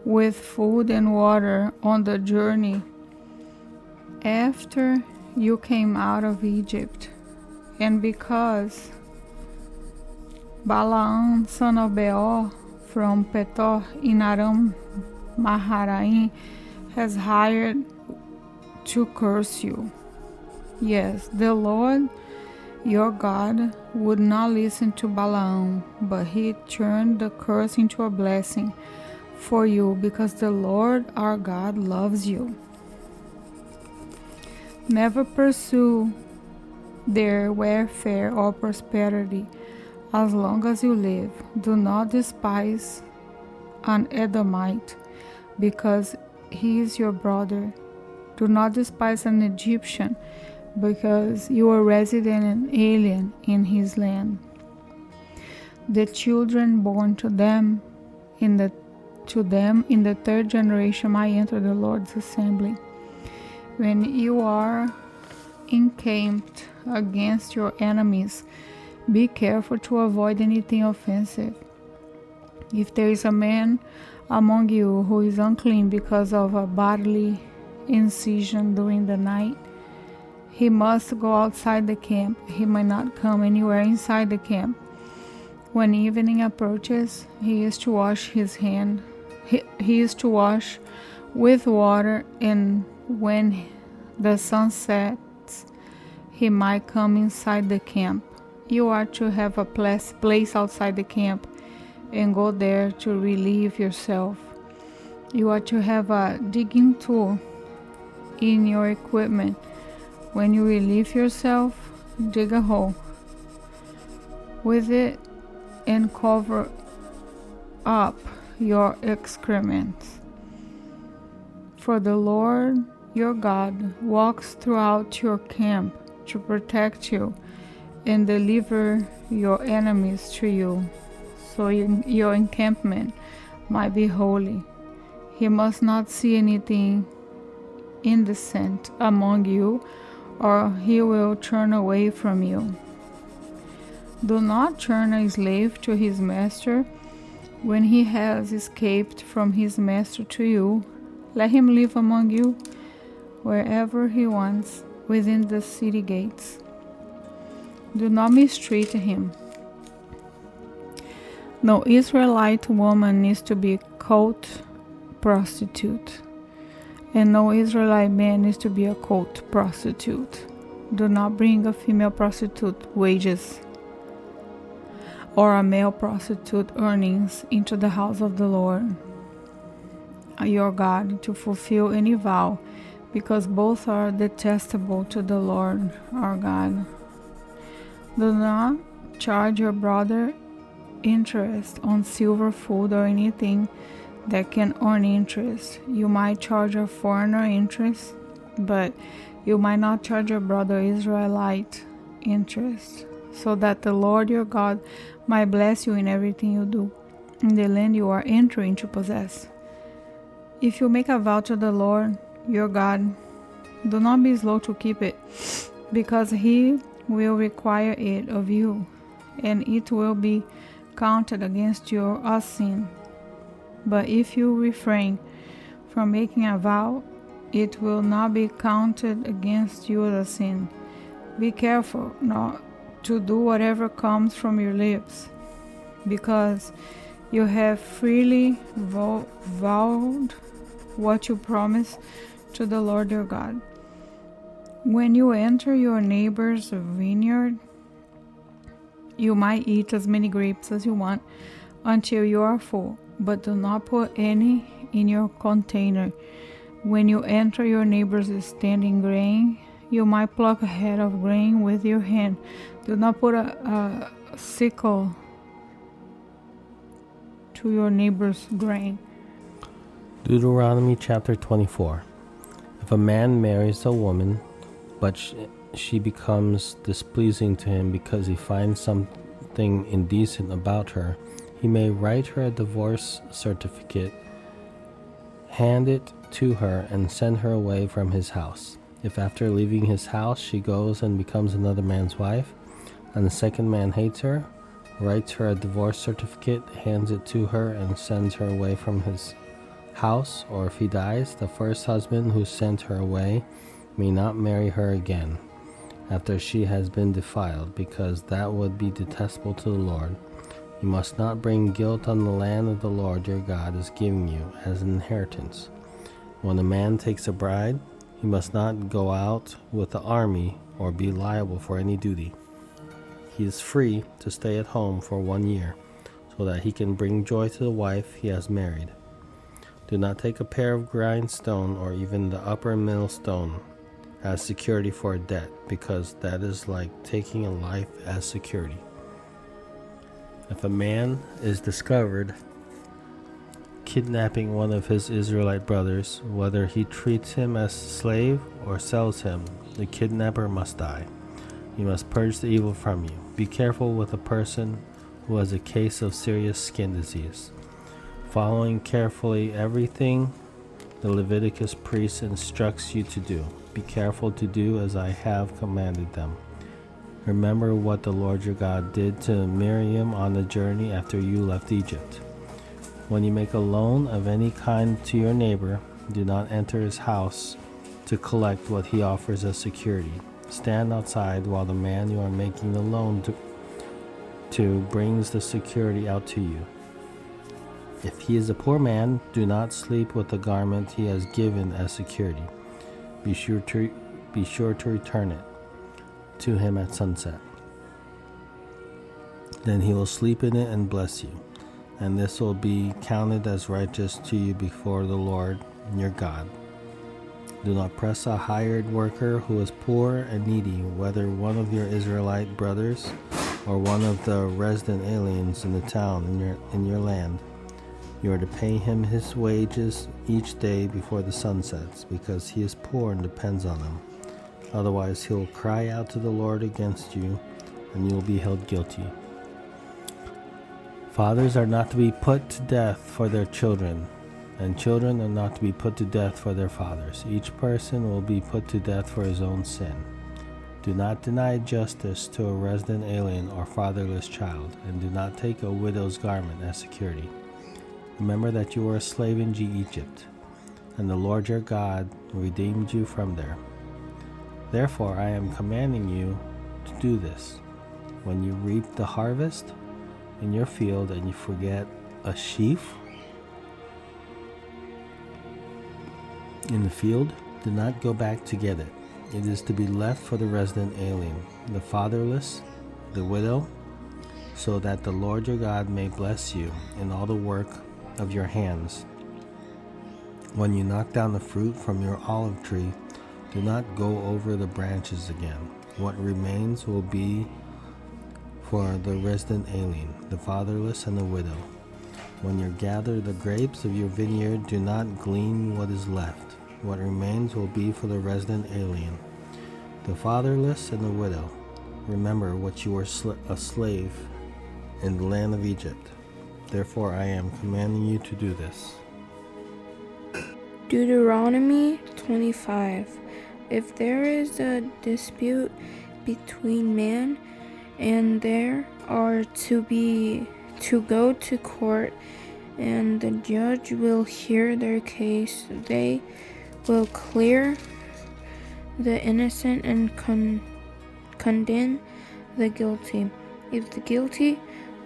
with food and water on the journey after you came out of Egypt, and because Balaam, son of Beor, from Petor in Aram Maharaim, has hired to curse you. Yes, the Lord your God would not listen to Balaam, but he turned the curse into a blessing for you, because the Lord our God loves you. Never pursue their welfare or prosperity as long as you live. Do not despise an Edomite, because he is your brother. Do not despise an Egyptian, because you are resident and alien in his land. The children born to them in the 3rd generation might enter the Lord's assembly. When you are encamped against your enemies, be careful to avoid anything offensive. If there is a man among you who is unclean because of a bodily incision during the night, he must go outside the camp. He may not come anywhere inside the camp. When evening approaches, he is to wash his hand. He is to wash with water, and when the sun sets, he might come inside the camp. You are to have a place outside the camp and go there to relieve yourself. You are to have a digging tool in your equipment. When you relieve yourself, dig a hole. With it, and cover up your excrements. For the Lord your God walks throughout your camp to protect you and deliver your enemies to you, so your encampment might be holy. He must not see anything indecent among you, or he will turn away from you. Do not turn a slave to his master when he has escaped from his master to you. Let him live among you wherever he wants within the city gates. Do not mistreat him. No Israelite woman needs to be caught prostitute, and no Israelite man needs to be a caught prostitute. Do not bring a female prostitute wages or a male prostitute earnings into the house of the Lord your God to fulfill any vow, because both are detestable to the Lord our God. Do not charge your brother interest on silver, food, or anything that can earn interest. You might charge a foreigner interest, but you might not charge your brother Israelite interest, so that the Lord your God might bless you in everything you do in the land you are entering to possess. If you make a vow to the Lord your God, do not be slow to keep it, because he will require it of you, and it will be counted against you as sin. But if you refrain from making a vow, it will not be counted against you as a sin. Be careful not to do whatever comes from your lips, because you have freely vowed what you promised to the Lord your God. When you enter your neighbor's vineyard, you might eat as many grapes as you want until you are full, but do not put any in your container. When you enter your neighbor's standing grain, you might pluck a head of grain with your hand. Do not put a sickle to your neighbor's grain. Deuteronomy chapter 24. If a man marries a woman, but she becomes displeasing to him because he finds something indecent about her, he may write her a divorce certificate, hand it to her, and send her away from his house. If after leaving his house she goes and becomes another man's wife, and the second man hates her, writes her a divorce certificate, hands it to her, and sends her away from his house, or if he dies, the first husband who sent her away may not marry her again after she has been defiled, because that would be detestable to the Lord. You must not bring guilt on the land of the Lord your God is giving you as an inheritance. When a man takes a bride, he must not go out with the army or be liable for any duty. He is free to stay at home for 1 year, so that he can bring joy to the wife he has married. Do not take a pair of grindstone or even the upper millstone as security for a debt, because that is like taking a life as security. If a man is discovered kidnapping one of his Israelite brothers, whether he treats him as a slave or sells him, the kidnapper must die. You must purge the evil from you. Be careful with a person who has a case of serious skin disease, following carefully everything the Leviticus priest instructs you to do. Be careful to do as I have commanded them. Remember what the Lord your God did to Miriam on the journey after you left Egypt. When you make a loan of any kind to your neighbor, do not enter his house to collect what he offers as security. Stand outside while the man you are making the loan to brings the security out to you. If he is a poor man, do not sleep with the garment he has given as security. Be sure to return it to him at sunset. Then he will sleep in it and bless you, and this will be counted as righteous to you before the Lord your God. Do not press a hired worker who is poor and needy, whether one of your Israelite brothers or one of the resident aliens in the town in your land, you are to pay him his wages each day before the sun sets, because he is poor and depends on them. Otherwise he will cry out to the Lord against you, and you will be held guilty. Fathers are not to be put to death for their children, and children are not to be put to death for their fathers. Each person will be put to death for his own sin. Do not deny justice to a resident alien or fatherless child, and do not take a widow's garment as security. Remember that you were a slave in Egypt, and the Lord your God redeemed you from there. Therefore I am commanding you to do this. When you reap the harvest in your field and you forget a sheaf in the field, do not go back to get it. It is to be left for the resident alien, the fatherless, the widow, so that the Lord your God may bless you in all the work of your hands. When you knock down the fruit from your olive tree, do not go over the branches again. What remains will be for the resident alien, the fatherless, and the widow. When you gather the grapes of your vineyard, do not glean what is left. What remains will be for the resident alien, the fatherless, and the widow. Remember what you were a slave in the land of Egypt. Therefore I am commanding you to do this. Deuteronomy 25. If there is a dispute between man and there are to go to court, and the judge will hear their case, they will clear the innocent and condemn the guilty. If the guilty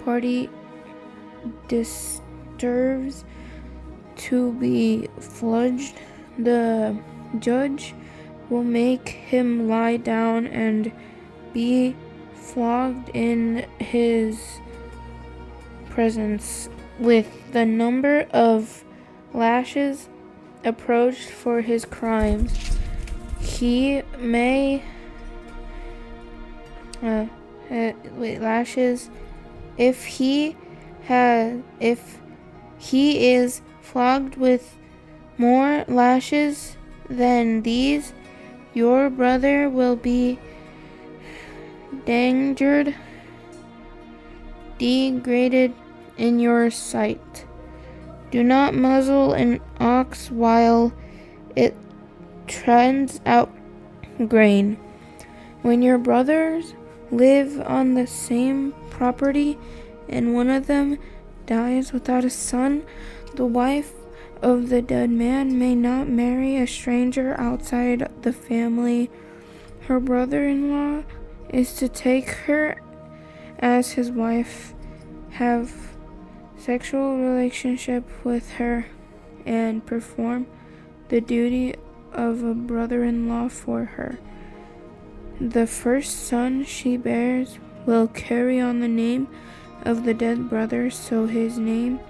party deserves to be flogged, the judge will make him lie down and be flogged in his presence with the number of lashes approached for his crimes. He may lashes if he is flogged with more lashes than these, your brother will be degraded in your sight. Do not muzzle an ox while it treads out grain. When your brothers live on the same property and one of them dies without a son, the wife of the dead man may not marry a stranger outside the family. Her brother-in-law is to take her as his wife, have sexual relationship with her, and perform the duty of a brother-in-law for her. The first son she bears will carry on the name of the dead brother, so his name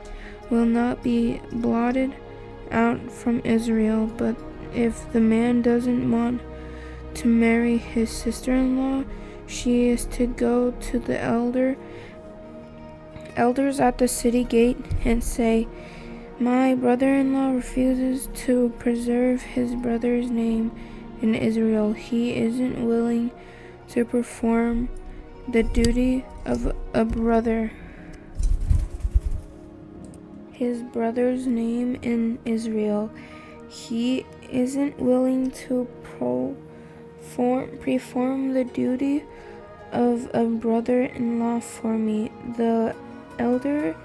will not be blotted out from Israel. But if the man doesn't want to marry his sister-in-law, she is to go to the elders at the city gate and say, "My brother-in-law refuses to preserve his brother's name in Israel. He isn't willing to perform the duty of a brother, his brother's name in Israel. He isn't willing to perform the duty of a brother-in-law for me. The elder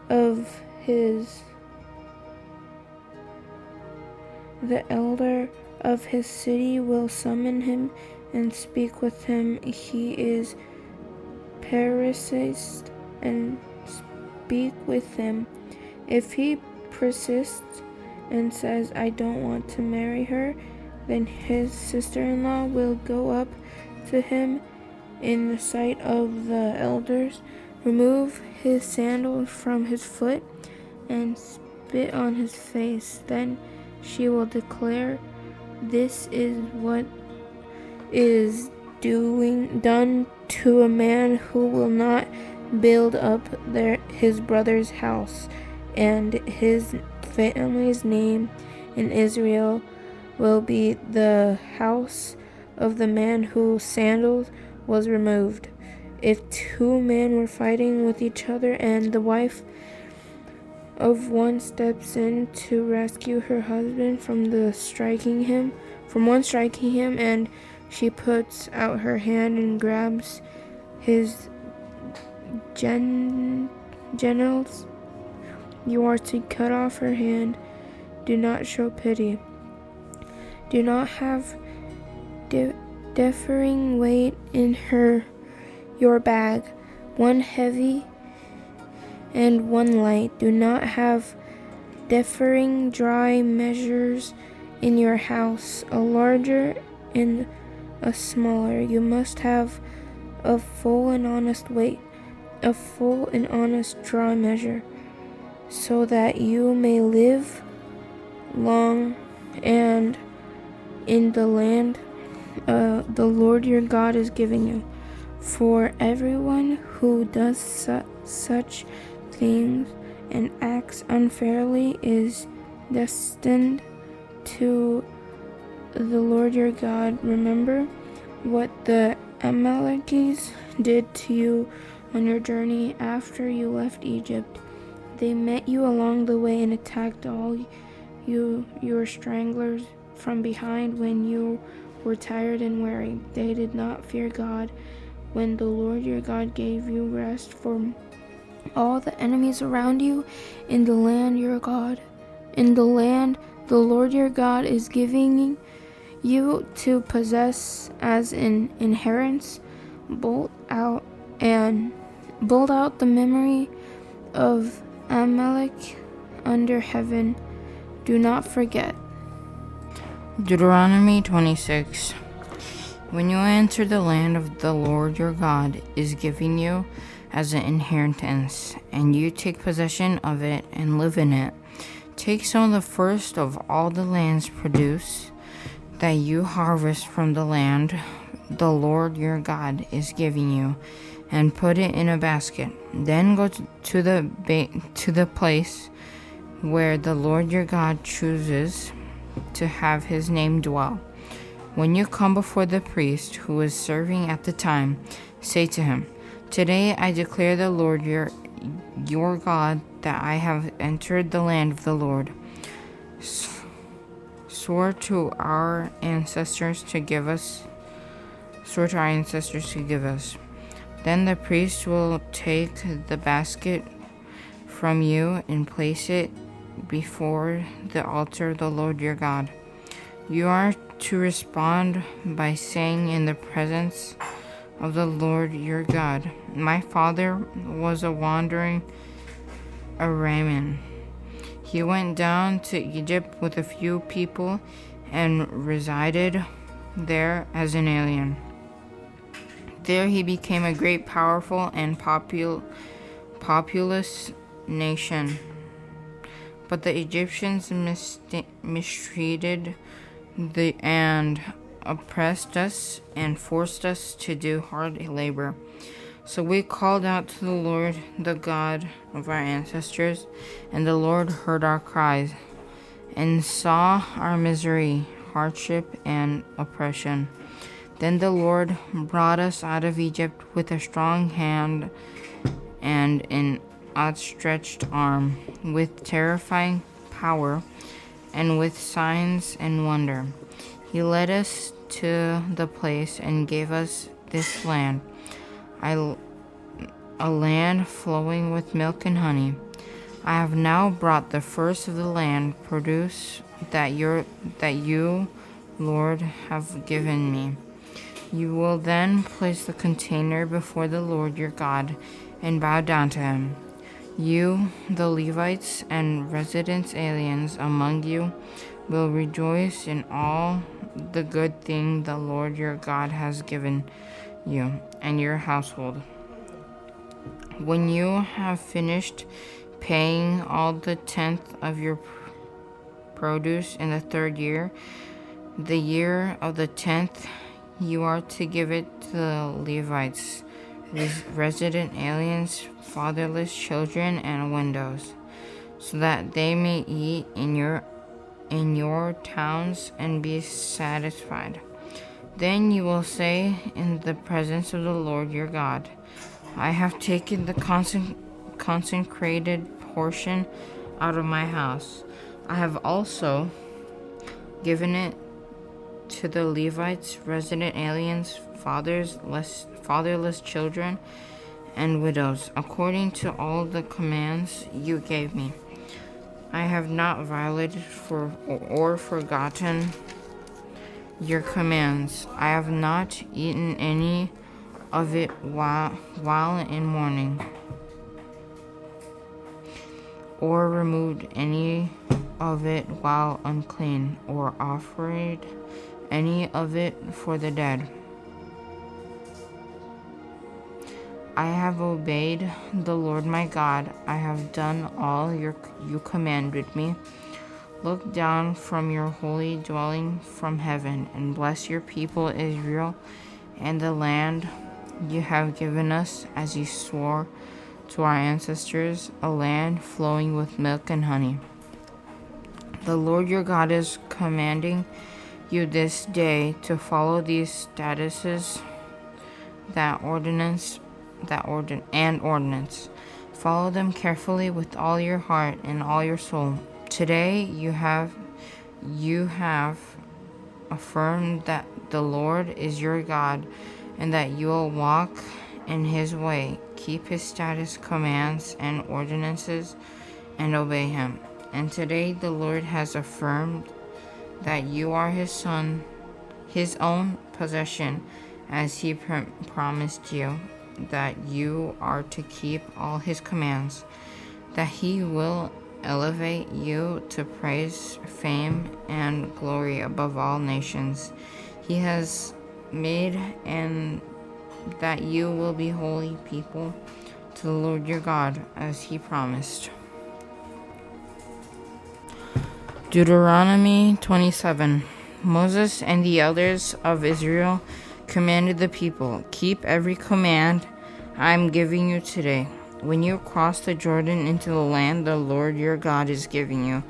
of his city will summon him and speak with him. He is parasites and speak with him. If he persists and says, "I don't want to marry her," then his sister-in-law will go up to him in the sight of the elders, remove his sandal from his foot, and spit on his face. Then she will declare, "This is what is done to a man who will not build up his brother's house, and his family's name in Israel will be the house of the man whose sandal was removed. If two men were fighting with each other, and the wife of one steps in to rescue her husband from one striking him, and she puts out her hand and grabs his genitals, you are to cut off her hand. Do not show pity. Do not have differing weight in your bag, one heavy and one light. Do not have differing dry measures in your house, a larger and a smaller. You must have a full and honest weight, a full and honest dry measure, so that you may live long and in the land the Lord your God is giving you. For everyone who does such things and acts unfairly is destined to the Lord your God. Remember what the Amalekites did to you on your journey after you left Egypt. They met you along the way and attacked all your stranglers from behind when you were tired and weary. They did not fear God when the Lord your God gave you rest from all the enemies around you in the land the Lord your God is giving you to possess as an inheritance. Blot out the memory of Amalek under heaven. Do not forget. Deuteronomy 26. When you enter the land of the Lord your God is giving you as an inheritance, and you take possession of it and live in it, take some of the first of all the land's produce that you harvest from the land the Lord your God is giving you, and put it in a basket. Then go to the place where the Lord your God chooses to have his name dwell. When you come before the priest who is serving at the time, say to him, Today I declare the Lord your God that I have entered the land of the Lord, swore to our ancestors to give us. Then the priest will take the basket from you and place it before the altar of the Lord your God. You are to respond by saying in the presence of the Lord your God, My father was a wandering Aramean. He went down to Egypt with a few people and resided there as an alien. There he became a great, powerful, and populous nation. But the Egyptians mistreated and oppressed us and forced us to do hard labor. So we called out to the Lord, the God of our ancestors, and the Lord heard our cries and saw our misery, hardship, and oppression. Then the Lord brought us out of Egypt with a strong hand and an outstretched arm, with terrifying power, and with signs and wonder. He led us to the place and gave us this land, a land flowing with milk and honey. I have now brought the first of the land produce that you, Lord, have given me. You will then place the container before the Lord your God and bow down to him. You, the Levites, and resident aliens among you will rejoice in all the good thing the Lord your God has given you and your household. When you have finished paying all the 10th of your produce in the third year, the year of the 10th you are to give it to the Levites, resident aliens, fatherless children, and widows, so that they may eat in your towns and be satisfied. Then you will say in the presence of the Lord your God, I have taken the consecrated portion out of my house. I have also given it to the Levites, resident aliens, fatherless children, and widows, according to all the commands you gave me. I have not violated or forgotten your commands. I have not eaten any of it while in mourning, or removed any of it while unclean, or offered any of it for the dead. I have obeyed the Lord my God. I have done all you commanded me. Look down from your holy dwelling from heaven and bless your people Israel and the land you have given us, as you swore to our ancestors, a land flowing with milk and honey. The Lord your God is commanding you this day to follow these statutes, ordinance. Follow them carefully with all your heart and all your soul. Today you have affirmed that the Lord is your God, and that you will walk in his way, keep his statutes, commands, and ordinances, and obey him. And today the Lord has affirmed that you are his own possession, as he promised you, that you are to keep all his commands, that he will elevate you to praise, fame, and glory above all nations he has made, and that you will be holy people to the Lord your God, as he promised. Deuteronomy 27. Moses and the elders of Israel commanded the people, keep every command I am giving you today. When you cross the Jordan into the land the Lord your God is giving you,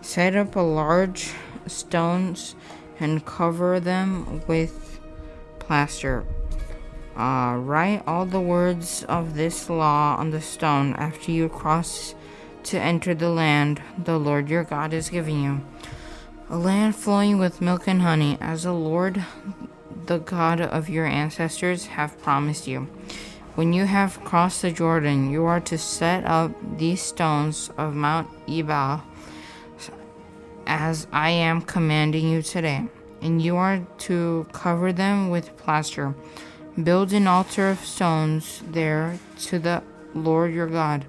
set up large stones and cover them with plaster. Write all the words of this law on the stone after you cross to enter the land the Lord your God is giving you, a land flowing with milk and honey, as the Lord, the God of your ancestors, have promised you. When you have crossed the Jordan, you are to set up these stones of Mount Ebal, as I am commanding you today, and you are to cover them with plaster. Build an altar of stones there to the Lord your God.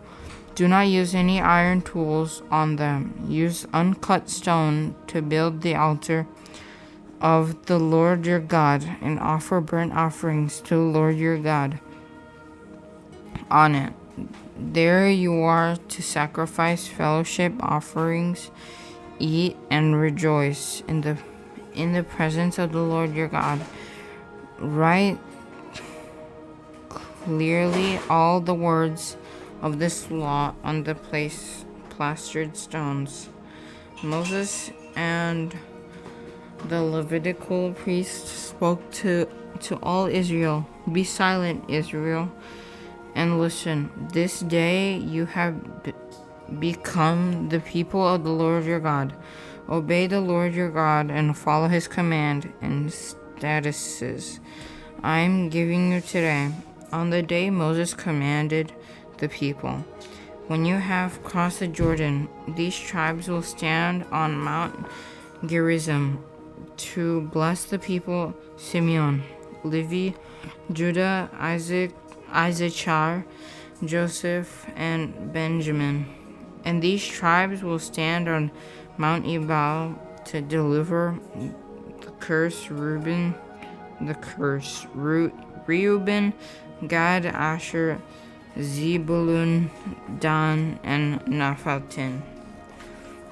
Do not use any iron tools on them. Use uncut stone to build the altar of the Lord your God, and offer burnt offerings to the Lord your God on it. There you are to sacrifice fellowship offerings, eat and rejoice in the presence of the Lord your God. Write clearly all the words of this law on the plastered stones. Moses and the Levitical priests spoke to all Israel, be silent, Israel, and listen. This day you have become the people of the Lord your God. Obey the Lord your God and follow his command and statutes I am giving you today. On the day Moses commanded the people, when you have crossed the Jordan, these tribes will stand on Mount Gerizim to bless the people: Simeon, Levi, Judah, Issachar, Joseph, and Benjamin. And these tribes will stand on Mount Ebal to deliver the curse: Reuben, Gad, Asher, Zebulun, Dan, and Naphtali.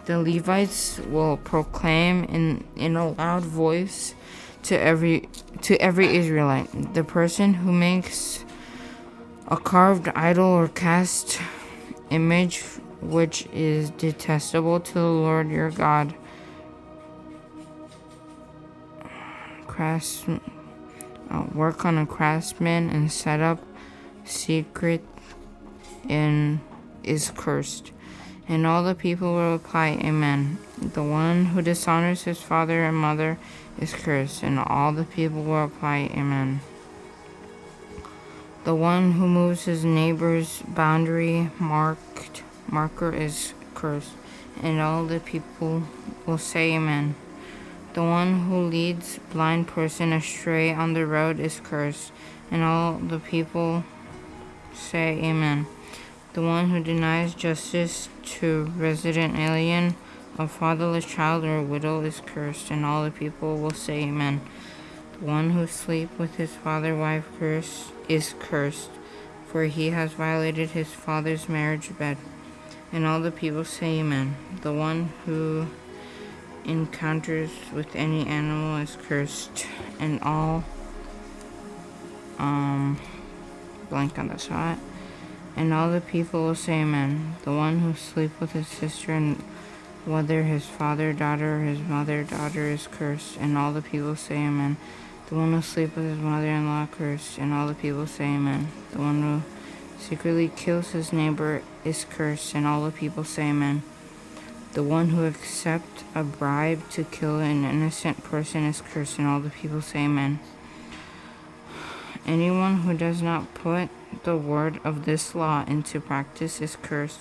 The Levites will proclaim in a loud voice to every Israelite. The person who makes a carved idol or cast image which is detestable to the Lord your God, work on a craftsman and set up secret and is cursed. And all the people will reply, Amen. The one who dishonors his father and mother is cursed. And all the people will reply, Amen. The one who moves his neighbor's boundary marker is cursed. And all the people will say, Amen. The one who leads blind person astray on the road is cursed. And all the people say, Amen. The one who denies justice to resident alien, a fatherless child, or a widow is cursed, and all the people will say, Amen. The one who sleeps with his father's wife is cursed, for he has violated his father's marriage bed, and all the people say, Amen. The one who encounters with any animal is cursed, and all blank on the spot. And all the people will say, Amen. The one who sleeps with his sister, and whether his father, daughter, or his mother, daughter, is cursed. And all the people say, Amen. The one who sleeps with his mother-in-law, cursed. And all the people say, Amen. The one who secretly kills his neighbor is cursed. And all the people say, Amen. The one who accepts a bribe to kill an innocent person is cursed. And all the people say, Amen. Anyone who does not put the word of this law into practice is cursed,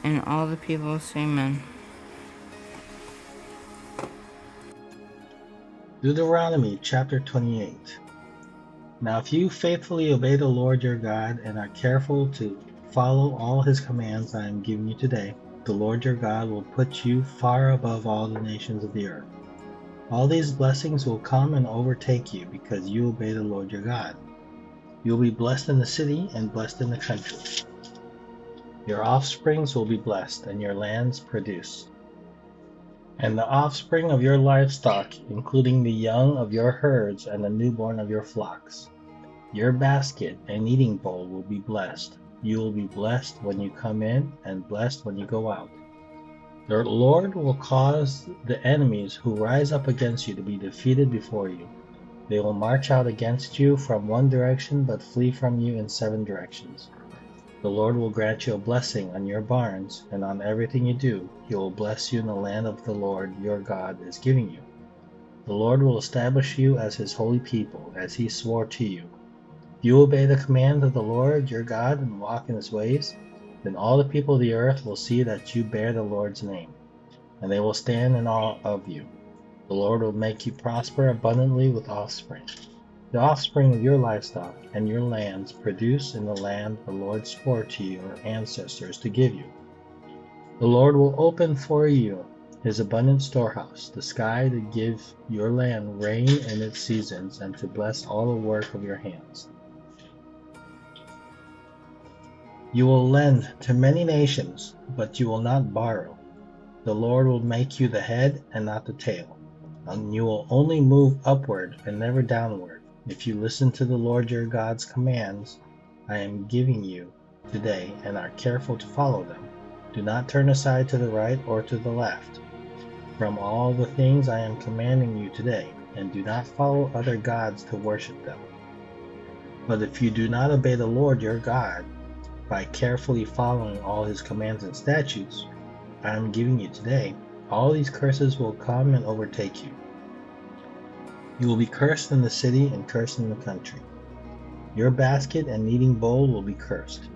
and all the people say Amen. Deuteronomy chapter 28. Now if you faithfully obey the Lord your God and are careful to follow all his commands I am giving you today, the Lord your God will put you far above all the nations of the earth. All these blessings will come and overtake you because you obey the Lord your God. You will be blessed in the city and blessed in the country. Your offsprings will be blessed, and your lands produce. And the offspring of your livestock, including the young of your herds and the newborn of your flocks. Your basket and eating bowl will be blessed. You will be blessed when you come in, and blessed when you go out. The Lord will cause the enemies who rise up against you to be defeated before you. They will march out against you from one direction, but flee from you in 7 directions. The Lord will grant you a blessing on your barns, and on everything you do. He will bless you in the land of the Lord your God is giving you. The Lord will establish you as his holy people, as he swore to you. If you obey the command of the Lord your God and walk in his ways, then all the people of the earth will see that you bear the Lord's name, and they will stand in awe of you. The Lord will make you prosper abundantly with offspring. The offspring of your livestock and your lands produce in the land the Lord swore to your ancestors to give you. The Lord will open for you his abundant storehouse, the sky, to give your land rain in its seasons and to bless all the work of your hands. You will lend to many nations, but you will not borrow. The Lord will make you the head and not the tail, and you will only move upward and never downward. If you listen to the Lord your God's commands I am giving you today and are careful to follow them, do not turn aside to the right or to the left from all the things I am commanding you today, and do not follow other gods to worship them. But if you do not obey the Lord your God by carefully following all his commands and statutes I am giving you today, all these curses will come and overtake you. You will be cursed in the city and cursed in the country. Your basket and kneading bowl will be cursed.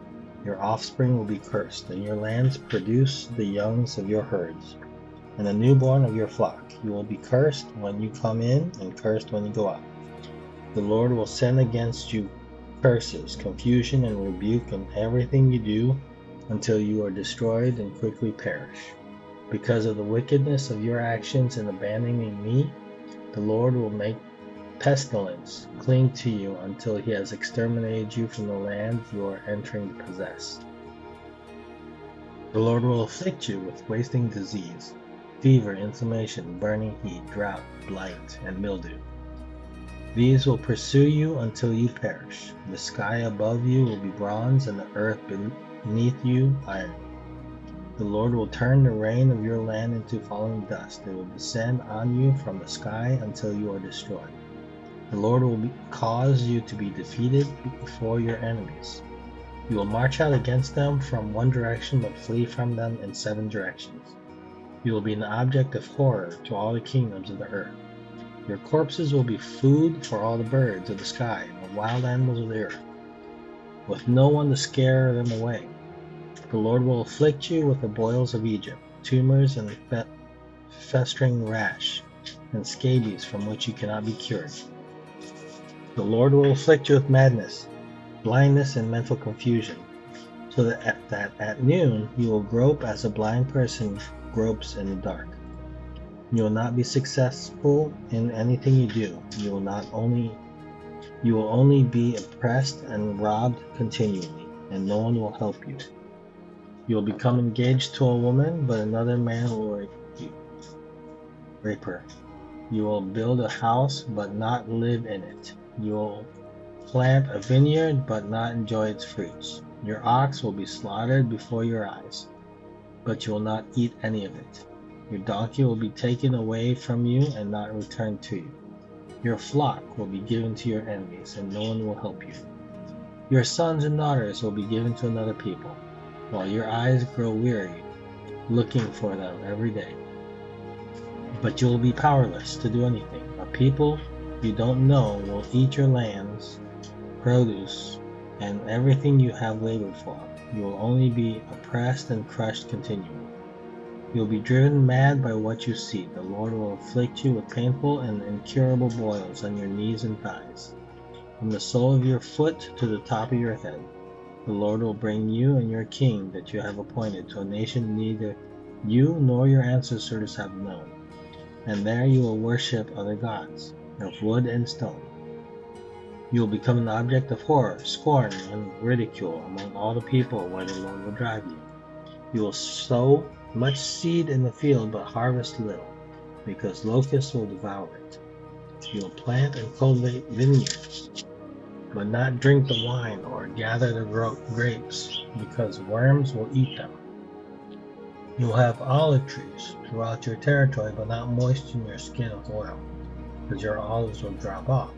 Your offspring will be cursed, and your lands produce the youngs of your herds, and the newborn of your flock. You will be cursed when you come in, and cursed when you go out. The Lord will send against you curses, confusion, and rebuke in everything you do, until you are destroyed and quickly perish. Because of the wickedness of your actions in abandoning me, the Lord will make pestilence cling to you until he has exterminated you from the land you are entering to possess. The Lord will afflict you with wasting disease, fever, inflammation, burning heat, drought, blight, and mildew. These will pursue you until you perish. The sky above you will be bronze, and the earth beneath you iron. The Lord will turn the rain of your land into falling dust. It will descend on you from the sky until you are destroyed. The Lord will cause you to be defeated before your enemies. You will march out against them from one direction, but flee from them in 7 directions. You will be an object of horror to all the kingdoms of the earth. Your corpses will be food for all the birds of the sky and the wild animals of the earth, with no one to scare them away. The Lord will afflict you with the boils of Egypt, tumors and festering rash, and scabies from which you cannot be cured. The Lord will afflict you with madness, blindness, and mental confusion, so that at noon you will grope as a blind person gropes in the dark. You will not be successful in anything you do. You will only be oppressed and robbed continually, and no one will help you. You will become engaged to a woman, but another man will rape her. You will build a house, but not live in it. You will plant a vineyard, but not enjoy its fruits. Your ox will be slaughtered before your eyes, but you will not eat any of it. Your donkey will be taken away from you and not returned to you. Your flock will be given to your enemies, and no one will help you. Your sons and daughters will be given to another people, while your eyes grow weary, looking for them every day. But you will be powerless to do anything. A people you don't know will eat your lands, produce, and everything you have labored for. You will only be oppressed and crushed continually. You will be driven mad by what you see. The Lord will afflict you with painful and incurable boils on your knees and thighs, from the sole of your foot to the top of your head. The Lord will bring you and your king that you have appointed to a nation neither you nor your ancestors have known, and there you will worship other gods, of wood and stone. You will become an object of horror, scorn, and ridicule among all the people where the Lord will drive you. You will sow much seed in the field, but harvest little, because locusts will devour it. You will plant and cultivate vineyards, but not drink the wine or gather the grapes, because worms will eat them. You will have olive trees throughout your territory, but not moisten your skin with oil, because your olives will drop off.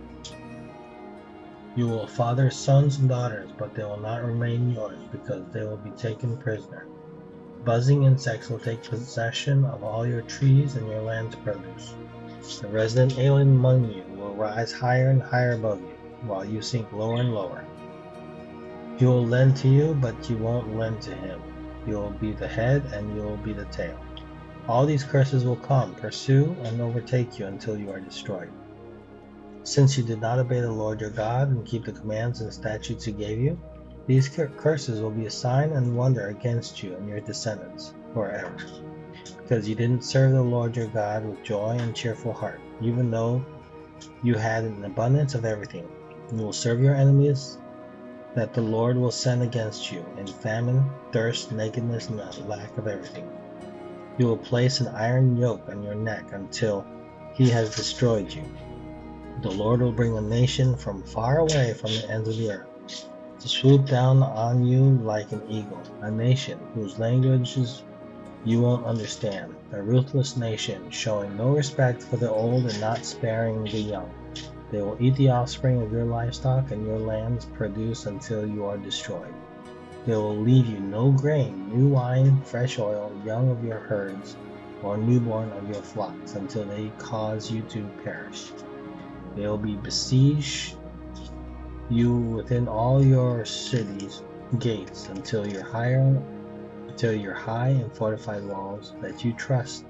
You will father sons and daughters, but they will not remain yours, because they will be taken prisoner. Buzzing insects will take possession of all your trees and your land's produce. The resident alien among you will rise higher and higher above you, while you sink lower and lower. He will lend to you, but you won't lend to him. You will be the head, and you will be the tail. All these curses will come, pursue, and overtake you until you are destroyed. Since you did not obey the Lord your God and keep the commands and statutes he gave you, these curses will be a sign and wonder against you and your descendants forever, because you didn't serve the Lord your God with joy and cheerful heart, even though you had an abundance of everything. You will serve your enemies that the Lord will send against you in famine, thirst, nakedness, and a lack of everything. You will place an iron yoke on your neck until he has destroyed you. The Lord will bring a nation from far away from the ends of the earth to swoop down on you like an eagle, a nation whose languages you won't understand, a ruthless nation showing no respect for the old and not sparing the young. They will eat the offspring of your livestock and your land's produce until you are destroyed. They will leave you no grain, new wine, fresh oil, young of your herds, or newborn of your flocks, until they cause you to perish. They will besiege you within all your cities' gates until your high and fortified walls that you trust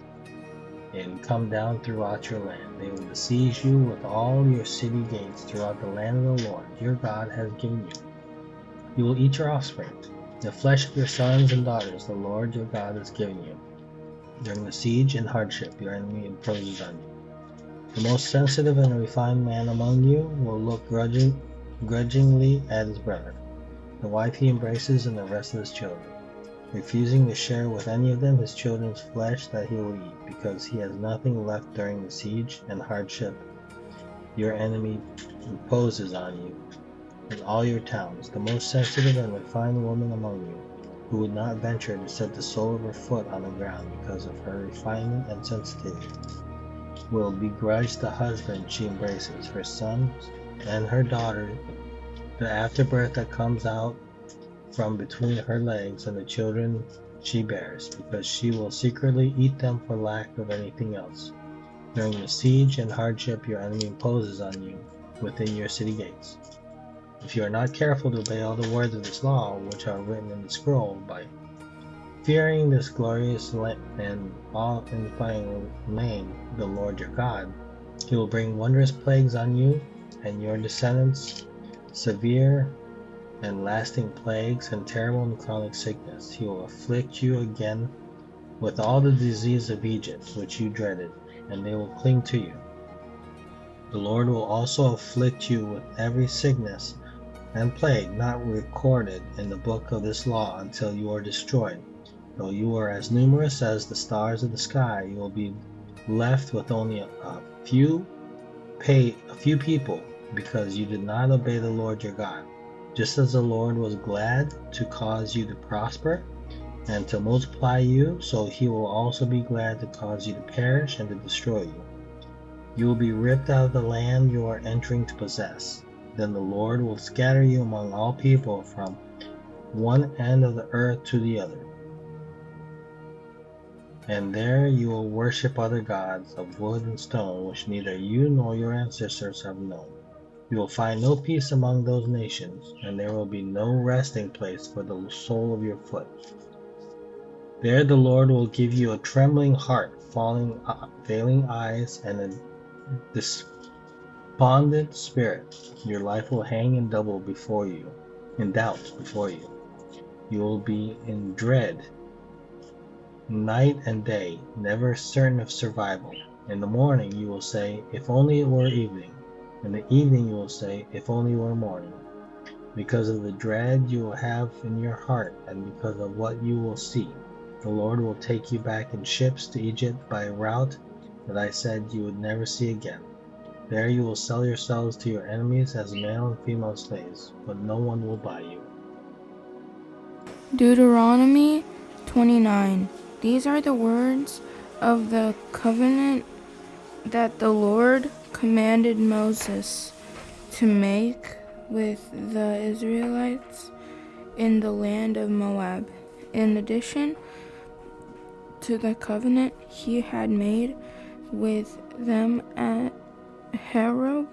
in come down throughout your land. They will besiege you with all your city gates throughout the land of the Lord your God has given you. You will eat your offspring, the flesh of your sons and daughters the Lord your God has given you. During the siege and hardship your enemy imposes on you, the most sensitive and refined man among you will look grudgingly at his brother, the wife he embraces, and the rest of his children, refusing to share with any of them his children's flesh that he will eat, because he has nothing left during the siege and hardship your enemy imposes on you in all your towns, the most sensitive and refined woman among you, who would not venture to set the sole of her foot on the ground because of her refinement and sensitivity, will begrudge the husband she embraces, her sons and her daughter, the afterbirth that comes out from between her legs, and the children she bears, because she will secretly eat them for lack of anything else. During the siege and hardship your enemy imposes on you within your city gates. If you are not careful to obey all the words of this law, which are written in the scroll, by fearing this glorious and awe-inspiring name, the Lord your God, He will bring wondrous plagues on you and your descendants, severe and lasting plagues and terrible and chronic sickness. He will afflict you again with all the disease of Egypt, which you dreaded, and they will cling to you. The Lord will also afflict you with every sickness and plague not recorded in the book of this law until you are destroyed. Though you are as numerous as the stars of the sky, you will be left with only a few people, because you did not obey the Lord your God. Just as the Lord was glad to cause you to prosper and to multiply you, so He will also be glad to cause you to perish and to destroy you. You will be ripped out of the land you are entering to possess. Then the Lord will scatter you among all people from one end of the earth to the other. And there you will worship other gods of wood and stone, which neither you nor your ancestors have known. You will find no peace among those nations, and there will be no resting place for the sole of your foot. There the Lord will give you a trembling heart, failing eyes, and a despondent spirit. Your life will hang in doubt before you. You will be in dread night and day, never certain of survival. In the morning you will say, if only it were evening. In the evening you will say, if only it were morning. Because of the dread you will have in your heart, and because of what you will see, the Lord will take you back in ships to Egypt by a route that I said you would never see again. There you will sell yourselves to your enemies as male and female slaves, but no one will buy you. Deuteronomy 29. These are the words of the covenant that the Lord commanded Moses to make with the Israelites in the land of Moab. In addition to the covenant he had made with them at Horeb,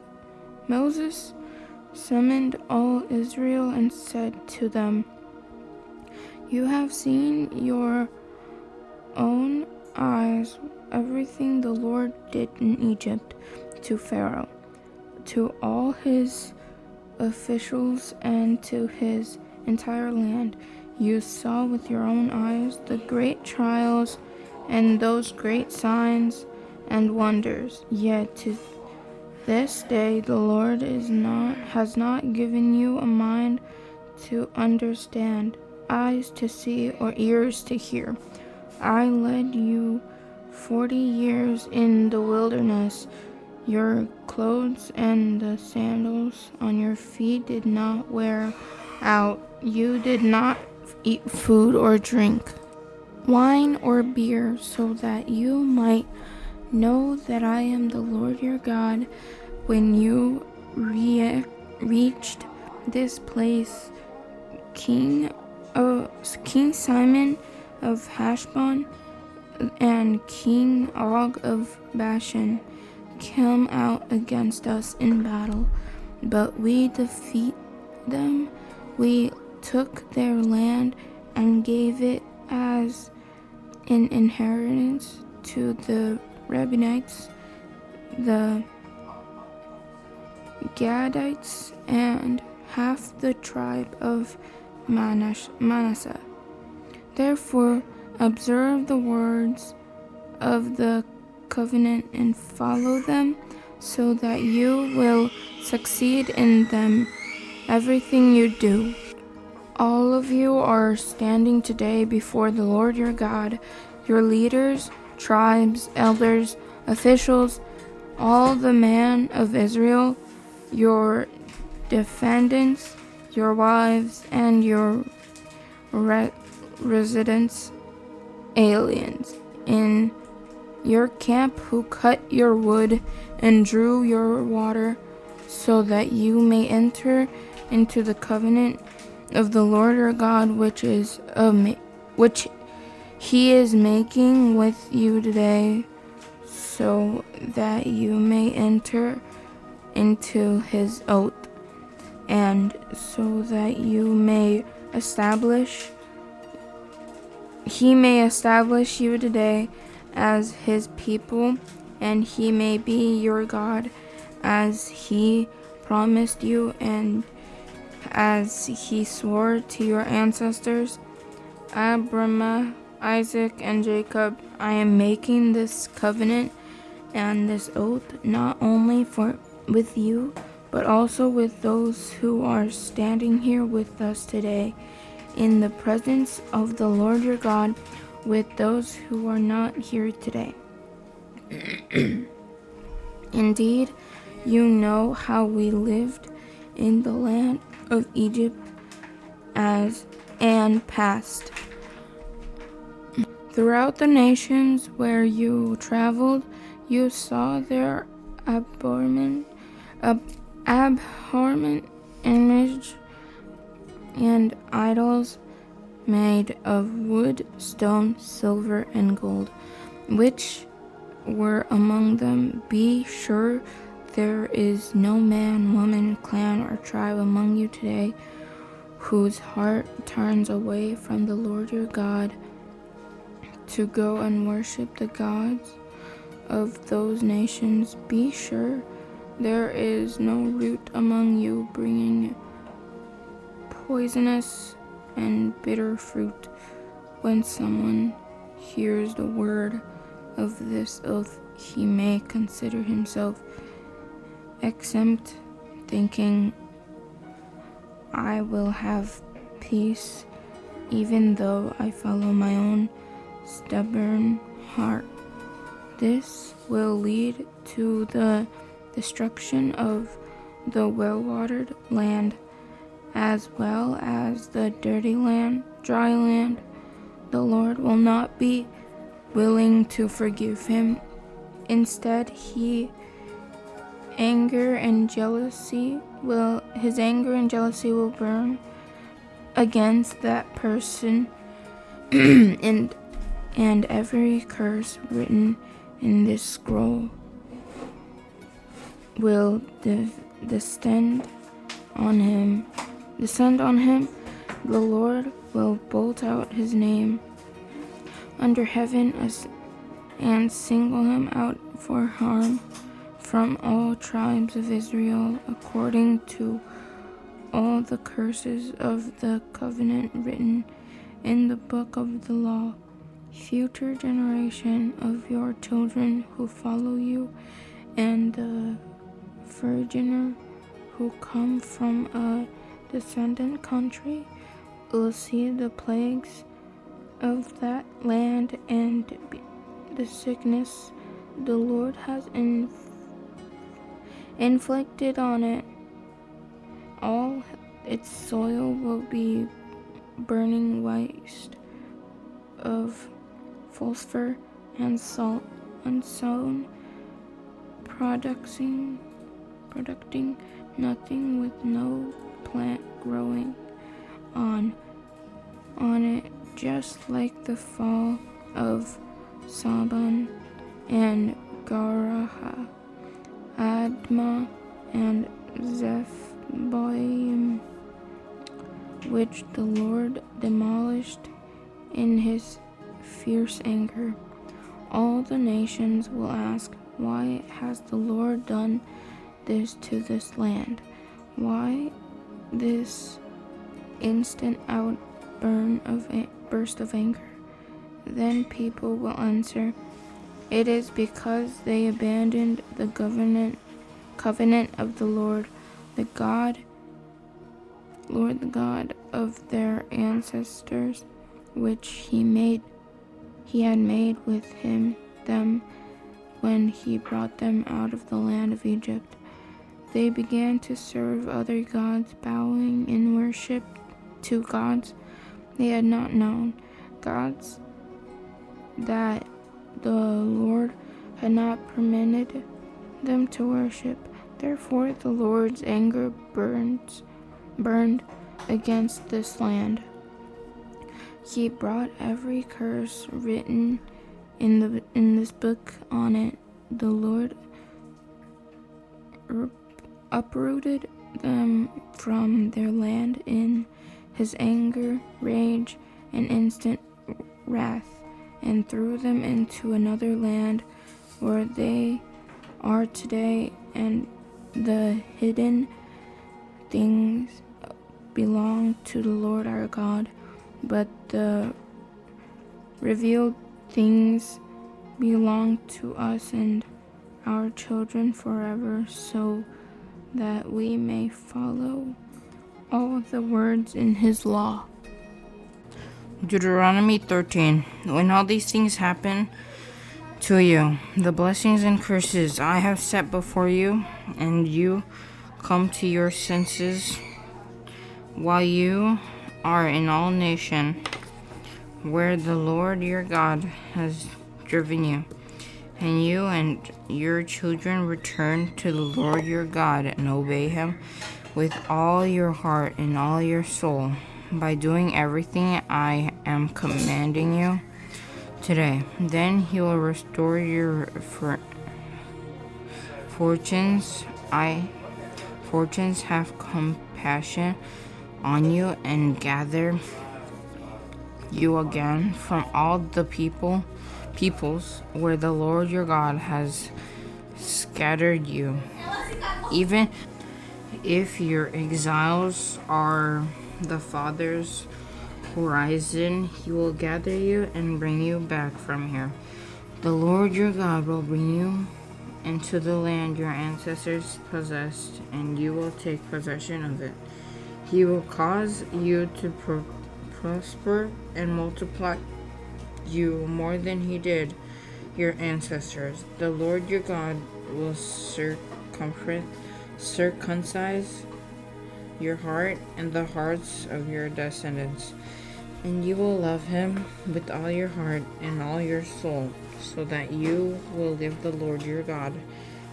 Moses summoned all Israel and said to them, you have seen your own eyes everything the Lord did in Egypt to Pharaoh, to all his officials, and to his entire land. You saw with your own eyes the great trials and those great signs and wonders. Yet to this day the Lord has not given you a mind to understand, eyes to see, or ears to hear. I led you 40 years in the wilderness. Your clothes and the sandals on your feet did not wear out. You did not eat food or drink wine or beer, so that you might know that I am the Lord your God. When you reached this place, King Simon of Heshbon and King Og of Bashan came out against us in battle, but we defeated them. We took their land and gave it as an inheritance to the Reubenites, the Gadites, and half the tribe of Manasseh. Therefore, observe the words of the covenant and follow them, so that you will succeed in them, everything you do. All of you are standing today before the Lord your God, your leaders, tribes, elders, officials, all the men of Israel, your descendants, your wives, and your residents, aliens, in your camp who cut your wood and drew your water, so that you may enter into the covenant of the Lord your God, which he is making with you today, so that you may enter into his oath, and so that he may establish you today as his people, and he may be your God, as he promised you and as he swore to your ancestors, Abraham, Isaac, and Jacob. I am making this covenant and this oath not only with you, but also with those who are standing here with us today in the presence of the Lord your God, with those who are not here today. Indeed, you know how we lived in the land of Egypt and passed throughout the nations where you traveled. You saw their abhorrent image and idols made of wood, stone, silver, and gold, which were among them. Be sure there is no man, woman, clan, or tribe among you today whose heart turns away from the Lord your God to go and worship the gods of those nations. Be sure there is no root among you bringing poisonous and bitter fruit. When someone hears the word of this oath, he may consider himself exempt, thinking, I will have peace, even though I follow my own stubborn heart. This will lead to the destruction of the well-watered land, as well as the dirty land, dry land. The Lord will not be willing to forgive him. Instead, his anger and jealousy will burn against that person, and every curse written in this scroll will descend on him. The Lord will blot out his name under heaven and single him out for harm from all tribes of Israel, according to all the curses of the covenant written in the book of the law. Future generation of your children who follow you, and the virginer who come from a descendant country, will see the plagues of that land and the sickness the Lord has inflicted on it. All its soil will be burning waste of phosphor and salt, unsown, producing nothing, with no plant growing on it, just like the fall of Saban and Garaha, Admah and Zephboim, which the Lord demolished in his fierce anger. All the nations will ask, why has the Lord done this to this land? Why this instant burst of anger? Then people will answer, it is because they abandoned the covenant of the Lord, the God of their ancestors, which he had made with them when he brought them out of the land of Egypt. They began to serve other gods, bowing in worship to gods they had not known, gods that the Lord had not permitted them to worship. Therefore the Lord's anger burned against this land. He brought every curse written in this book on it. The Lord uprooted them from their land in his anger, rage, and instant wrath, and threw them into another land where they are today, and the hidden things belong to the Lord our God, but the revealed things belong to us and our children forever, so that we may follow all the words in his law. Deuteronomy 13. When all these things happen to you, the blessings and curses I have set before you, and you come to your senses, while you are in all nation where the Lord your God has driven you, and you and your children return to the Lord your God and obey him with all your heart and all your soul, by doing everything I am commanding you today. Then he will restore your fortunes. Fortunes have compassion on you and gather you again from all the peoples where the Lord your God has scattered you. Even if your exiles are the farthest horizon, he will gather you and bring you back from here. The Lord your God will bring you into the land your ancestors possessed, and you will take possession of it. He will cause you to prosper and multiply you more than he did your ancestors. The Lord your God will circumcise your heart and the hearts of your descendants, and you will love him with all your heart and all your soul, so that you will live. The Lord your God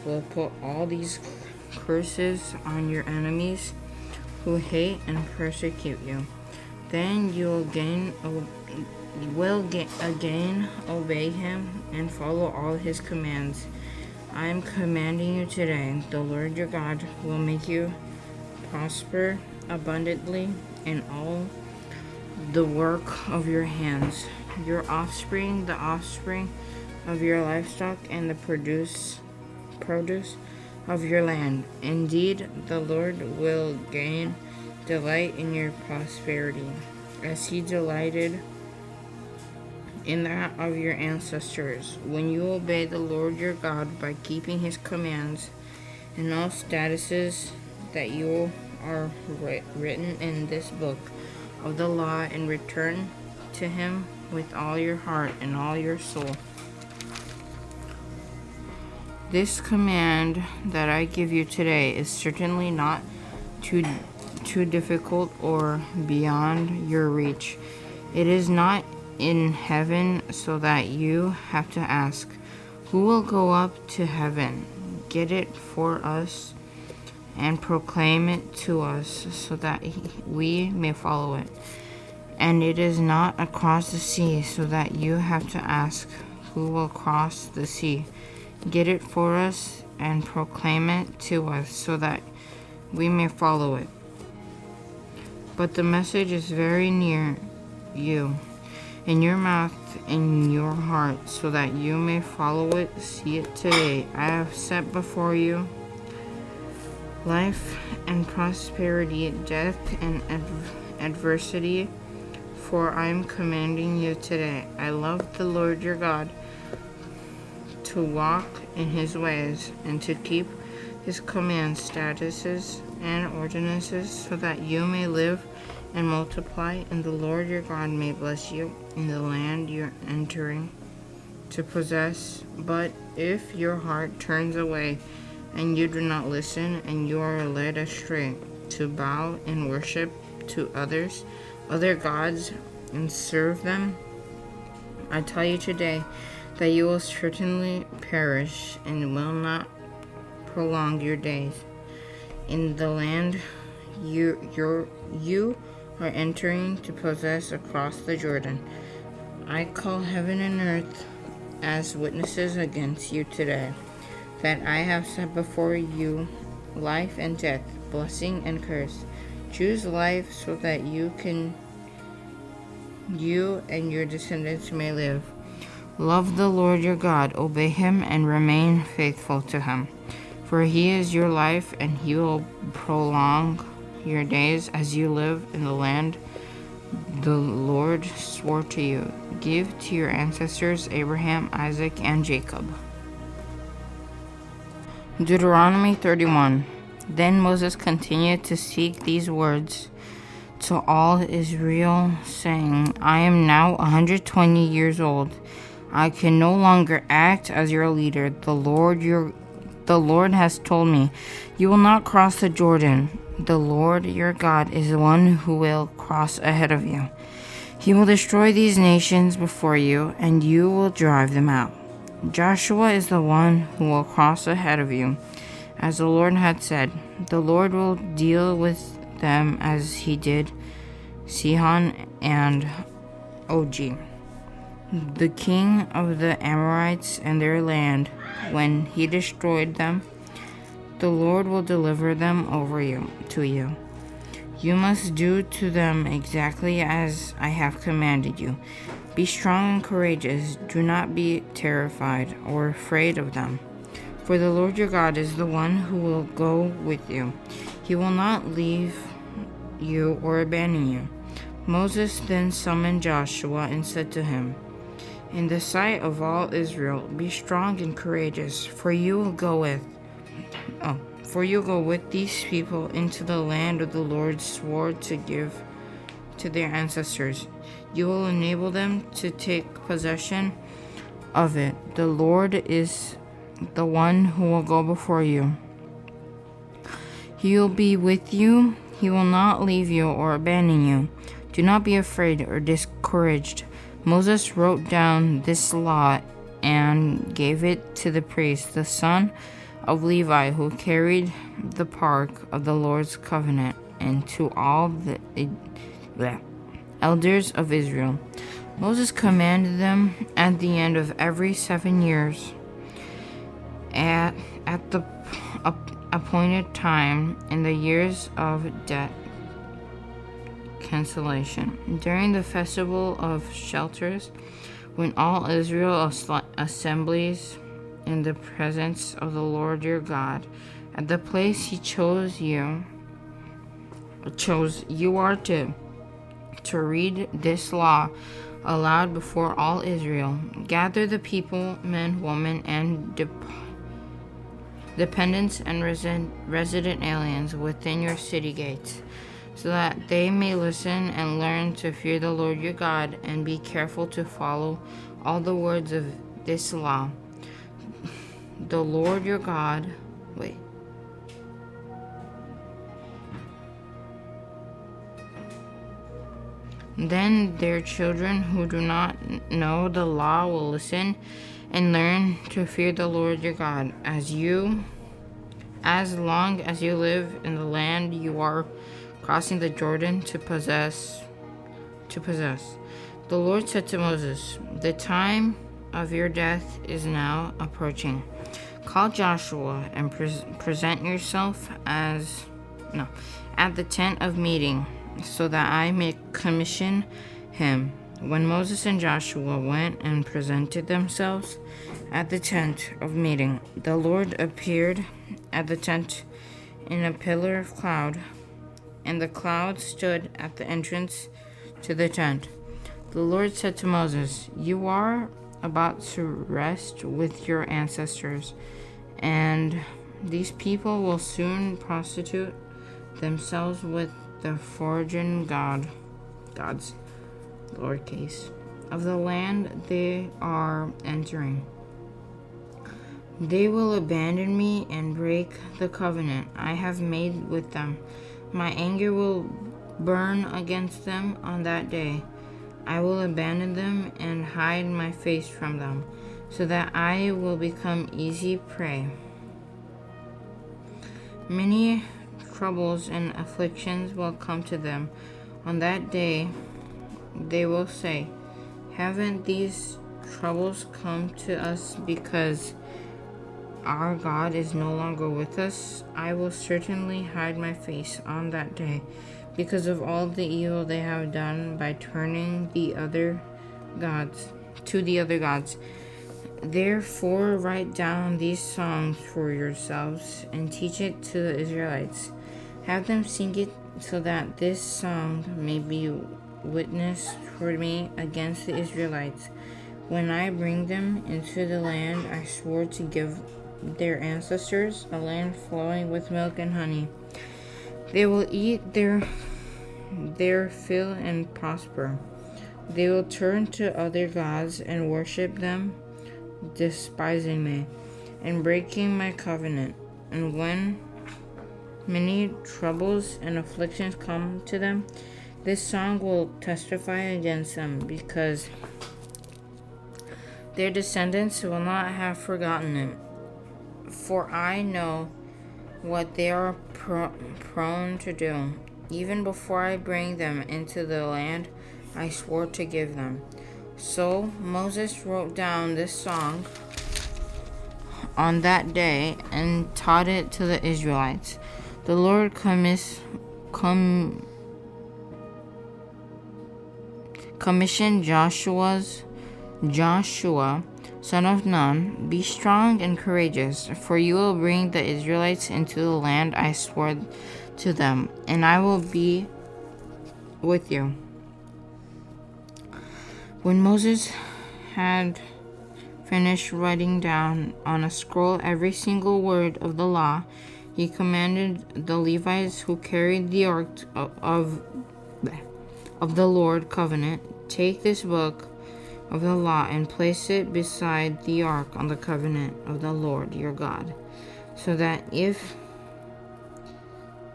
will put all these curses on your enemies who hate and persecute you. Then you will again obey him and follow all his commands I am commanding you today. The Lord your God will make you prosper abundantly in all the work of your hands, your offspring, the offspring of your livestock, and the produce of your land. Indeed, the Lord will gain delight in your prosperity, as he delighted in that of your ancestors, when you obey the Lord your God by keeping his commands and all statutes that you are written in this book of the law, and return to him with all your heart and all your soul. This command that I give you today is certainly not too difficult or beyond your reach. It is not in heaven, so that you have to ask, who will go up to heaven, get it for us, and proclaim it to us, so that we may follow it. And it is not across the sea, so that you have to ask, who will cross the sea, get it for us, and proclaim it to us, so that we may follow it. But the message is very near you, in your mouth, in your heart, so that you may follow it. See it today. I have set before you life and prosperity, death and adversity, for I am commanding you today. I love the Lord your God, to walk in his ways and to keep his commands, statutes, and ordinances, so that you may live and multiply, and the Lord your God may bless you in the land you're entering to possess. But if your heart turns away and you do not listen, and you are led astray to bow and worship to other gods, and serve them, I tell you today that you will certainly perish and will not prolong your days in the land you are entering to possess across the Jordan. I call heaven and earth as witnesses against you today, that I have set before you life and death, blessing and curse. Choose life so that you and your descendants may live. Love the Lord your God, obey him, and remain faithful to him. For he is your life, and he will prolong your days as you live in the land the Lord swore to you, give to your ancestors Abraham, Isaac, and Jacob. Deuteronomy 31. Then Moses continued to speak these words to all Israel, saying, I am now 120 years old. I can no longer act as your leader. The Lord has told me, you will not cross the Jordan. The Lord your God is the one who will cross ahead of you. He will destroy these nations before you, and you will drive them out. Joshua is the one who will cross ahead of you. As the Lord had said, the Lord will deal with them as he did Sihon and Og, the king of the Amorites, and their land. When he destroyed them, the Lord will deliver them over to you. You must do to them exactly as I have commanded you. Be strong and courageous. Do not be terrified or afraid of them. For the Lord your God is the one who will go with you. He will not leave you or abandon you. Moses then summoned Joshua and said to him, in the sight of all Israel, be strong and courageous, for you will go with these people into the land of the Lord swore to give to their ancestors. You will enable them to take possession of it. The Lord is the one who will go before you. He will be with you. He will not leave you or abandon you. Do not be afraid or discouraged. Moses wrote down this law and gave it to the priest, the son of Levi, who carried the ark of the Lord's covenant, and to all the elders of Israel. Moses commanded them at the end of every 7 years, at the appointed time in the years of debt cancellation, during the festival of shelters, when all Israel assemblies in the presence of the Lord your God, at the place he chose, you are to read this law aloud before all Israel. Gather the people, men, women, and dependents and resident aliens within your city gates, so that they may listen and learn to fear the Lord your God and be careful to follow all the words of this law. The Lord your God, Then their children who do not know the law will listen and learn to fear the Lord your God as long as you live in the land you are crossing the Jordan to possess. The Lord said to Moses, the time of your death is now approaching. Call Joshua and present yourself at the tent of meeting, so that I may commission him. When Moses and Joshua went and presented themselves at the tent of meeting, the Lord appeared at the tent in a pillar of cloud, and the cloud stood at the entrance to the tent. The Lord said to Moses, you are about to rest with your ancestors, and these people will soon prostitute themselves with the foreign gods, lowercase, of the land they are entering. They will abandon me and break the covenant I have made with them. My anger will burn against them on that day. I will abandon them and hide my face from them, so that I will become easy prey. Many troubles and afflictions will come to them. On that day, they will say, haven't these troubles come to us because our God is no longer with us? I will certainly hide my face on that day because of all the evil they have done by turning to the other gods. Therefore, write down these songs for yourselves and teach it to the Israelites. Have them sing it so that this song may be witness for me against the Israelites. When I bring them into the land I swore to give their ancestors, a land flowing with milk and honey, they will eat their fill and prosper. They will turn to other gods and worship them, despising me and breaking my covenant. And when many troubles and afflictions come to them, this song will testify against them, because their descendants will not have forgotten it. For I know what they are prone to do. Even before I bring them into the land I swore to give them. So Moses wrote down this song on that day and taught it to the Israelites. The Lord commissioned Joshua, son of Nun, be strong and courageous, for you will bring the Israelites into the land I swore to them, and I will be with you. When Moses had finished writing down on a scroll every single word of the law, he commanded the Levites who carried the ark of the Lord covenant, take this book of the law and place it beside the ark on the covenant of the Lord your God, so that it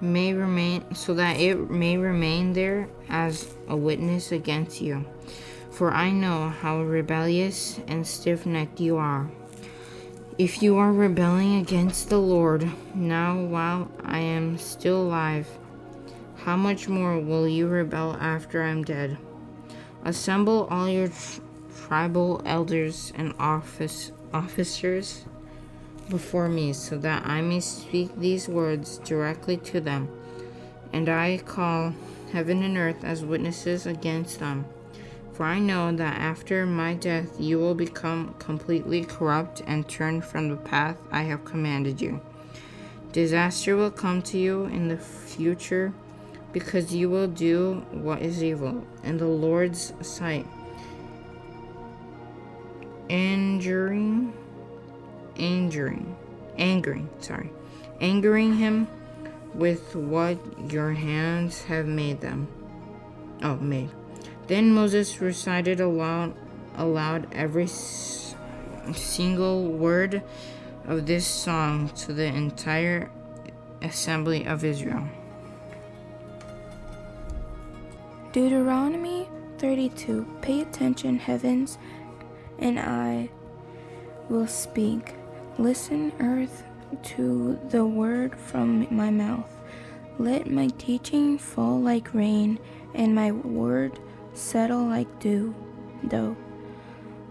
may remain there as a witness against you. For I know how rebellious and stiff-necked you are. If you are rebelling against the Lord now while I am still alive, how much more will you rebel after I am dead? Assemble all your tribal elders and officers before me, so that I may speak these words directly to them. And I call heaven and earth as witnesses against them. For I know that after my death you will become completely corrupt and turn from the path I have commanded you. Disaster will come to you in the future, because you will do what is evil in the Lord's sight, angering him with what your hands have made. Then Moses recited aloud every single word of this song to the entire assembly of Israel. Deuteronomy 32. Pay attention, heavens, and I will speak. Listen, earth, to the word from my mouth. Let my teaching fall like rain, and my word settle like dough,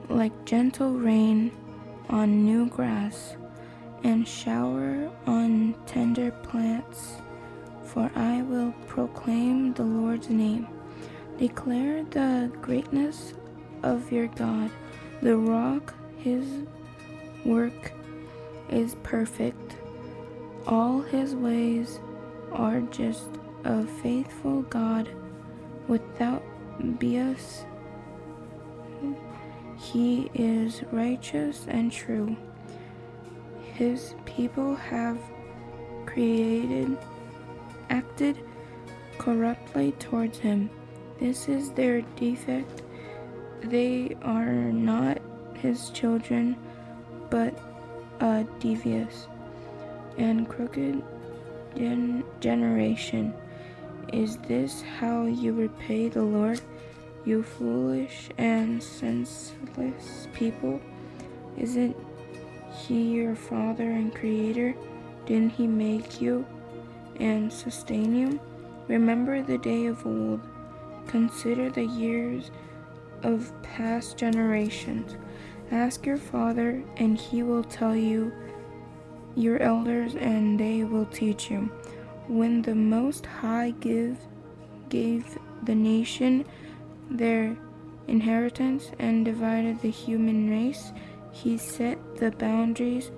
like gentle rain on new grass, and shower on tender plants. For I will proclaim the Lord's name. Declare the greatness of your God, the rock. His work is perfect. All his ways are just, a faithful God without bias. He is righteous and true. His people have acted corruptly towards him. This is their defect. they are not his children, but a devious and crooked generation. Is this how you repay the Lord, you foolish and senseless people? Isn't he your Father and Creator? Didn't he make you and sustain you? Remember the day of old. Consider the years of past generations. Ask your father, and he will tell you, your elders, and they will teach you. When the Most High gave the nation their inheritance and divided the human race, he set the boundaries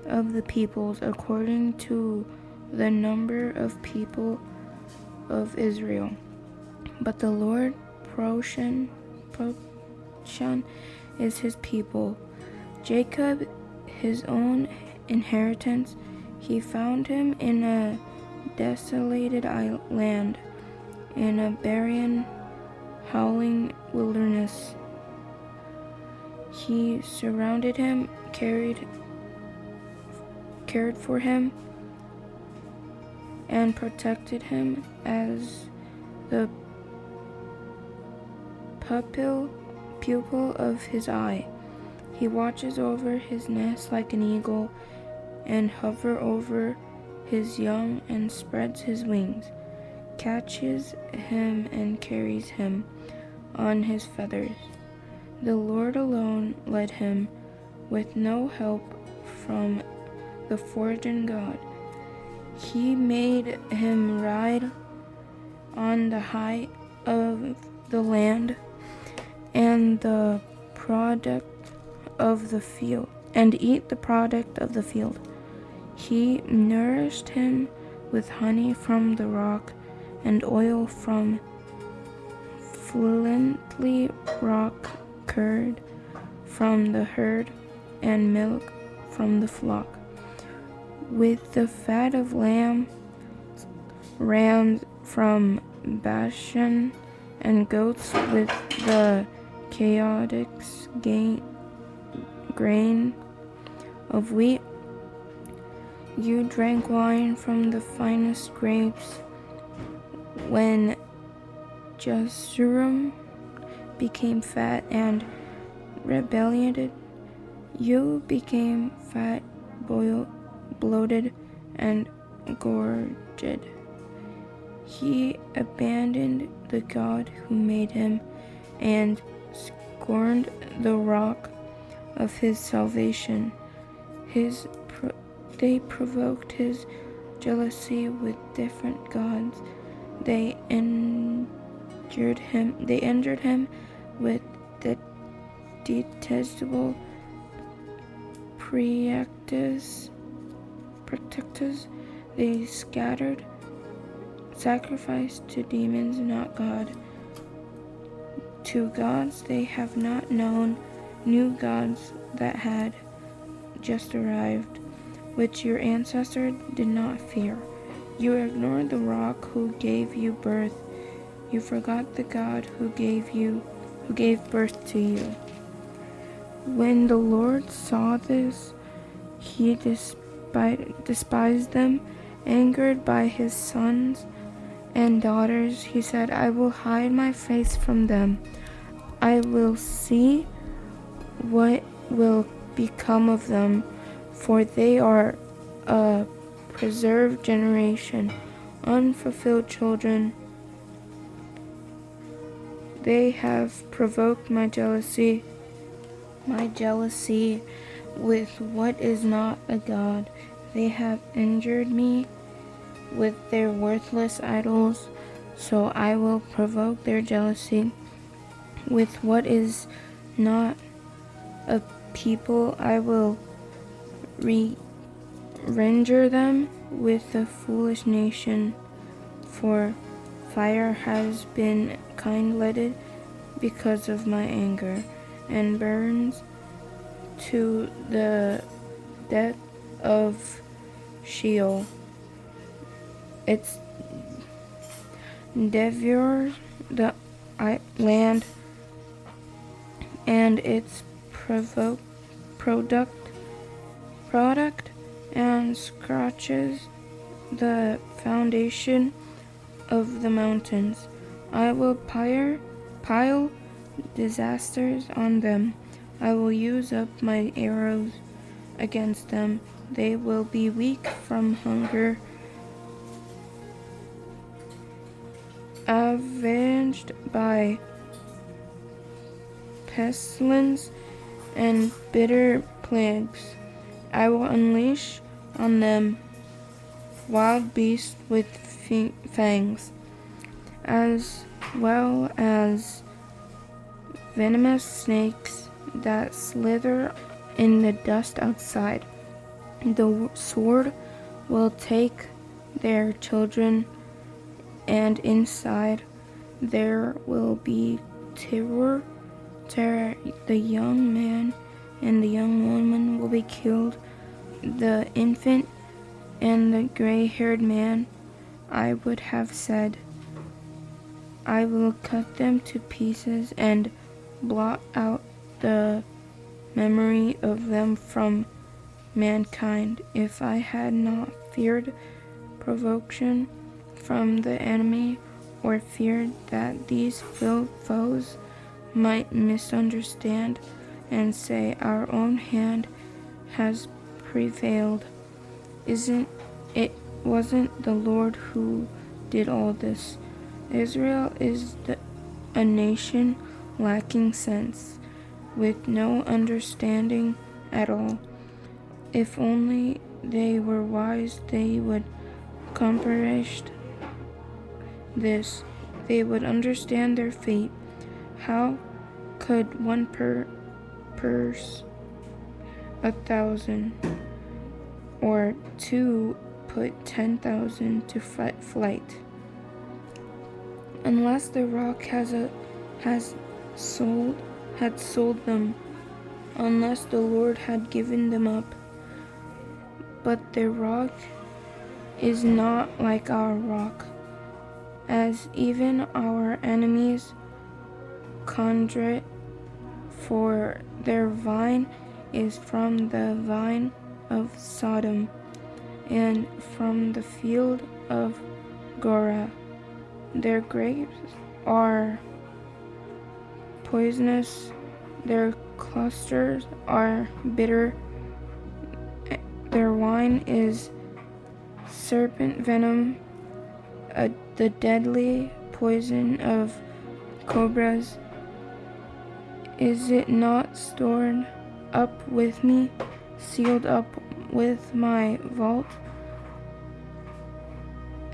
of the peoples according to the number of people of Israel. But the Lord Proshan is his people, Jacob his own inheritance. He found him in a desolated land, in a barren, howling wilderness. He surrounded him, cared for him, and protected him as the pupil of his eye. He watches over his nest like an eagle, and hovers over his young, and spreads his wings, catches him and carries him on his feathers. The Lord alone led him, with no help from the foreign God. He made him ride on the height of the land, and the product of the field, and eat the product of the field. He nourished him with honey from the rock, and oil from flintly rock, curd from the herd, and milk from the flock. With the fat of rams from Bashan, and goats with the chaotic grain of wheat. You drank wine from the finest grapes. When Jeshurun became fat and rebelled, you became fat, bloated, and gorged. He abandoned the God who made him, and scorned the rock of his salvation. They provoked his jealousy with different gods. They injured him with the detestable practices. They scattered sacrifice to demons, not God. To gods they have not known, new gods that had just arrived, which your ancestors did not fear. You ignored the rock who gave you birth. You forgot the God who gave birth to you. When the Lord saw this, he despised them, angered by his sons and daughters. He said, I will hide my face from them. I will see what will become of them, for they are a preserved generation, unfulfilled children. They have provoked my jealousy with what is not a God. They have injured me with their worthless idols, so I will provoke their jealousy with what is not a people. I will render them with a foolish nation, for fire has been kindled because of my anger, and burns to the depth of Sheol. It's devours the land and its product and scorches the foundation of the mountains. I will pile disasters on them. I will use up my arrows against them. They will be weak from hunger, avenged by pestilence and bitter plagues. I will unleash on them wild beasts with fangs, as well as venomous snakes that slither in the dust outside. The sword will take their children, and inside there will be terror. The young man and the young woman will be killed, the infant and the gray-haired man. I would have said, I will cut them to pieces and blot out the memory of them from mankind. If I had not feared provocation from the enemy, or feared that these foes might misunderstand and say, our own hand has prevailed. Wasn't the Lord who did all this? Israel is a nation lacking sense, with no understanding at all. If only they were wise, they would comprehend this. They would understand their fate. How could one purse 1,000, or two put 10,000 to flight? Unless the rock had sold them, unless the Lord had given them up. But the rock is not like our rock, as even our enemies conjure it, for their vine is from the vine of Sodom, and from the field of Gomorrah. Their grapes are poisonous, their clusters are bitter, their wine is serpent venom, the deadly poison of cobras. Is it not stored up with me, sealed up with my vault?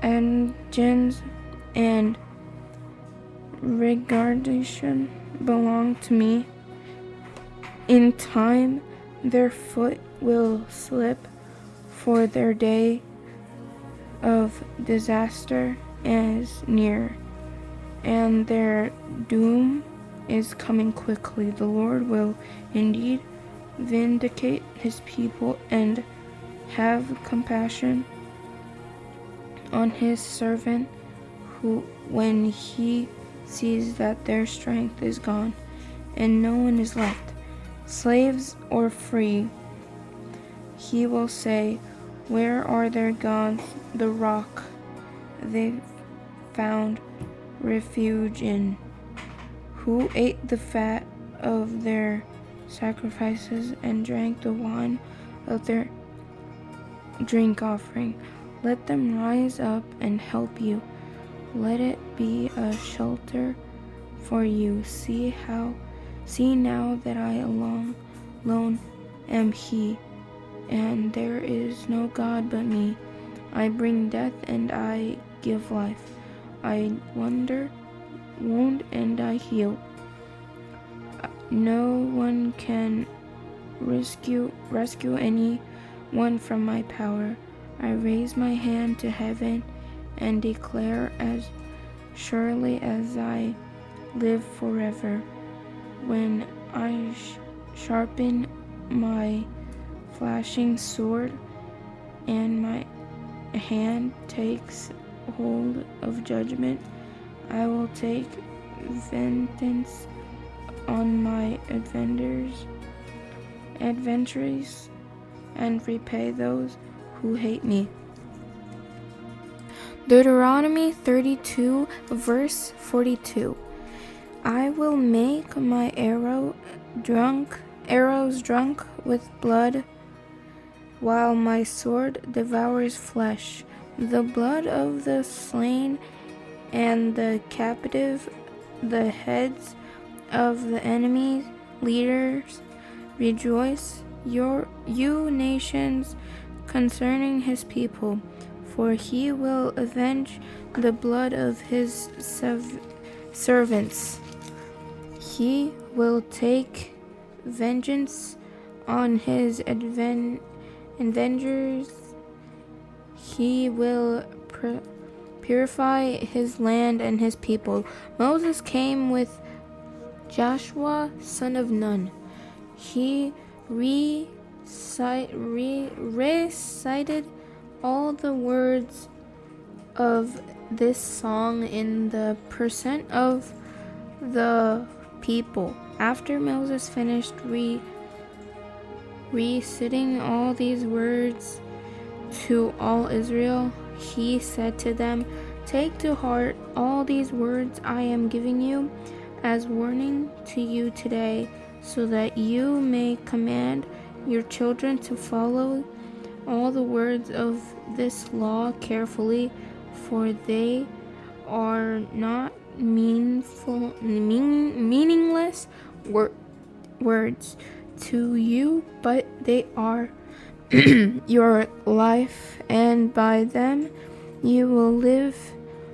Engines and regardation belong to me. In time their foot will slip, for their day of disaster is near, and their doom is coming quickly. The Lord will indeed vindicate his people and have compassion on his servant, who, when he sees that their strength is gone and no one is left, slaves or free, he will say, where are their gods, the rock they found refuge in, who ate the fat of their sacrifices and drank the wine of their drink offering? Let them rise up and help you. Let it be a shelter for you. See now that I alone am he, and there is no God but me. I bring death and I give life. I wound and I heal. No one can rescue anyone from my power. I raise my hand to heaven and declare, as surely as I live forever, when I sharpen my flashing sword and my hand takes hold of judgment, I will take vengeance on my adventures and repay those who hate me. Deuteronomy 32, verse 42. I will make my arrows drunk with blood, while my sword devours flesh, the blood of the slain and the captive, the heads of the enemy leaders. Rejoice, you nations, concerning his people, for he will avenge the blood of his servants. He will take vengeance on his avengers. He will purify his land and his people. Moses came with Joshua, son of Nun. He recited all the words of this song in the presence of the people. After Moses finished reciting all these words to all Israel, he said to them, "Take to heart all these words I am giving you as warning to you today, so that you may command your children to follow all the words of this law carefully, for they are not meaningless words to you, but they are your life, and by them you will live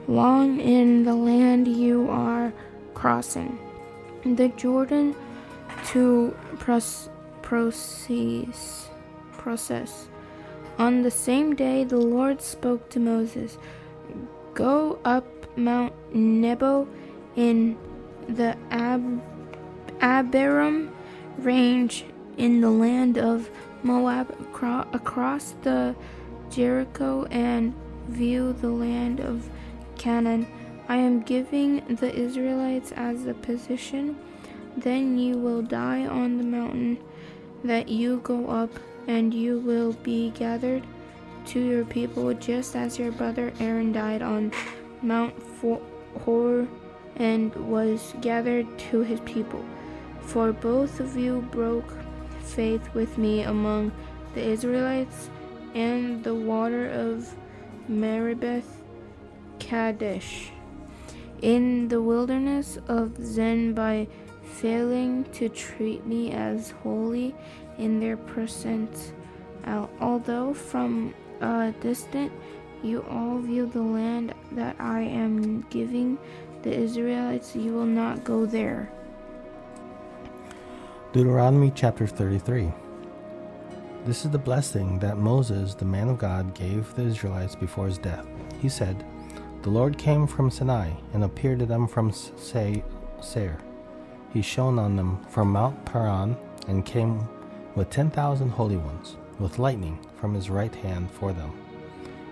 long in the land you are crossing the Jordan to process. On the same day the Lord spoke to Moses, "Go up Mount Nebo in the Abiram range in the land of Moab, across the Jericho, and view the land of Canaan. I am giving the Israelites as a possession. Then you will die on the mountain that you go up, and you will be gathered to your people, just as your brother Aaron died on Mount Hor and was gathered to his people. For both of you broke faith with me among the Israelites and the water of Meribah Kadesh in the wilderness of Zin by failing to treat me as holy in their presence. Although from a distance you all view the land that I am giving the Israelites, you will not go there." Deuteronomy chapter 33. This is the blessing that Moses, the man of God, gave the Israelites before his death. He said, "The Lord came from Sinai and appeared to them from Seir. He shone on them from Mount Paran and came with 10,000 holy ones, with lightning from his right hand for them.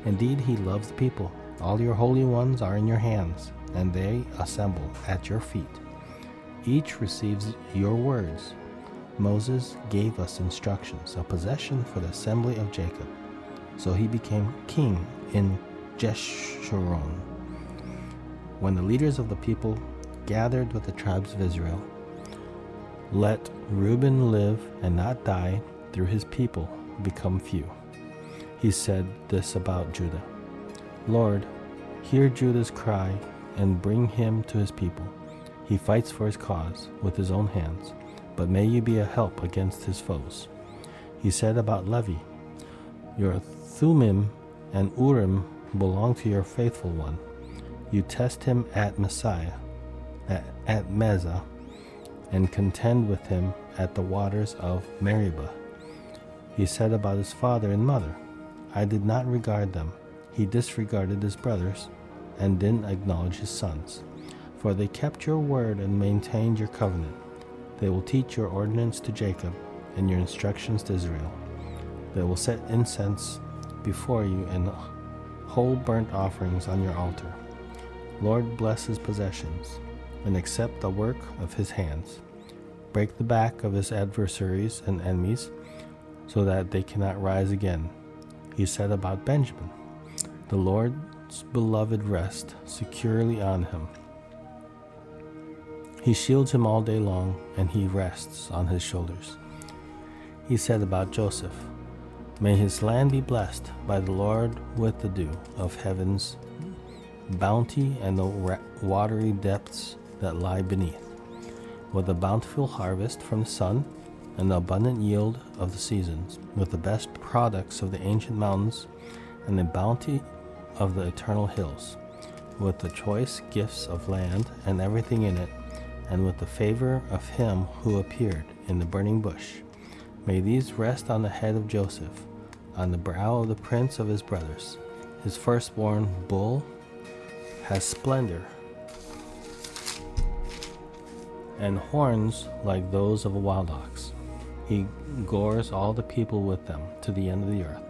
Indeed, he loves the people. All your holy ones are in your hands, and they assemble at your feet. Each receives your words." Moses gave us instructions, a possession for the assembly of Jacob. So he became king in Jeshurun. When the leaders of the people gathered with the tribes of Israel, "Let Reuben live and not die through his people become few." He said this about Judah, "Lord, hear Judah's cry and bring him to his people. He fights for his cause with his own hands, but may you be a help against his foes." He said about Levi, "Your Thummim and Urim belong to your faithful one. You test him at Mezah, and contend with him at the waters of Meribah." He said about his father and mother, "I did not regard them." He disregarded his brothers and didn't acknowledge his sons. For they kept your word and maintained your covenant. They will teach your ordinance to Jacob and your instructions to Israel. They will set incense before you and whole burnt offerings on your altar. Lord, bless his possessions and accept the work of his hands. break the back of his adversaries and enemies, so that they cannot rise again. He said about Benjamin, the Lord's beloved rest securely on him. He shields him all day long, and he rests on his shoulders. He said about Joseph, may his land be blessed by the Lord with the dew of heaven's bounty and the watery depths that lie beneath, with a bountiful harvest from the sun and the abundant yield of the seasons, with the best products of the ancient mountains and the bounty of the eternal hills, with the choice gifts of land and everything in it, and with the favor of him who appeared in the burning bush. May these rest on the head of Joseph, on the brow of the prince of his brothers. His firstborn bull has splendor and horns like those of a wild ox. He gores all the people with them to the end of the earth.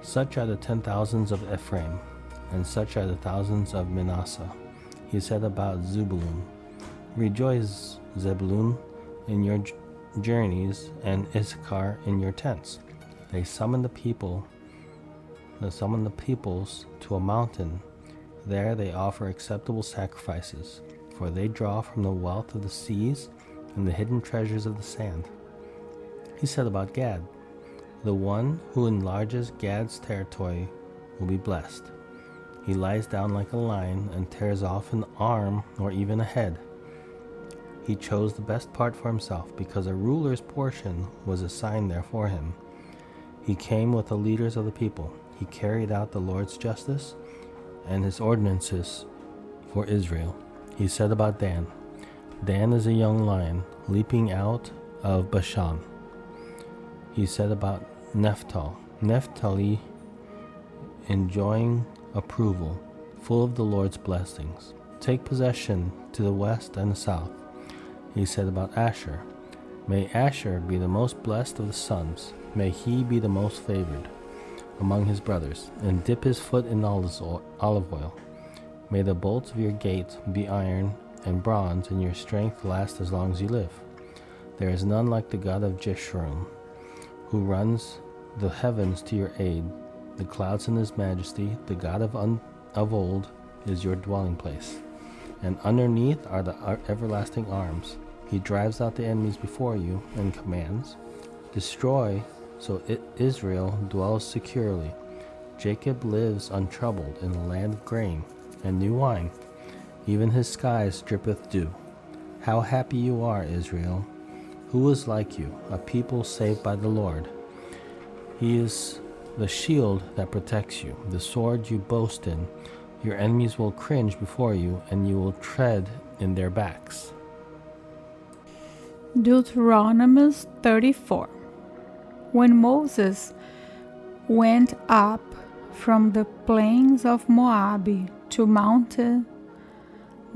Such are the 10,000s of Ephraim, and such are the thousands of Manasseh. He said about Zebulun, rejoice, Zebulun, in your journeys, and Issachar in your tents. They summon the peoples to a mountain. There they offer acceptable sacrifices, for they draw from the wealth of the seas and the hidden treasures of the sand. He said about Gad, the one who enlarges Gad's territory will be blessed. He lies down like a lion and tears off an arm or even a head. He chose the best part for himself, because a ruler's portion was assigned there for him. He came with the leaders of the people. He carried out the Lord's justice and his ordinances for Israel. He said about Dan, Dan is a young lion leaping out of Bashan. He said about Naphtali, enjoying approval, full of the Lord's blessings. Take possession to the west and the south. He said about Asher, may Asher be the most blessed of the sons. May he be the most favored among his brothers, and dip his foot in olive oil. May the bolts of your gates be iron and bronze, and your strength last as long as you live. There is none like the God of Jeshurun, who runs the heavens to your aid. The clouds in his majesty, the God of old, is your dwelling place. And underneath are the everlasting arms. He drives out the enemies before you and commands, destroy, so Israel dwells securely. Jacob lives untroubled in the land of grain and new wine. Even his skies drippeth dew. How happy you are, Israel! Who is like you, a people saved by the Lord? He is the shield that protects you, the sword you boast in. Your enemies will cringe before you, and you will tread in their backs. Deuteronomy 34. When Moses went up from the plains of Moab to Mount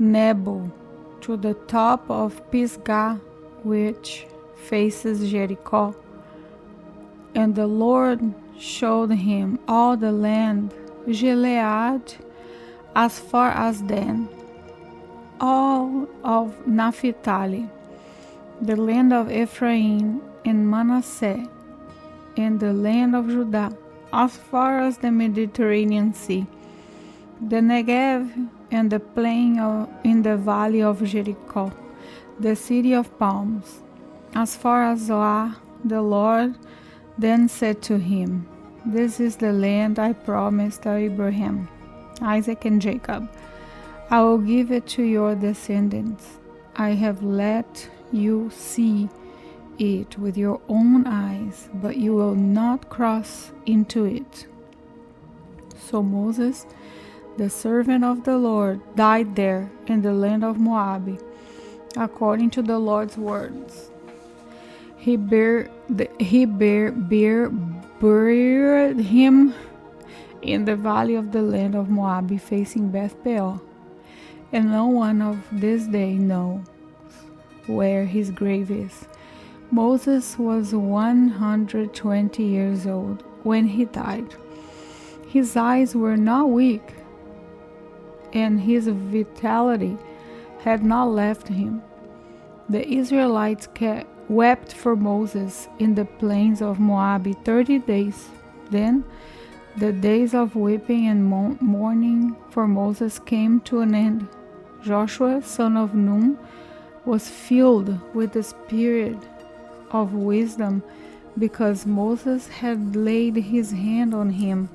Nebo, to the top of Pisgah, which faces Jericho, and the Lord showed him all the land, Gilead, as far as Dan, all of Naphtali, the land of Ephraim and Manasseh, and the land of Judah, as far as the Mediterranean Sea, the Negev and the plain in the valley of Jericho, the city of palms, as far as Zoar. The Lord then said to him, this is the land I promised to Abraham, Isaac, and Jacob. I will give it to your descendants. I have let you see it with your own eyes, but you will not cross into it. So Moses, the servant of the Lord, died there in the land of Moab, according to the Lord's words. He buried him in the valley of the land of Moab, facing Beth Peor, and no one of this day knows where his grave is. Moses was 120 years old when he died. His eyes were not weak, and his vitality had not left him. The Israelites wept for Moses in the plains of Moab 30 days. Then the days of weeping and mourning for Moses came to an end. Joshua, son of Nun, was filled with the spirit of wisdom because Moses had laid his hand on him.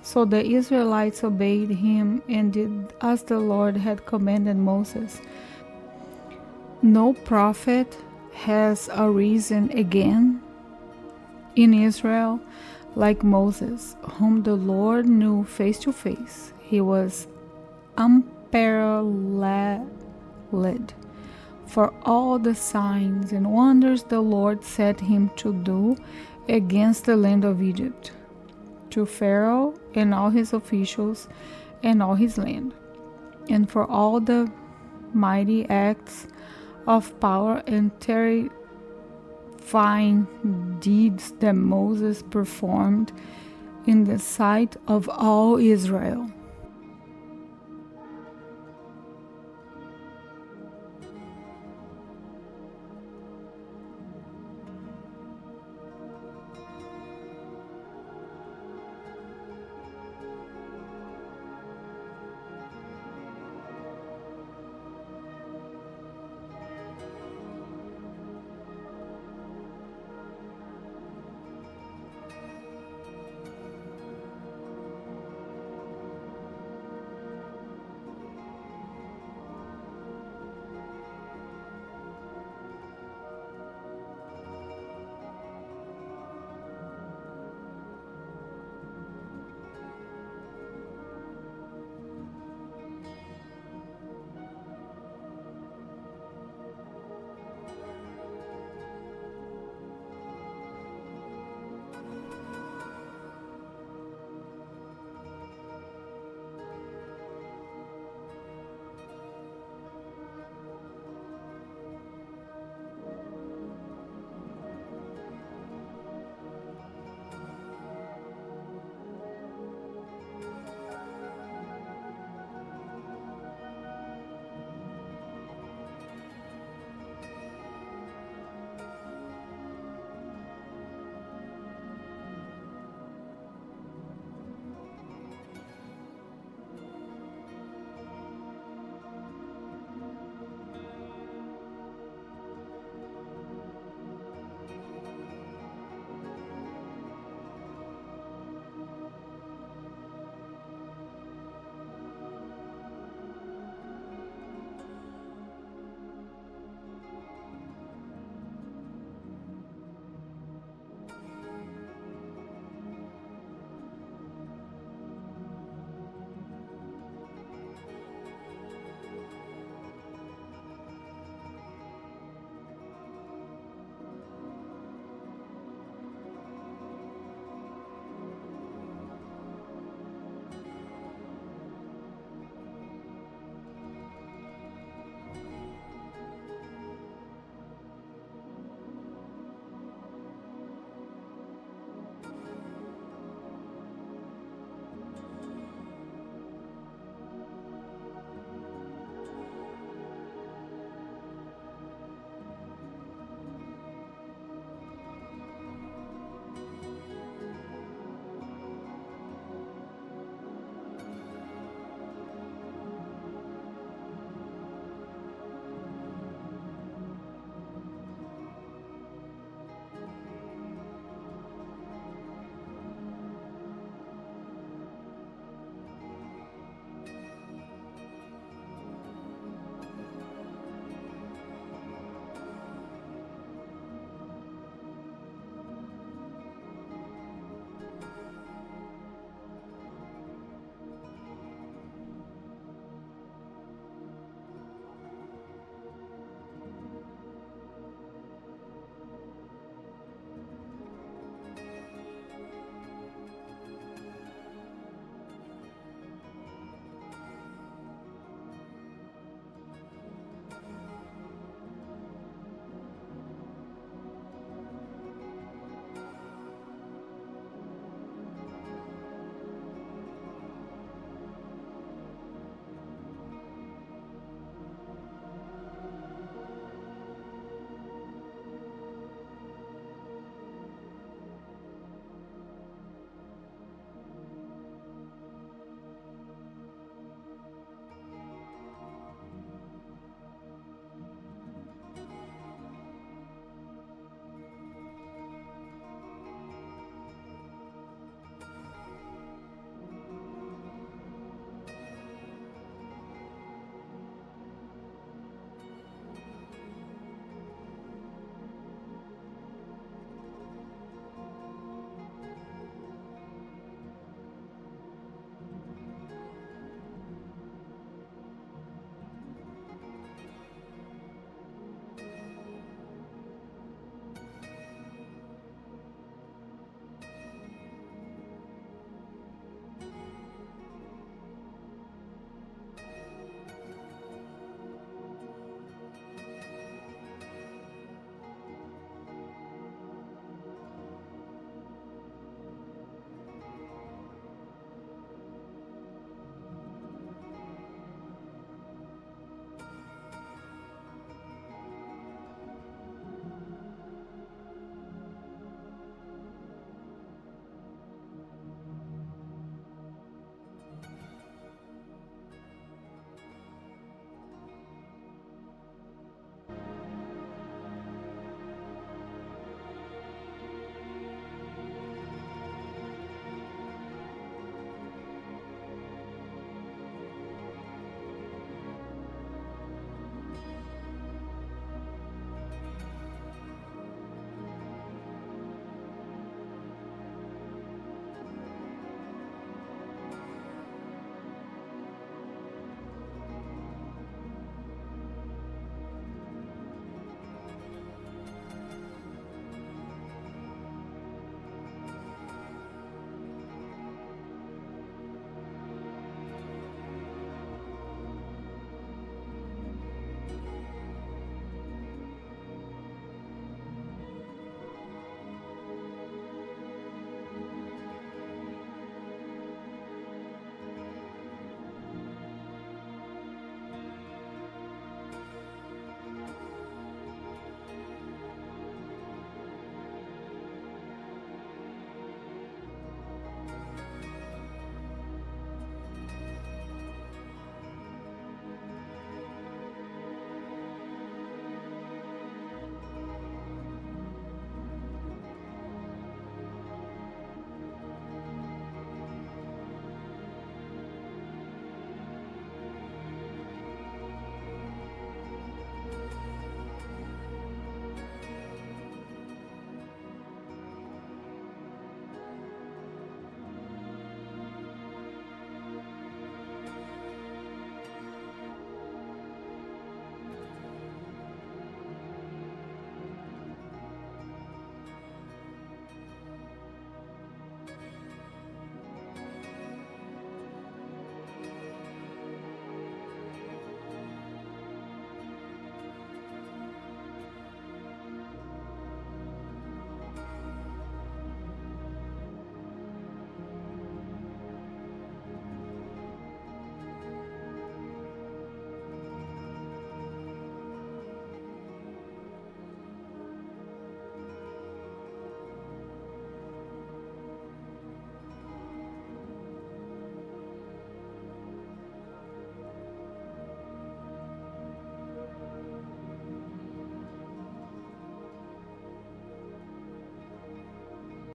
So the Israelites obeyed him and did as the Lord had commanded Moses. No prophet has arisen again in Israel like Moses, whom the Lord knew face to face. He was unparalleled for all the signs and wonders the Lord set him to do against the land of Egypt, to Pharaoh and all his officials and all his land, and for all the mighty acts of power and terrifying deeds that Moses performed in the sight of all Israel.